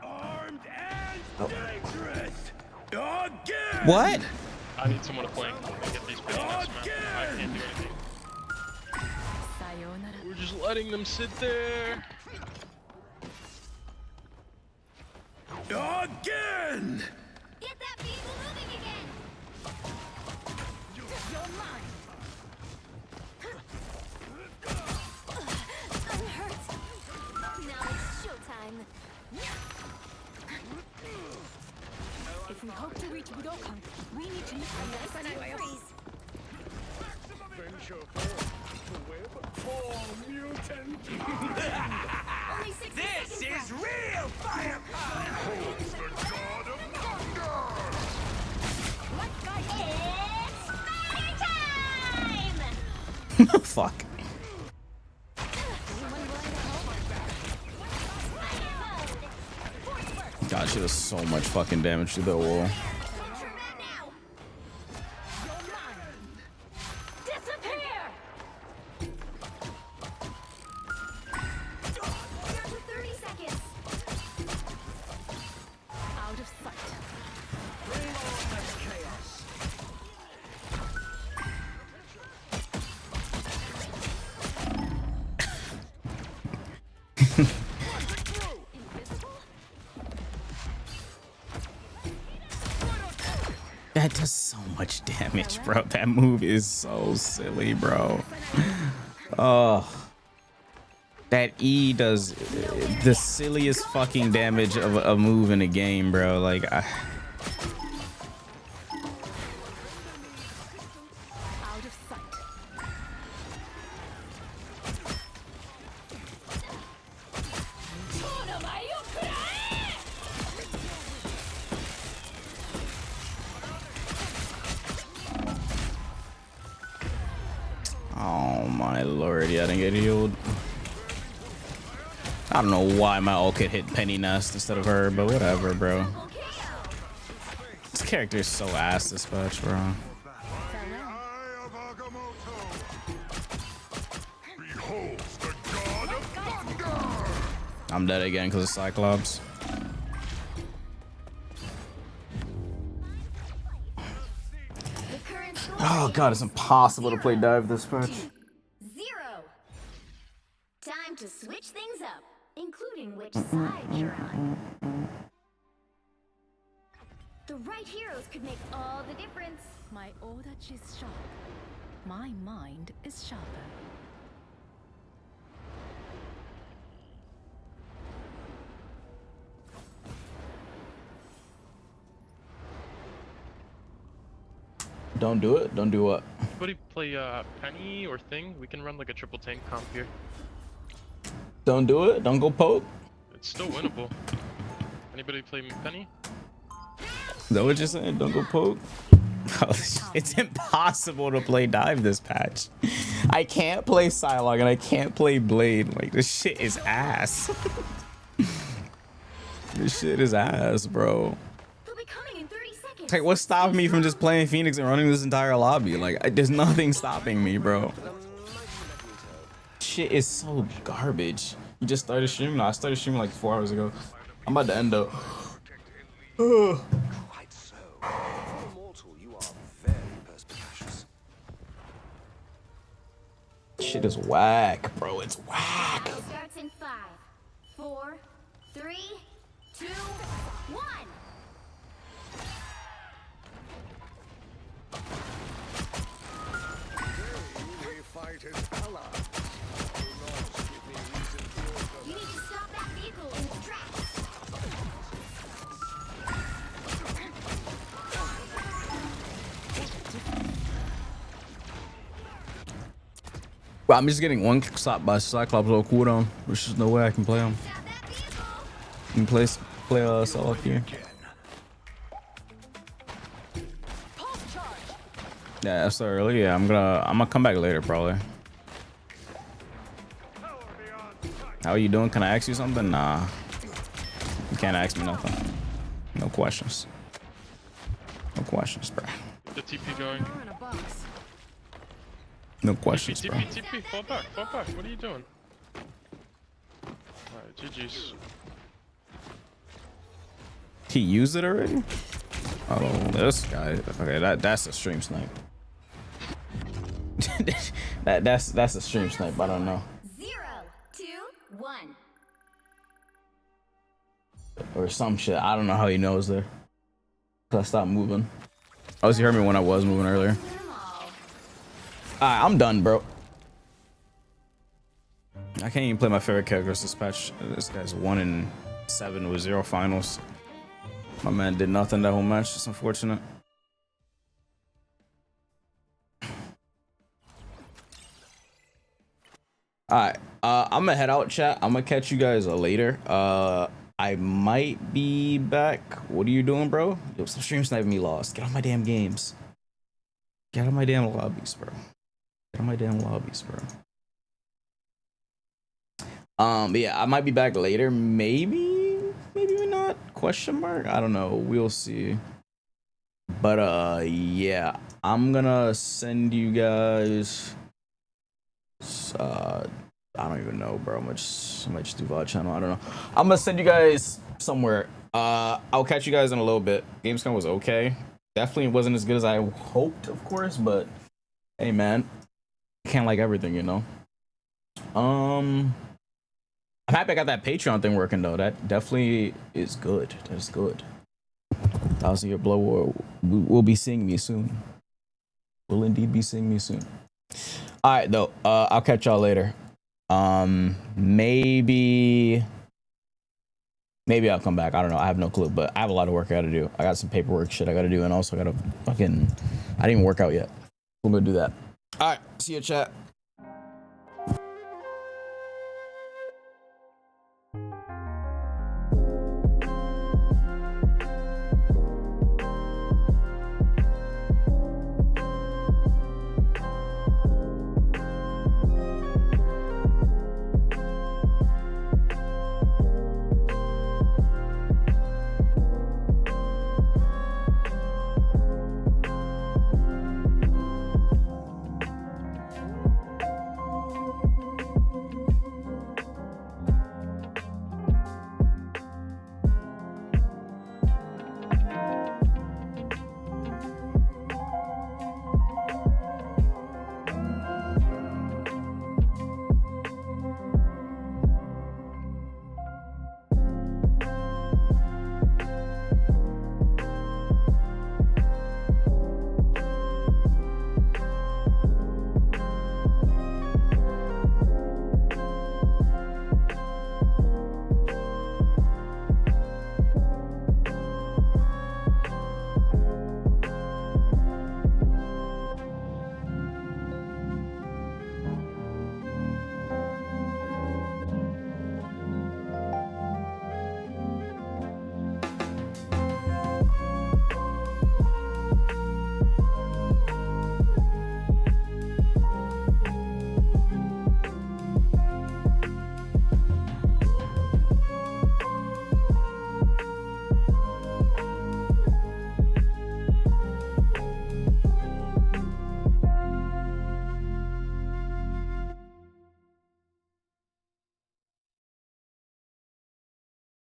S8: Armed and dangerous. Again.
S1: What?
S13: I need someone to flank and get these bitches out. I can't do anything. We're just letting them sit there.
S8: Again.
S17: Get that vehicle moving again. You're mine. I'm hurt. Now it's showtime.
S3: If we hope to reach Budokan, we need to meet a nice freeze.
S23: Venture forth to web for mutant.
S17: Only 60
S8: This
S17: seconds
S8: is
S17: left.
S8: real firepower. Behold the god of thunder.
S17: It's fire time!
S1: Fuck. God, she does so much fucking damage to the wall.
S17: Disappear! Down to 30 seconds.
S3: Out of sight.
S23: Bring on that chaos.
S1: That does so much damage, bro. That move is so silly, bro. Oh. That E does the silliest fucking damage of a move in a game, bro. Like,
S3: Out of sight.
S1: oh my lord, yeah, I didn't get healed. I don't know why my ult could hit Penny Nest instead of her, but whatever, bro. This character is so ass this patch, bro.
S8: Behold the god of thunder.
S1: I'm dead again because of Cyclops. Oh god, it's impossible to play dive this patch.
S17: 0. Time to switch things up, including which side you're on. The right heroes could make all the difference.
S3: My Odachi is sharp. My mind is sharper.
S1: Don't do it. Don't do what?
S13: Anybody play Penny or Thing? We can run like a triple tank comp here.
S1: Don't do it. Don't go poke.
S13: It's still winnable. Anybody play Penny?
S1: Is that what you're saying? Don't go poke. It's impossible to play dive this patch. I can't play Psylocke and I can't play Blade. Like, this shit is ass. This shit is ass, bro. Like, what's stopping me from just playing Phoenix and running this entire lobby? Like, there's nothing stopping me, bro. Shit is so garbage. You just started streaming? No, I started streaming like 4 hours ago. I'm about to end up.
S9: Quite so. For a mortal, you are very perspicacious.
S1: Shit is whack, bro. It's whack.
S17: Battle starts in 5, 4, 3, 2, 1.
S23: We fight as allies. Do not give me reason to
S17: You need to stop that vehicle in its tracks.
S1: Well, I'm just getting one shot by Cyclops on cooldown. There's just no way I can play him. You can play Psylocke here. Yeah, that's so early. Yeah, I'm gonna come back later probably. How are you doing? Can I ask you something? Nah. You can't ask me nothing. No questions. No questions, bro.
S13: The TP going.
S1: No questions, bro.
S13: TP, fall back. What are you doing? Alright, GG's.
S1: He used it already? Oh, this guy. Okay, that's a stream snipe. that's a stream snipe. I don't know.
S17: 0, 2, 1.
S1: Or some shit. I don't know how he knows there. Cause I stopped moving. Oh, he heard me when I was moving earlier. Alright, I'm done, bro. I can't even play my favorite characters this patch. This guy's 1-7 with 0 finals. My man did nothing that whole match. It's unfortunate. Alright, I'm gonna head out, chat. I'm gonna catch you guys later. I might be back. What are you doing, bro? Yo, some stream sniping me lost. Get on my damn games. Get on my damn lobbies, bro. Get on my damn lobbies, bro. But yeah, I might be back later. Maybe not. Question mark? I don't know. We'll see. But yeah, I'm gonna send you guys. I don't even know, bro. I might just do VOD channel. I don't know. I'm gonna send you guys somewhere. I'll catch you guys in a little bit. Gamescom was okay. Definitely wasn't as good as I hoped, of course, but hey, man, can't like everything, you know. I'm happy I got that Patreon thing working though. That definitely is good. That's good. 1,000-year blow will be seeing me soon. Will indeed be seeing me soon. All right, though. I'll catch y'all later. Maybe I'll come back. I don't know. I have no clue, but I have a lot of work I gotta do. I got some paperwork shit I gotta do, and also I gotta fucking. I didn't even work out yet. I'm gonna do that. All right. See you, chat.